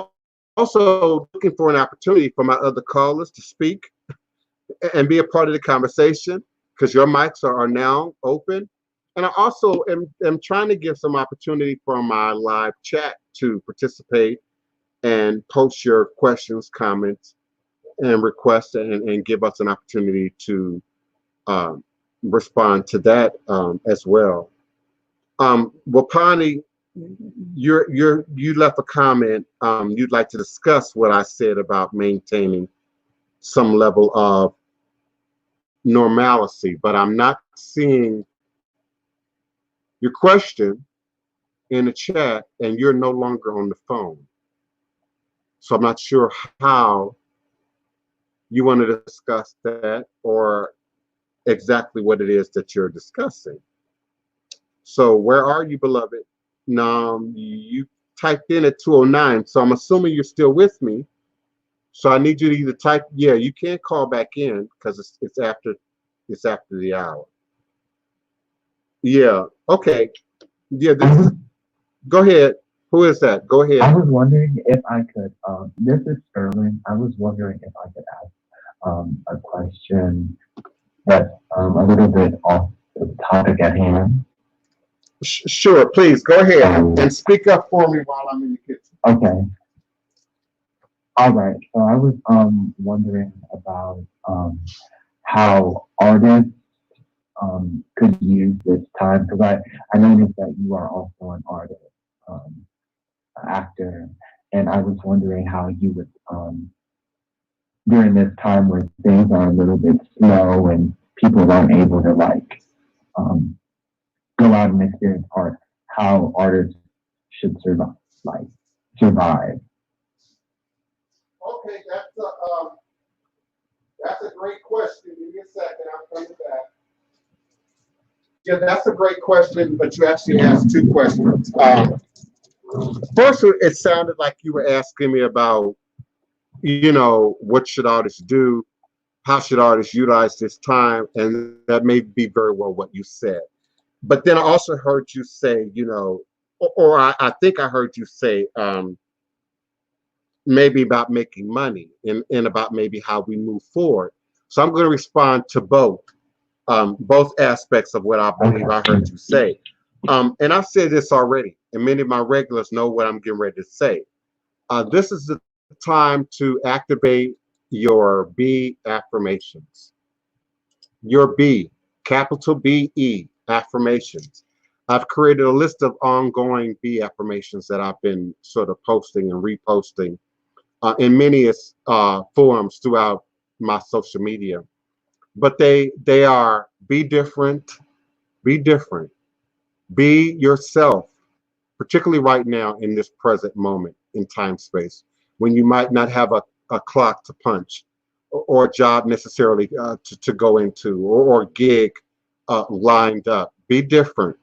Speaker 1: also looking for an opportunity for my other callers to speak and be a part of the conversation because your mics are now open. And I also am trying to give some opportunity for my live chat to participate and post your questions, comments, and requests and give us an opportunity to respond to that as well. Wapani, you left a comment. You'd like to discuss what I said about maintaining some level of normalcy, but I'm not seeing your question in the chat, and you're no longer on the phone. So I'm not sure how you want to discuss that or exactly what it is that you're discussing. So where are you, beloved? Now, you typed in at 2:09, so I'm assuming you're still with me. So I need you to either type, yeah, you can't call back in because it's after the hour. Yeah, okay. Yeah, go ahead. Who is that? Go ahead.
Speaker 4: I was wondering if I could, this is Sterling. I was wondering if I could ask a question that's a little bit off the topic at hand.
Speaker 1: Sure, please go ahead and speak up for me while I'm in the kitchen.
Speaker 4: Okay. All right. So I was wondering about how artists could use this time, because I noticed that you are also an artist, actor, and I was wondering how you would during this time where things are a little bit slow and people aren't able to go out and experience art, how artists should survive.
Speaker 1: Okay, that's a great question. Give me a second, I'm coming back. Yeah, that's a great question, but you actually asked two questions. First, it sounded like you were asking me about, what should artists do? How should artists utilize this time? And that may be very well what you said. But then I also heard you say, or I think I heard you say maybe about making money and about maybe how we move forward. So I'm going to respond to both aspects of what I believe I heard you say. And I've said this already, and many of my regulars know what I'm getting ready to say. This is the time to activate your B affirmations. Your B, capital B-E, affirmations. I've created a list of ongoing B affirmations that I've been sort of posting and reposting in many forums throughout my social media. But they are be different, be different, be yourself, particularly right now in this present moment in time space, when you might not have a clock to punch or a job necessarily to go into or gig lined up. Be different,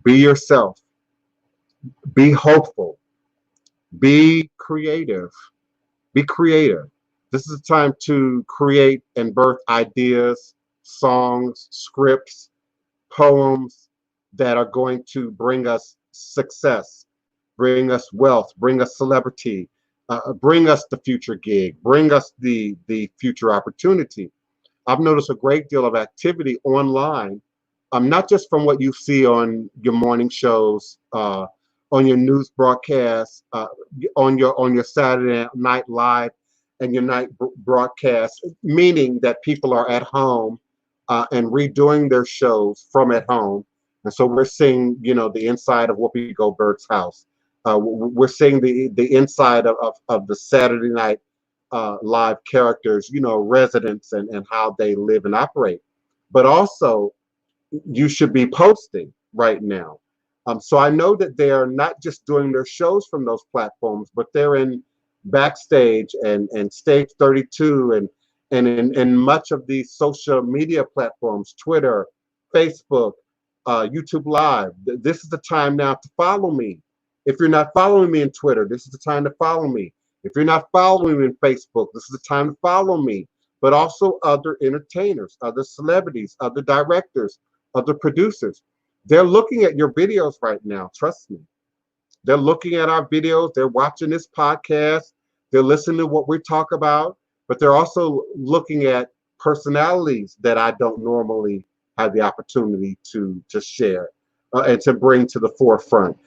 Speaker 1: be yourself, be hopeful, be creative, be creative. This is a time to create and birth ideas, songs, scripts, poems that are going to bring us success, bring us wealth, bring us celebrity, bring us the future gig, bring us the future opportunity. I've noticed a great deal of activity online, not just from what you see on your morning shows, on your news broadcasts, on your Saturday Night Live and your night broadcast, meaning that people are at home and redoing their shows from at home. And so we're seeing, the inside of Whoopi Goldberg's house. We're seeing the inside of the Saturday Night Live characters, residents and how they live and operate. But also, you should be posting right now. So I know that they are not just doing their shows from those platforms, but they're in Backstage and Stage 32 and in much of these social media platforms, Twitter, Facebook, YouTube Live. This is the time now to follow me. If you're not following me in Twitter, this is the time to follow me. If you're not following me in Facebook, this is the time to follow me. But also other entertainers, other celebrities, other directors, other producers. They're looking at your videos right now, trust me. They're looking at our videos, they're watching this podcast, they're listening to what we talk about, but they're also looking at personalities that I don't normally have the opportunity to share and to bring to the forefront.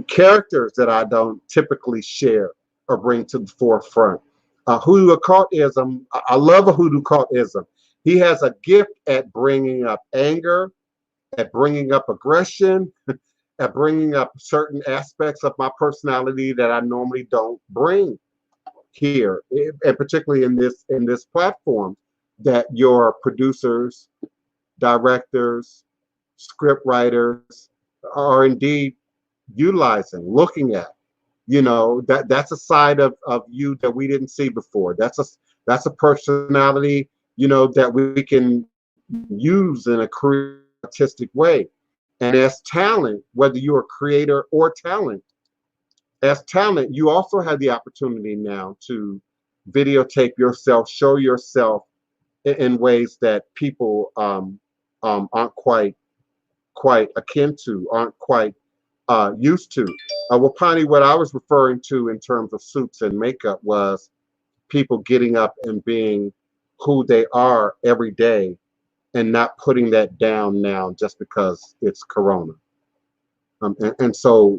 Speaker 1: Characters that I don't typically share or bring to the forefront. Hoodoo occultism, I love a hoodoo occultism. He has a gift at bringing up anger, at bringing up aggression, at bringing up certain aspects of my personality that I normally don't bring here, and particularly in this platform that your producers, directors, script writers are indeed utilizing, looking at. You know, that's a side of you that we didn't see before. That's a personality, you know, that we can use in a creative, artistic way. And as talent, whether you're a creator or talent, as talent, you also have the opportunity now to videotape yourself, show yourself in ways that people aren't quite akin to, aren't quite used to. Wapani, what I was referring to in terms of suits and makeup was people getting up and being who they are every day and not putting that down now just because it's Corona. And so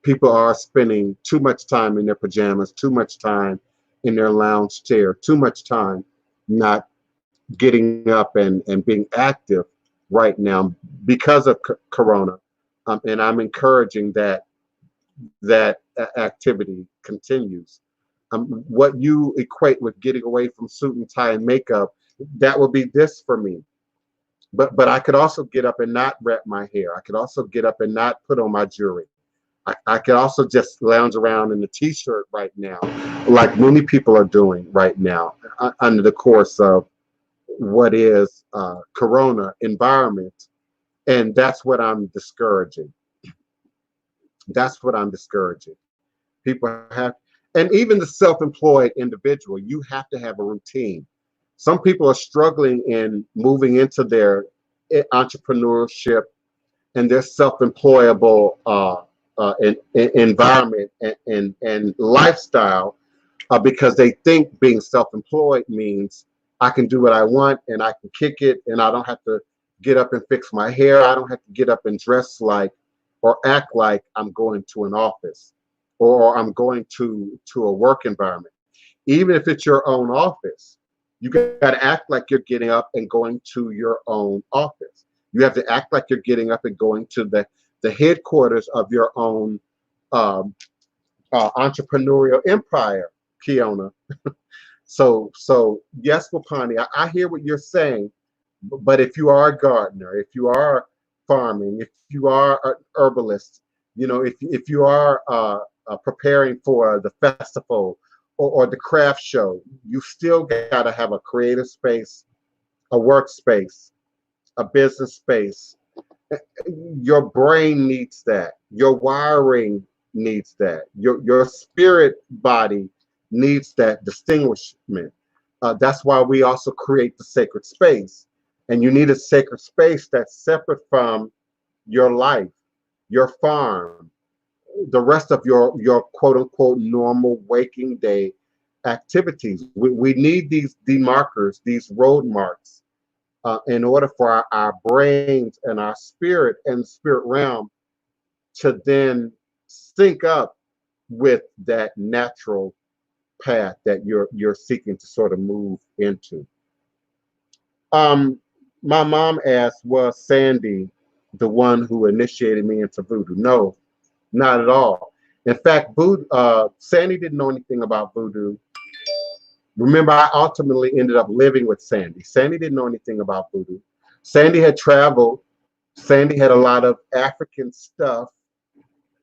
Speaker 1: people are spending too much time in their pajamas, too much time in their lounge chair, too much time not getting up and being active right now because of Corona. And I'm encouraging that activity continues. What you equate with getting away from suit and tie and makeup, that would be this for me. But I could also get up and not wrap my hair. I could also get up and not put on my jewelry. I could also just lounge around in a t-shirt right now, like many people are doing right now under the course of what is Corona environment. And that's what I'm discouraging. That's what I'm discouraging. People have, and even the self-employed individual, you have to have a routine. Some people are struggling in moving into their entrepreneurship and their self-employable environment and lifestyle because they think being self-employed means I can do what I want and I can kick it and I don't have to get up and fix my hair. I don't have to get up and dress like or act like I'm going to an office or I'm going to a work environment. Even if it's your own office, you got to act like you're getting up and going to your own office. You have to act like you're getting up and going to the headquarters of your own entrepreneurial empire, Kiona. So yes, Wapani, I hear what you're saying, but if you are a gardener, if you are farming, if you are an herbalist, you know, if you are preparing for the festival or the craft show, you still got to have a creative space, a workspace, a business space. Your brain needs that. Your wiring needs that. Your spirit body needs that distinguishment. That's why we also create the sacred space. And you need a sacred space that's separate from your life, your farm, the rest of your quote unquote normal waking day activities. We need these demarkers, these road marks, in order for our brains and our spirit and spirit realm to then sync up with that natural path that you're seeking to sort of move into. My mom asked, was Sandy the one who initiated me into voodoo? No, not at all. In fact, Sandy didn't know anything about voodoo. Remember, I ultimately ended up living with Sandy. Sandy didn't know anything about voodoo. Sandy had traveled Sandy had a lot of African stuff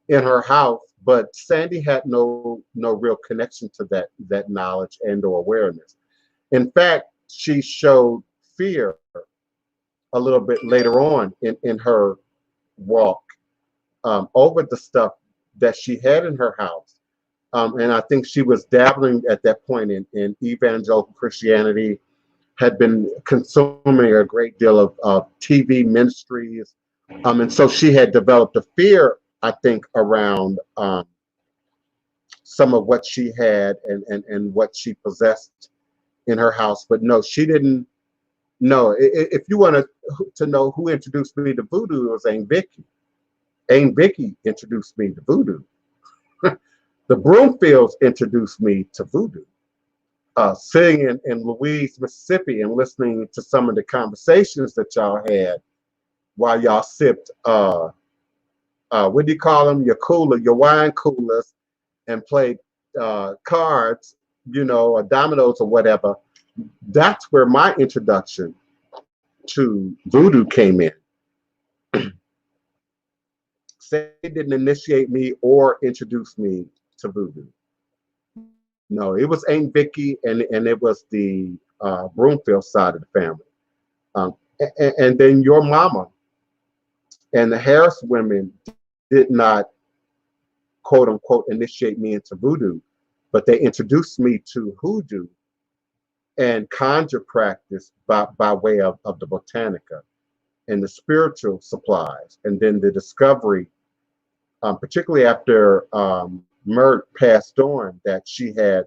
Speaker 1: in her house, but Sandy had no real connection to that knowledge and or awareness. In fact, she showed fear a little bit later on in her walk over the stuff that she had in her house. And I think she was dabbling at that point in evangelical Christianity, had been consuming a great deal of TV ministries. And so she had developed a fear, I think, around some of what she had and what she possessed in her house. But no, she didn't know. If you want to know who introduced me to voodoo, it was Aunt Vicky. Aunt Vicky introduced me to voodoo. The Broomfields introduced me to voodoo. Sitting in Louise, Mississippi, and listening to some of the conversations that y'all had while y'all sipped, what do you call them? Your wine coolers, and played cards, or dominoes or whatever. That's where my introduction to voodoo came in. Say didn't initiate me or introduce me to voodoo. No, it was Aunt Vicky, and it was the Broomfield side of the family. And then your mama and the Harris women did not, quote unquote, initiate me into voodoo, but they introduced me to hoodoo and conjure practice by way of the botanica and the spiritual supplies. And then the discovery, particularly after Mert passed on, that she had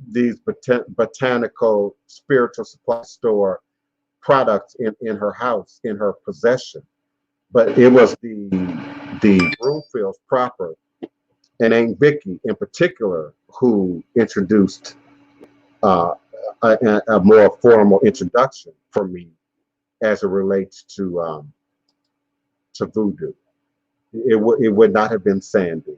Speaker 1: these botanical spiritual supply store products in her house, in her possession. But it was the Broomfields proper, and Aunt Vicky in particular, who introduced a more formal introduction for me as it relates to voodoo. It would not have been Sandy.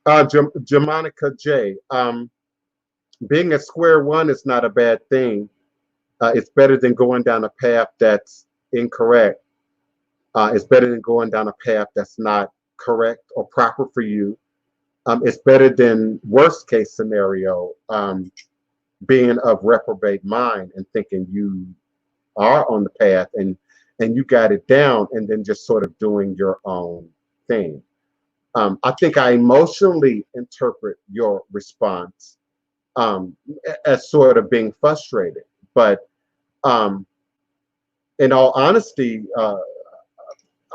Speaker 1: Jamonica J. Being at square one is not a bad thing. It's better than going down a path that's incorrect. It's better than going down a path that's not correct or proper for you. It's better than worst case scenario, being of reprobate mind and thinking you are on the path and you got it down, and then just sort of doing your own thing. I think I emotionally interpret your response as sort of being frustrated, but in all honesty,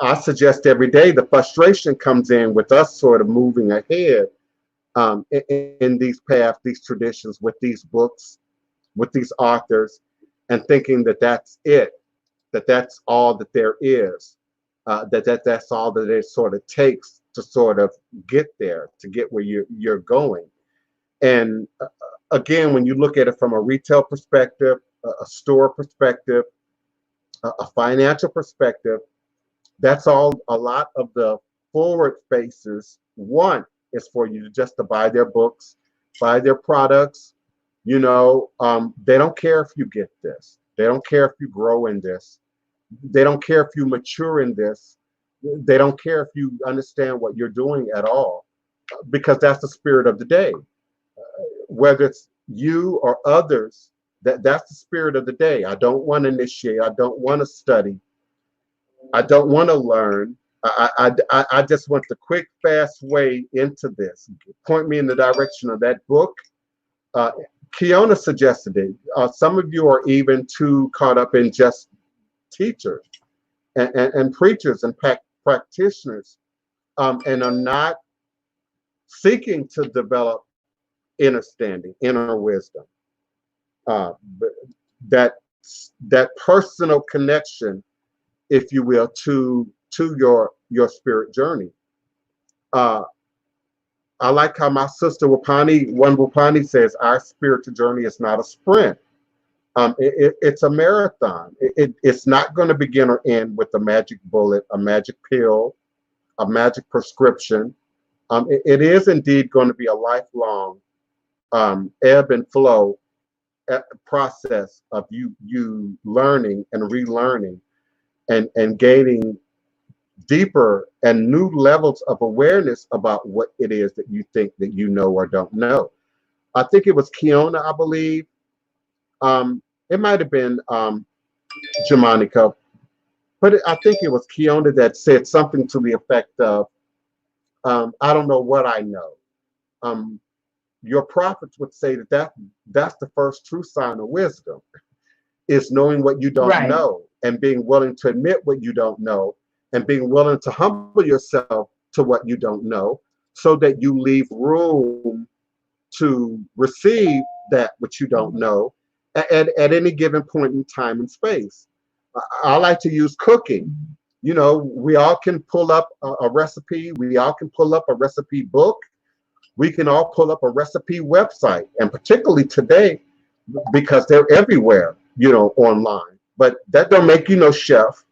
Speaker 1: I suggest every day the frustration comes in with us sort of moving ahead in these paths, these traditions, with these books, with these authors, and thinking that that's it, that that's all that there is, that's all that it sort of takes to sort of get there, to get where you're going. And again, when you look at it from a retail perspective, a store perspective, a financial perspective, that's all a lot of the forward faces want is for you just to buy their books, buy their products. They don't care if you get this. They don't care if you grow in this. They don't care if you mature in this. They don't care if you understand what you're doing at all, because that's the spirit of the day. Whether it's you or others, that's the spirit of the day. I don't want to initiate. I don't want to study. I don't want to learn. I just want the quick, fast way into this. Point me in the direction of that book. Kiona suggested it. Some of you are even too caught up in just teachers and preachers and practitioners, and are not seeking to develop inner standing, inner wisdom. That personal connection, if you will, to your spirit journey. I like how my sister Wapani says, our spiritual journey is not a sprint. It's a marathon. It's not going to begin or end with a magic bullet, a magic pill, a magic prescription. It is indeed going to be a lifelong ebb and flow process of you learning and relearning and gaining deeper and new levels of awareness about what it is that you think that you know or don't know. I think it was Kiona, I believe. It might have been Jamanica, but I think it was Kiona that said something to the effect of, I don't know what I know. Your prophets would say that's the first true sign of wisdom, is knowing what you don't know and being willing to admit what you don't know and being willing to humble yourself to what you don't know so that you leave room to receive that which you don't know at any given point in time and space. I like to use cooking. You know, we all can pull up a recipe. We all can pull up a recipe book. We can all pull up a recipe website, and particularly today, because they're everywhere, you know, online. But that don't make you no chef.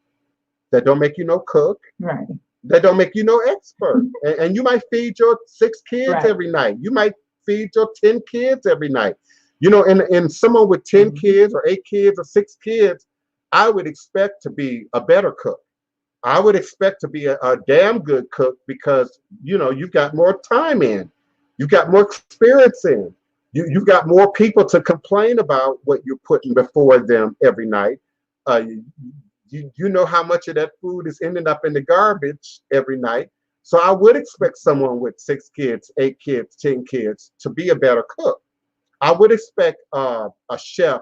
Speaker 1: That don't make you no cook.
Speaker 6: Right.
Speaker 1: That don't make you no expert. And you might feed your 6 kids every night. You might feed your 10 kids every night. You know, and someone with 10 kids or 8 kids or 6 kids, I would expect to be a better cook. I would expect to be a damn good cook because, you know, you've got more time in. You've got more experience in. You've got more people to complain about what you're putting before them every night. You know how much of that food is ending up in the garbage every night. So I would expect someone with 6 kids, 8 kids, 10 kids to be a better cook. I would expect a chef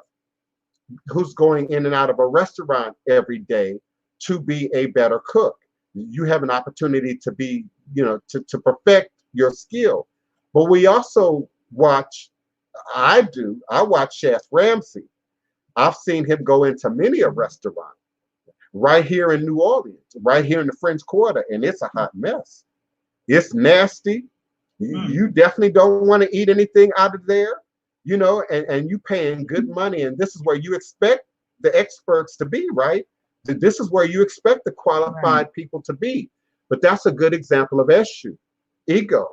Speaker 1: who's going in and out of a restaurant every day to be a better cook. You have an opportunity to be, you know, to perfect your skill. But we also watch, I watch Chef Ramsay. I've seen him go into many a restaurant right here in New Orleans, right here in the French Quarter, and it's a hot mess. It's nasty. You definitely don't want to eat anything out of there, you know, and you paying good money, and this is where you expect the experts to be, right? This is where you expect the qualified people to be. But that's a good example of issue, ego.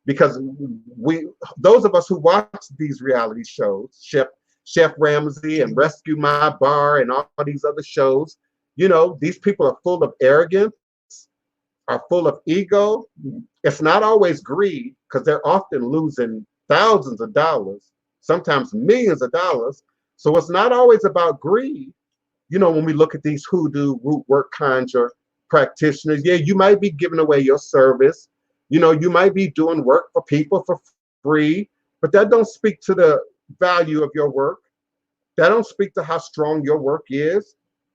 Speaker 1: Because those of us who watch these reality shows, Chef Ramsay and Rescue My Bar and all these other shows, you know, these people are full of arrogance, are full of ego. It's not always greed, because they're often losing thousands of dollars, sometimes millions of dollars. So it's not always about greed. You know, when we look at these hoodoo, root work conjure practitioners, yeah, you might be giving away your service. You know, you might be doing work for people for free, but that don't speak to the value of your work. That don't speak to how strong your work is.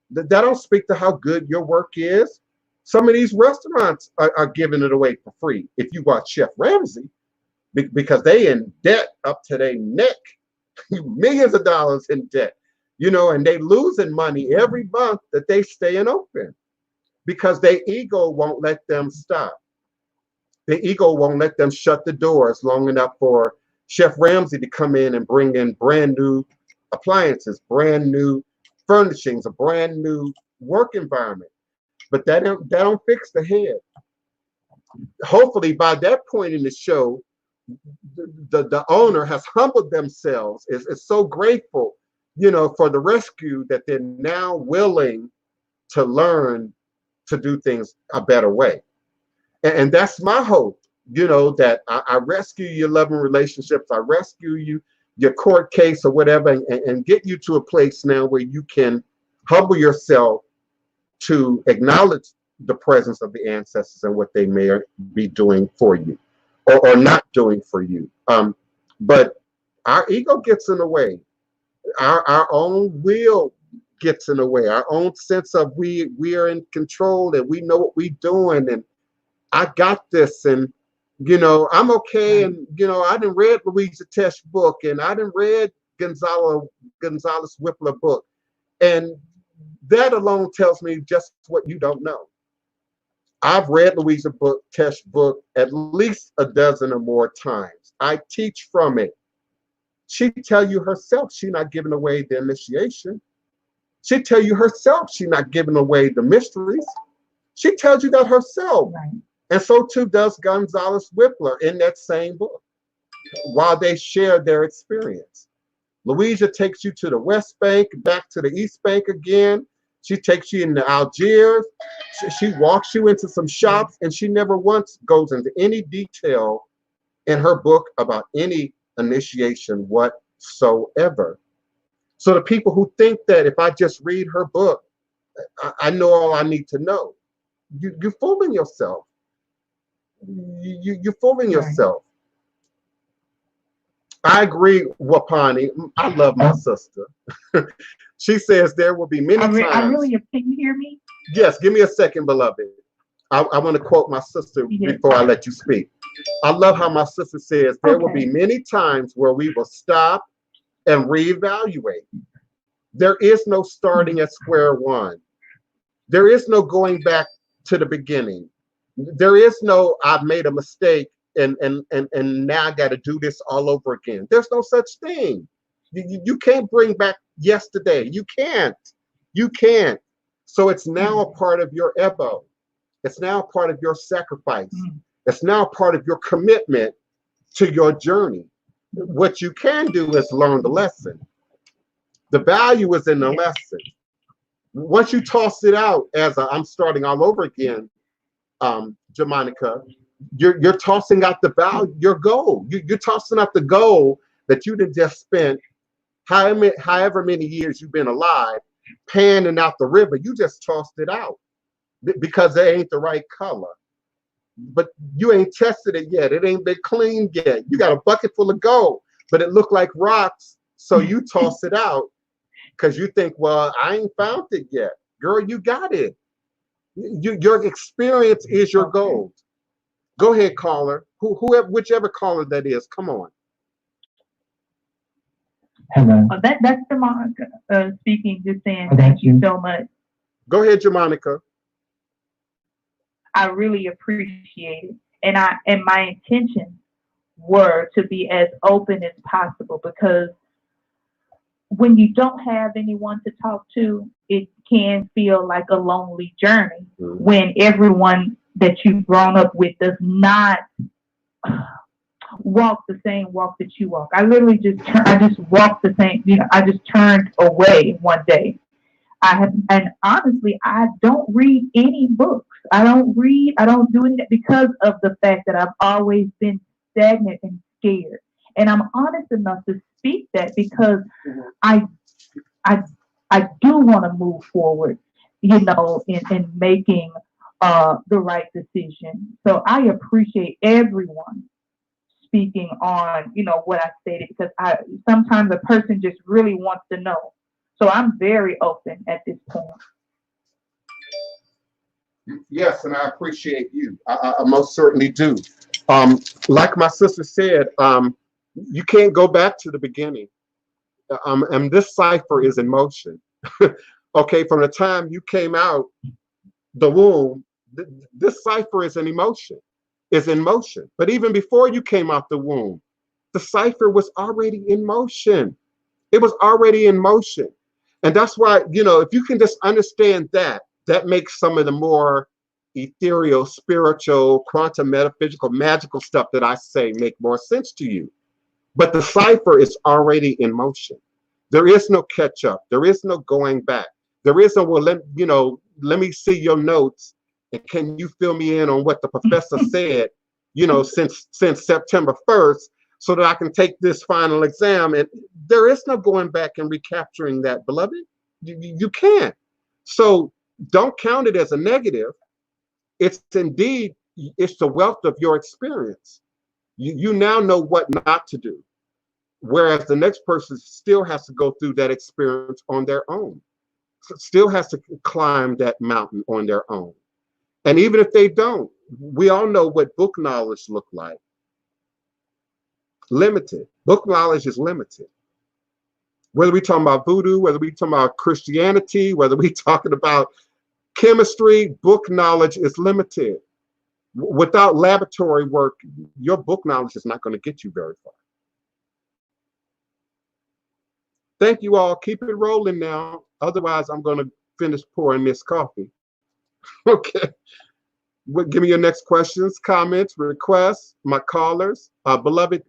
Speaker 1: That don't speak to how good your work is. Some of these restaurants are giving it away for free. If you watch Chef Ramsay, because they in debt up to their neck, millions of dollars in debt, you know, and they losing money every month that they staying open because their ego won't let them stop. The ego won't let them shut the doors long enough for Chef Ramsay to come in and bring in brand new appliances, brand new furnishings, a brand new work environment. But that don't fix the head. Hopefully by that point in the show, the owner has humbled themselves, is so grateful, you know, for the rescue that they're now willing to learn to do things a better way. And that's my hope, you know, that I rescue your loving relationships, I rescue your court case or whatever, and get you to a place now where you can humble yourself to acknowledge the presence of the ancestors and what they may be doing for you or not doing for you. But our ego gets in the way. Our own will gets in the way. Our own sense of we are in control and we know what we're doing and I got this, and you know, I'm okay, and you know, I done read Louisa Tesh book, and I done read Gonzalez Whippler book, and that alone tells me just what you don't know. I've read Louisa Tesh book at least a dozen or more times. I teach from it. She tell you herself she's not giving away the initiation. She tell you herself she's not giving away the mysteries. She tells you that herself.
Speaker 6: Right.
Speaker 1: And so too does Gonzalez Whippler in that same book. while they share their experience. Louisa takes you to the West Bank, back to the East Bank again. She takes you into Algiers. She walks you into some shops, and she never once goes into any detail in her book about any initiation whatsoever. So the people who think that if I just read her book, I know all I need to know, you're fooling yourself. You're fooling yourself. I agree, Wapani. I love my sister. She says there will be many times.
Speaker 6: Can you hear me?
Speaker 1: Yes, give me a second, beloved. I want to quote my sister before I let you speak. I love how my sister says there will be many times where we will stop and reevaluate. There is no starting at square one. There is no going back to the beginning. There is no I've made a mistake and now I got to do this all over again. There's no such thing. You can't bring back yesterday. You can't. You can't. So it's now a part of your ebo. It's now a part of your sacrifice. It's now a part of your commitment to your journey. What you can do is learn the lesson. The value is in the lesson. Once you toss it out as I'm starting all over again, Jamanica, you're tossing out the value, your goal. You're tossing out the goal that you done just spent however many years you've been alive, panning out the river. You just tossed it out because it ain't the right color. But you ain't tested it yet. It ain't been cleaned yet. You got a bucket full of gold, but it looked like rocks. So you toss it out because you think, well, I ain't found it yet. Girl, you got it. Your experience is your gold. Go ahead, caller. Whoever, whichever caller that is, come on.
Speaker 6: Hello. That's Jamonica speaking, just saying thank you so much.
Speaker 1: Go ahead, Jamonica.
Speaker 6: I really appreciate it. And my intentions were to be as open as possible, because when you don't have anyone to talk to, it can feel like a lonely journey when everyone that you've grown up with does not walk the same walk that you walk. I literally just walked the same, I just turned away one day. And honestly, I don't read any books. I don't do anything because of the fact that I've always been stagnant and scared. And I'm honest enough to speak that because I do want to move forward, in making the right decision. So I appreciate everyone speaking on, what I stated, because sometimes a person just really wants to know. So I'm very open at this point.
Speaker 1: Yes, and I appreciate you. I most certainly do. Like my sister said, you can't go back to the beginning. And this cipher is in motion. Okay, from the time you came out the womb, this cipher is in motion. But even before you came out the womb, the cipher was already in motion. It was already in motion. And that's why, if you can just understand that makes some of the more ethereal, spiritual, quantum, metaphysical, magical stuff that I say make more sense to you. But the cipher is already in motion. There is no catch up. There is no going back. There is no, let me see your notes. And can you fill me in on what the professor said, since September 1st, so that I can take this final exam? And there is no going back and recapturing that, beloved. You can't. So don't count it as a negative. It's the wealth of your experience. You now know what not to do. Whereas the next person still has to go through that experience on their own. Still has to climb that mountain on their own. And even if they don't, we all know what book knowledge look like. Limited. Book knowledge is limited. Whether we're talking about voodoo, whether we're talking about Christianity, whether we're talking about chemistry, book knowledge is limited. Without laboratory work, your book knowledge is not going to get you very far. Thank you all. Keep it rolling now. Otherwise, I'm going to finish pouring this coffee. Okay. Give me your next questions, comments, requests, my callers. Beloved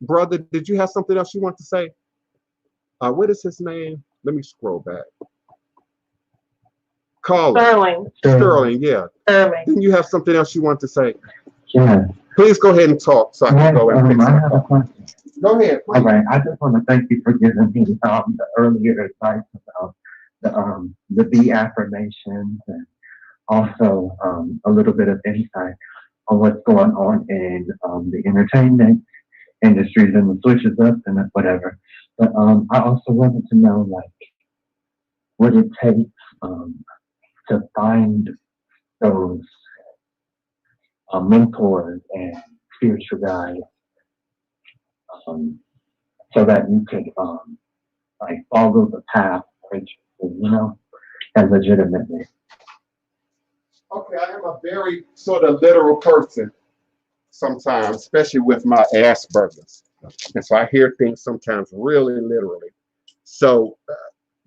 Speaker 1: brother, did you have something else you want to say? What is his name? Let me scroll back. Caller. Sterling, yeah. Didn't you have something else you want to say?
Speaker 4: Yeah.
Speaker 1: Please go ahead and talk so I can go and fix
Speaker 4: I have a question.
Speaker 1: Go ahead, please.
Speaker 4: All right. I just want to thank you for giving me the earlier advice about the B affirmations and also a little bit of insight on what's going on in the entertainment industries and the switches up and whatever. But I also wanted to know like what it takes to find those mentors and spiritual guides so that you could like follow the path, you know, and legitimately.
Speaker 1: Okay, I am a very sort of literal person sometimes, especially with my Asperger's. And so I hear things sometimes really literally. So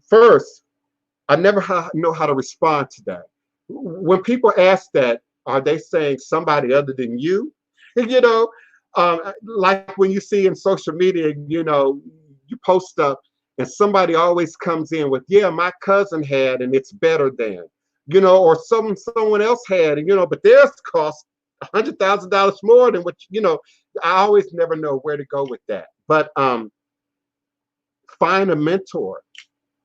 Speaker 1: first, I never know how to respond to that. When people ask that, are they saying somebody other than you? You know, like when you see in social media, you know, you post stuff and somebody always comes in with, yeah, my cousin had and it's better than, you know, or someone else had, and, you know, but theirs cost $100,000 more than what, you know. I always never know where to go with that. But find a mentor,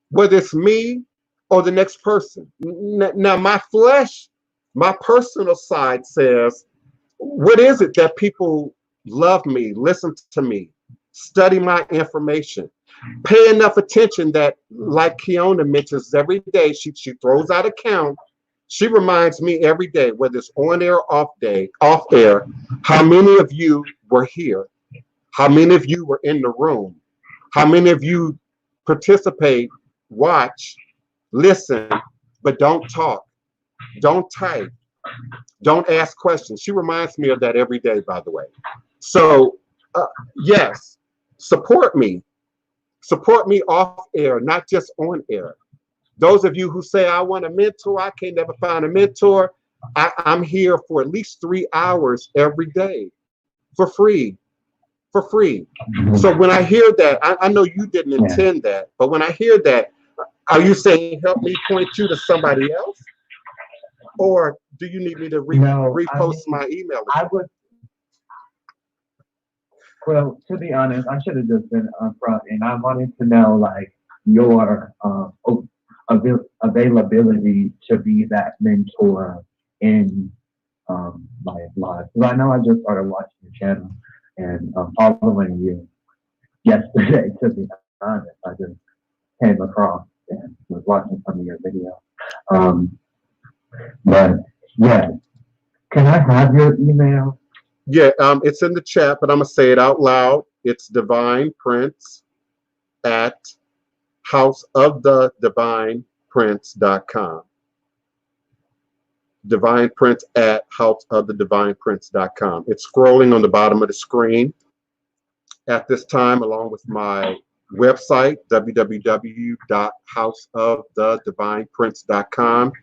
Speaker 1: whether it's me or the next person. Now, my flesh, my personal side says, what is it that people love me, listen to me, study my information, pay enough attention that, like Kiona mentions every day, she throws out a count. She reminds me every day, whether it's on air or off air, how many of you were here, how many of you were in the room, how many of you participate, watch, listen, but don't talk, don't type, don't ask questions. She reminds me of that every day, by the way. So, yes, support me off air, not just on air. Those of you who say, I want a mentor, I can't never find a mentor, I'm here for at least 3 hours every day for free. So when I hear that, I know you didn't intend that, but when I hear that, are you saying help me point you to somebody else? Or do you need me to repost my email?
Speaker 4: Well, to be honest, I should have just been upfront, and I wanted to know like your availability to be that mentor in my life. Because I know I just started watching your channel and following you yesterday. To be honest, I just came across and was watching some of your videos. But yeah, can I have your email?
Speaker 1: Yeah, it's in the chat, but I'm gonna say it out loud. It's Divine Prince at houseofthedivineprince.com. Divine Prince at houseofthedivineprince.com. It's scrolling on the bottom of the screen at this time, along with my website, www.houseofthedivineprince.com.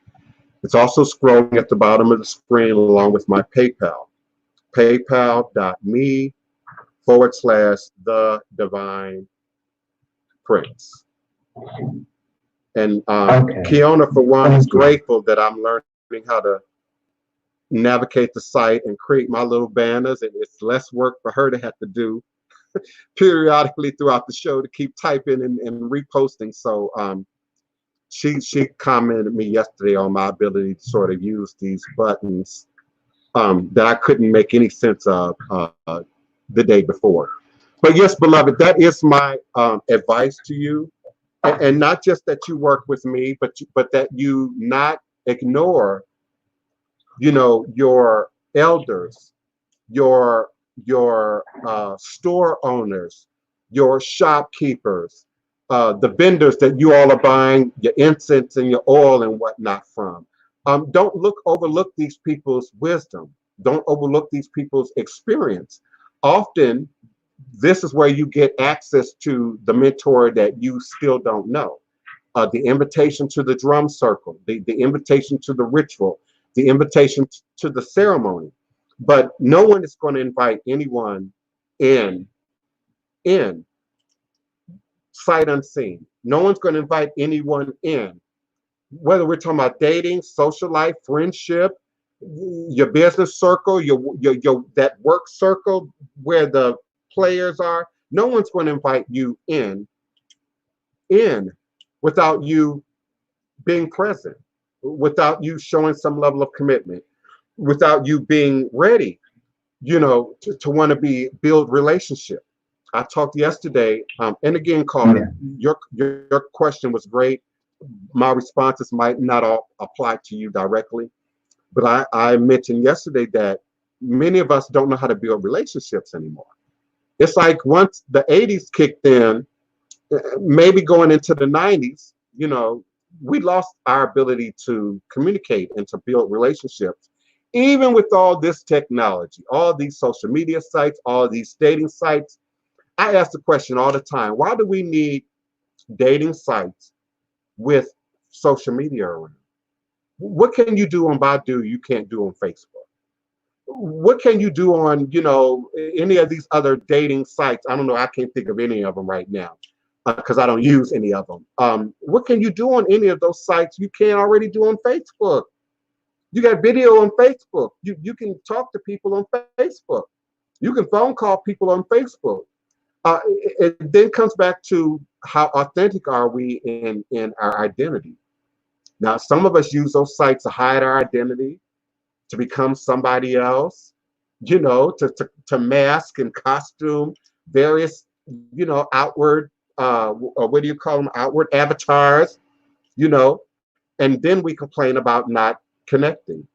Speaker 1: It's also scrolling at the bottom of the screen along with my PayPal. PayPal.me/the-divine-prince. And Kiona, for one, is grateful that I'm learning how to navigate the site and create my little banners. And it's less work for her to have to do periodically throughout the show to keep typing and reposting. So she commented me yesterday on my ability to sort of use these buttons that I couldn't make any sense of the day before. But yes, beloved, that is my advice to you. And not just that you work with me, but that you not ignore, you know, your elders, your store owners, your shopkeepers, the vendors that you all are buying your incense and your oil and whatnot from. Don't overlook these people's wisdom. Don't overlook these people's experience. Often, this is where you get access to the mentor that you still don't know. The invitation to the drum circle, the invitation to the ritual, the invitation to the ceremony. But no one is going to invite anyone in sight unseen. No one's going to invite anyone in, whether we're talking about dating, social life, friendship, your business circle, your that work circle where the players are. No one's going to invite you in without you being present, without you showing some level of commitment, without you being ready, to want to build relationship. I talked yesterday, and again, Carter, your question was great. My responses might not all apply to you directly, but I mentioned yesterday that many of us don't know how to build relationships anymore. It's like once the 80s kicked in, maybe going into the 90s, we lost our ability to communicate and to build relationships. Even with all this technology, all these social media sites, all these dating sites, I ask the question all the time, why do we need dating sites with social media around? What can you do on Voodoo you can't do on Facebook? What can you do on, any of these other dating sites? I don't know. I can't think of any of them right now because I don't use any of them. What can you do on any of those sites you can't already do on Facebook? You got video on Facebook. You can talk to people on Facebook. You can phone call people on Facebook. It then comes back to how authentic are we in our identity. Now, some of us use those sites to hide our identity, to become somebody else, to mask and costume various, outward, what do you call them? Outward avatars, and then we complain about not connecting.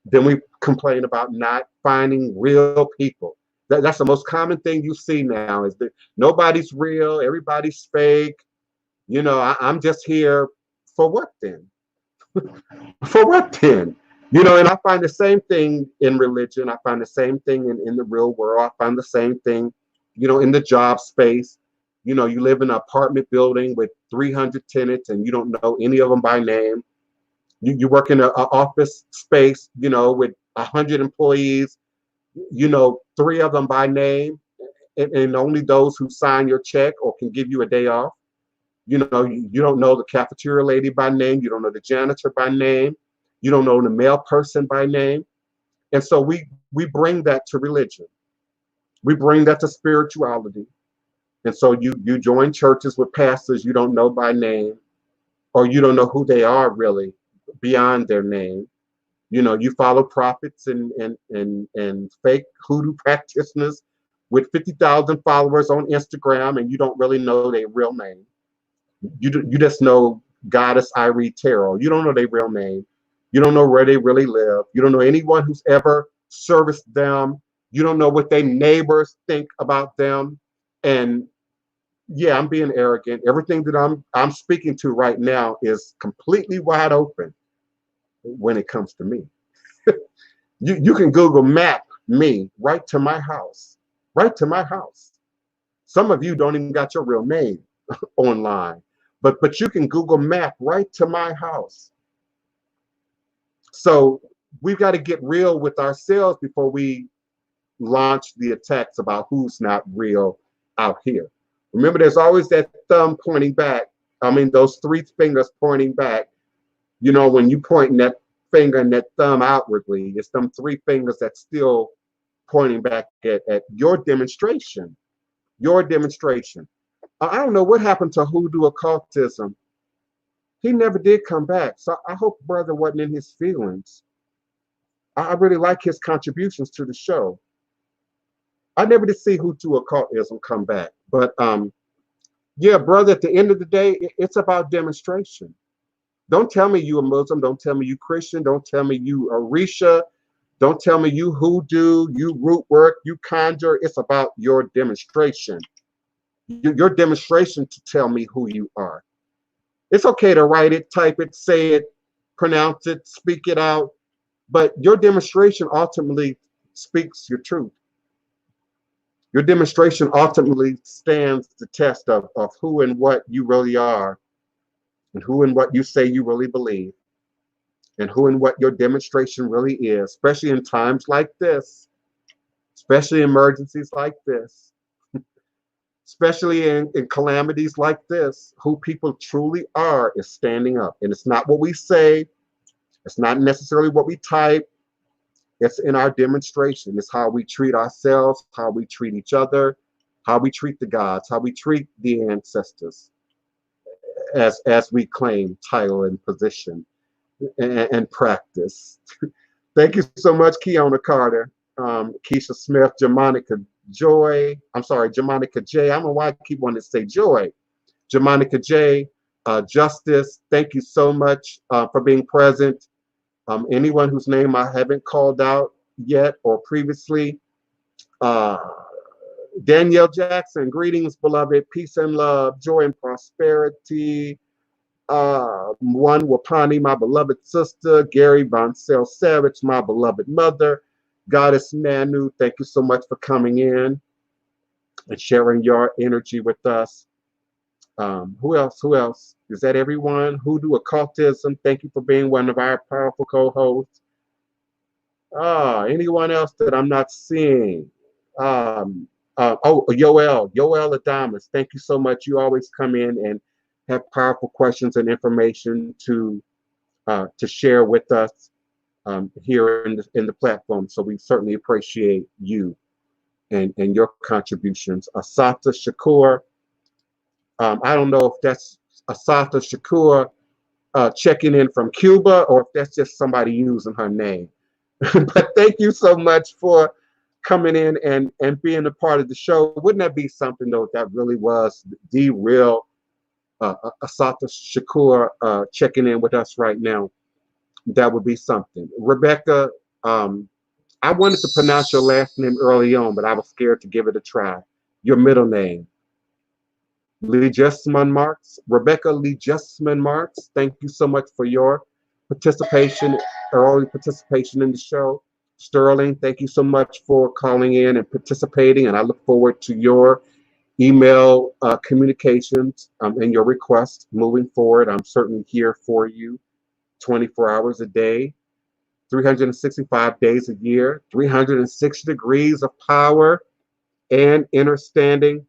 Speaker 1: Then we complain about not finding real people. That's the most common thing you see now is that nobody's real, everybody's fake. I'm just here for what then? For what then? And I find the same thing in religion. I find the same thing in the real world. I find the same thing, in the job space. You live in an apartment building with 300 tenants and you don't know any of them by name. You work in an office space, with 100 employees, 3 of them by name, and only those who sign your check or can give you a day off. You don't know the cafeteria lady by name. You don't know the janitor by name. You don't know the mail person by name. And so we bring that to religion. We bring that to spirituality. And so you join churches with pastors you don't know by name, or you don't know who they are really beyond their name. You follow prophets and fake hoodoo practitioners with 50,000 followers on Instagram, and you don't really know their real name. You just know Goddess Irie Tarot. You don't know their real name. You don't know where they really live. You don't know anyone who's ever serviced them. You don't know what their neighbors think about them. And yeah, I'm being arrogant. Everything that I'm speaking to right now is completely wide open when it comes to me. You can Google map me right to my house. Right to my house. Some of you don't even got your real name online. But you can Google map right to my house. So we've got to get real with ourselves before we launch the attacks about who's not real out here. Remember, there's always that thumb pointing back. I mean, those 3 fingers pointing back. When you point that finger and that thumb outwardly, it's them 3 fingers that's still pointing back at your demonstration. Your demonstration. I don't know what happened to hoodoo occultism. He never did come back. So I hope brother wasn't in his feelings. I really like his contributions to the show. I never did see hoodoo occultism come back. But yeah, brother, at the end of the day, it's about demonstration. Don't tell me you a Muslim. Don't tell me you Christian. Don't tell me you Orisha. Don't tell me you hoodoo, you root work, you conjure. It's about your demonstration. Your demonstration to tell me who you are. It's okay to write it, type it, say it, pronounce it, speak it out, but your demonstration ultimately speaks your truth. Your demonstration ultimately stands the test of who and what you really are and who and what you say you really believe. and who and what your demonstration really is, especially in times like this, especially emergencies like this, especially in calamities like this. Who people truly are is standing up. And it's not what we say. It's not necessarily what we type. It's in our demonstration. It's how we treat ourselves, how we treat each other, how we treat the gods, how we treat the ancestors as we claim title and position and practice. Thank you so much, Keona Carter, Keisha Smith, Jamonica Joy. I'm sorry, Jamonica J. I don't know why I keep wanting to say Joy. Jamonica J. Justice, thank you so much for being present. Anyone whose name I haven't called out yet or previously. Danielle Jackson, greetings, beloved. Peace and love, joy and prosperity. One Wapani, my beloved sister. Gary Voncell Savage, my beloved mother. Goddess Manu, thank you so much for coming in and sharing your energy with us. Who else? Who else? Is that everyone? Hoodoo Occultism, thank you for being one of our powerful co-hosts. Anyone else that I'm not seeing? Oh, Yoel Adamas, thank you so much. You always come in and have powerful questions and information to share with us here in the platform. So we certainly appreciate you and your contributions. Asata Shakur, I don't know if that's Asata Shakur checking in from Cuba or if that's just somebody using her name. But thank you so much for coming in and being a part of the show. Wouldn't that be something, though, that really was the real Asata Shakur checking in with us right now? That would be something. Rebecca, I wanted to pronounce your last name early on, but I was scared to give it a try. Your middle name. Lee Jessman Marks, Rebecca Lee Jessman Marks, thank you so much for your participation, early participation in the show. Sterling, thank you so much for calling in and participating, and I look forward to your email communications and your requests moving forward. I'm certainly here for you 24 hours a day, 365 days a year, 360 degrees of power and understanding.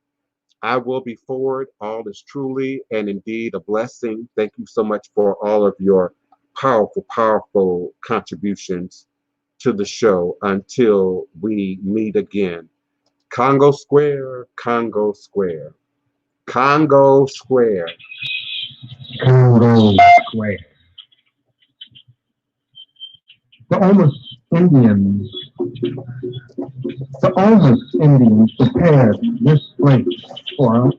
Speaker 1: I will be forward. All is truly and indeed a blessing. Thank you so much for all of your powerful, powerful contributions to the show until we meet again. Congo Square, Congo Square, Congo Square,
Speaker 4: Congo Square. The Almost Indians prepared this place for us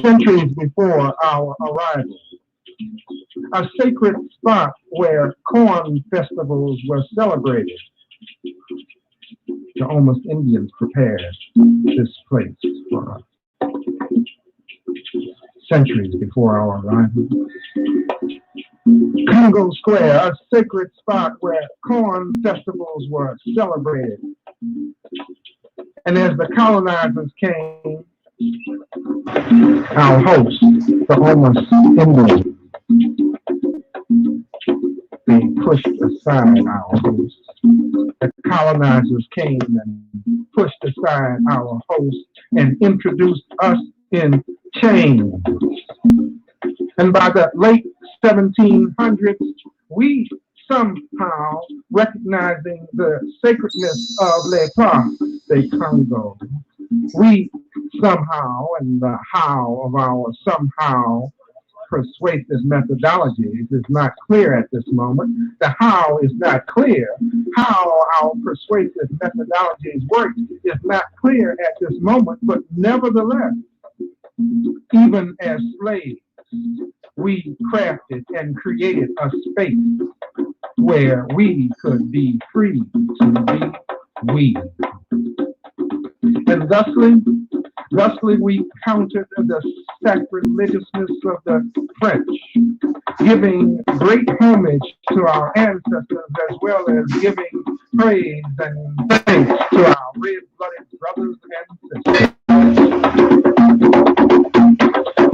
Speaker 4: centuries before our arrival. A sacred spot where corn festivals were celebrated. The Almost Indians prepared this place for us centuries before our arrival. Congo Square, a sacred spot where corn festivals were celebrated. And as the colonizers came, our host, the Almost Indians, they pushed aside our host. The colonizers came and pushed aside our host and introduced us in chains. And by the late 1700s, we somehow, recognizing the sacredness of Le Pas de Congo, we somehow, and the how of our somehow persuasive methodologies is not clear at this moment. The how is not clear. How our persuasive methodologies work is not clear at this moment, but nevertheless, even as slaves, we crafted and created a space where we could be free to be we. And thusly we countered the sacrilegiousness of the French, giving great homage to our ancestors as well as giving praise and thanks to our red-blooded brothers and sisters.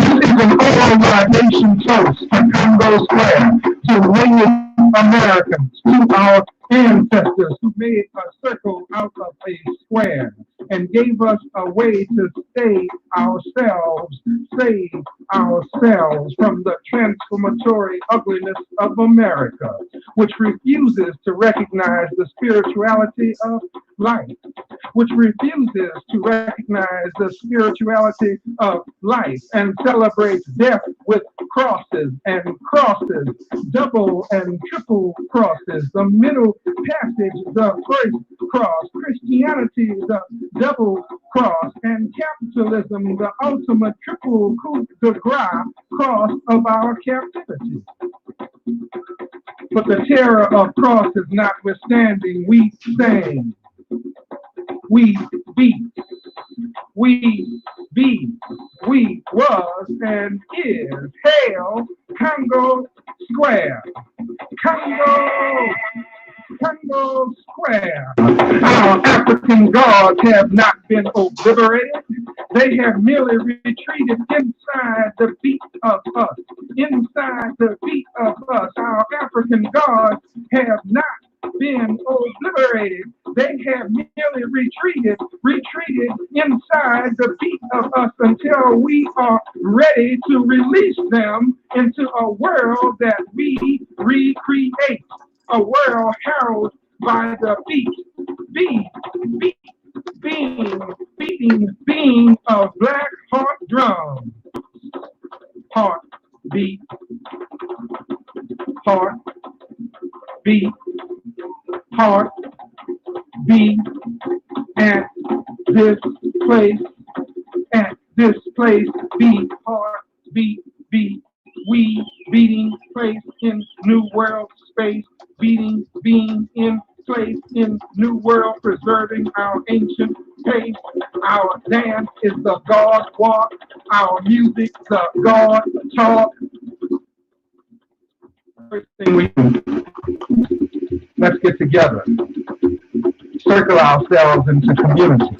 Speaker 4: This is an all-libation toast to Congo Square, to ring it
Speaker 7: Americans, to our ancestors who made a circle out of a square and gave us a way to save ourselves from the transformatory ugliness of America, which refuses to recognize the spirituality of life, which refuses to recognize the spirituality of life and celebrates death with crosses and crosses, double and triple crosses, the middle passage, the first cross, Christianity, the double cross, and capitalism, the ultimate triple coup de grace cross of our captivity. But the terror of crosses notwithstanding, we sang, we beat, we was and is Hail Congo Square. Congo Square. Our African gods have not been obliterated. They have merely retreated inside the beat of us. Inside the beat of us, our African gods have not been obliterated. They have merely retreated inside the beat of us until we are ready to release them into a world that we recreate. A world heralded by the beating of black heart drums. Heart beat, at this place, beat, heart beat, we beating place in new world space, being in place in new world, preserving our ancient pace. Our dance is the God walk, our music the God talk. First thing we do, let's get together, circle ourselves into community.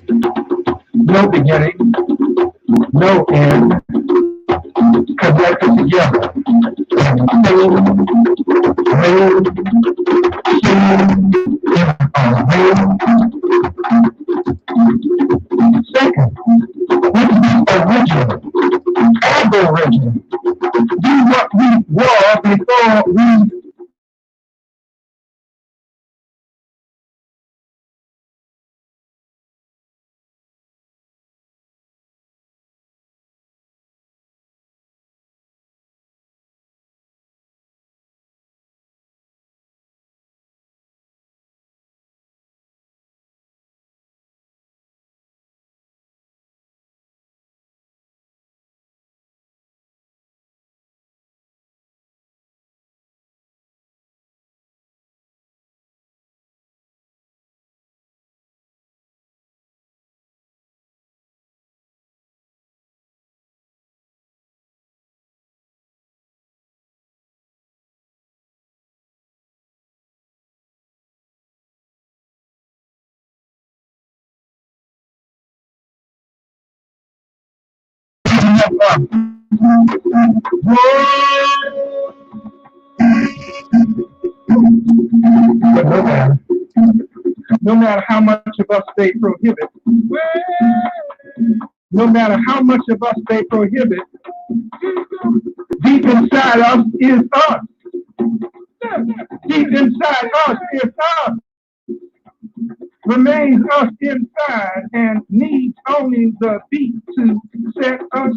Speaker 7: No beginning, no end, connected together. Second, let's be original, aboriginal. Do what we were before we no matter how much of us they prohibit, no matter how much of us they prohibit, deep inside us is us. Deep inside us is us. Remains us inside and needs only the beat to set us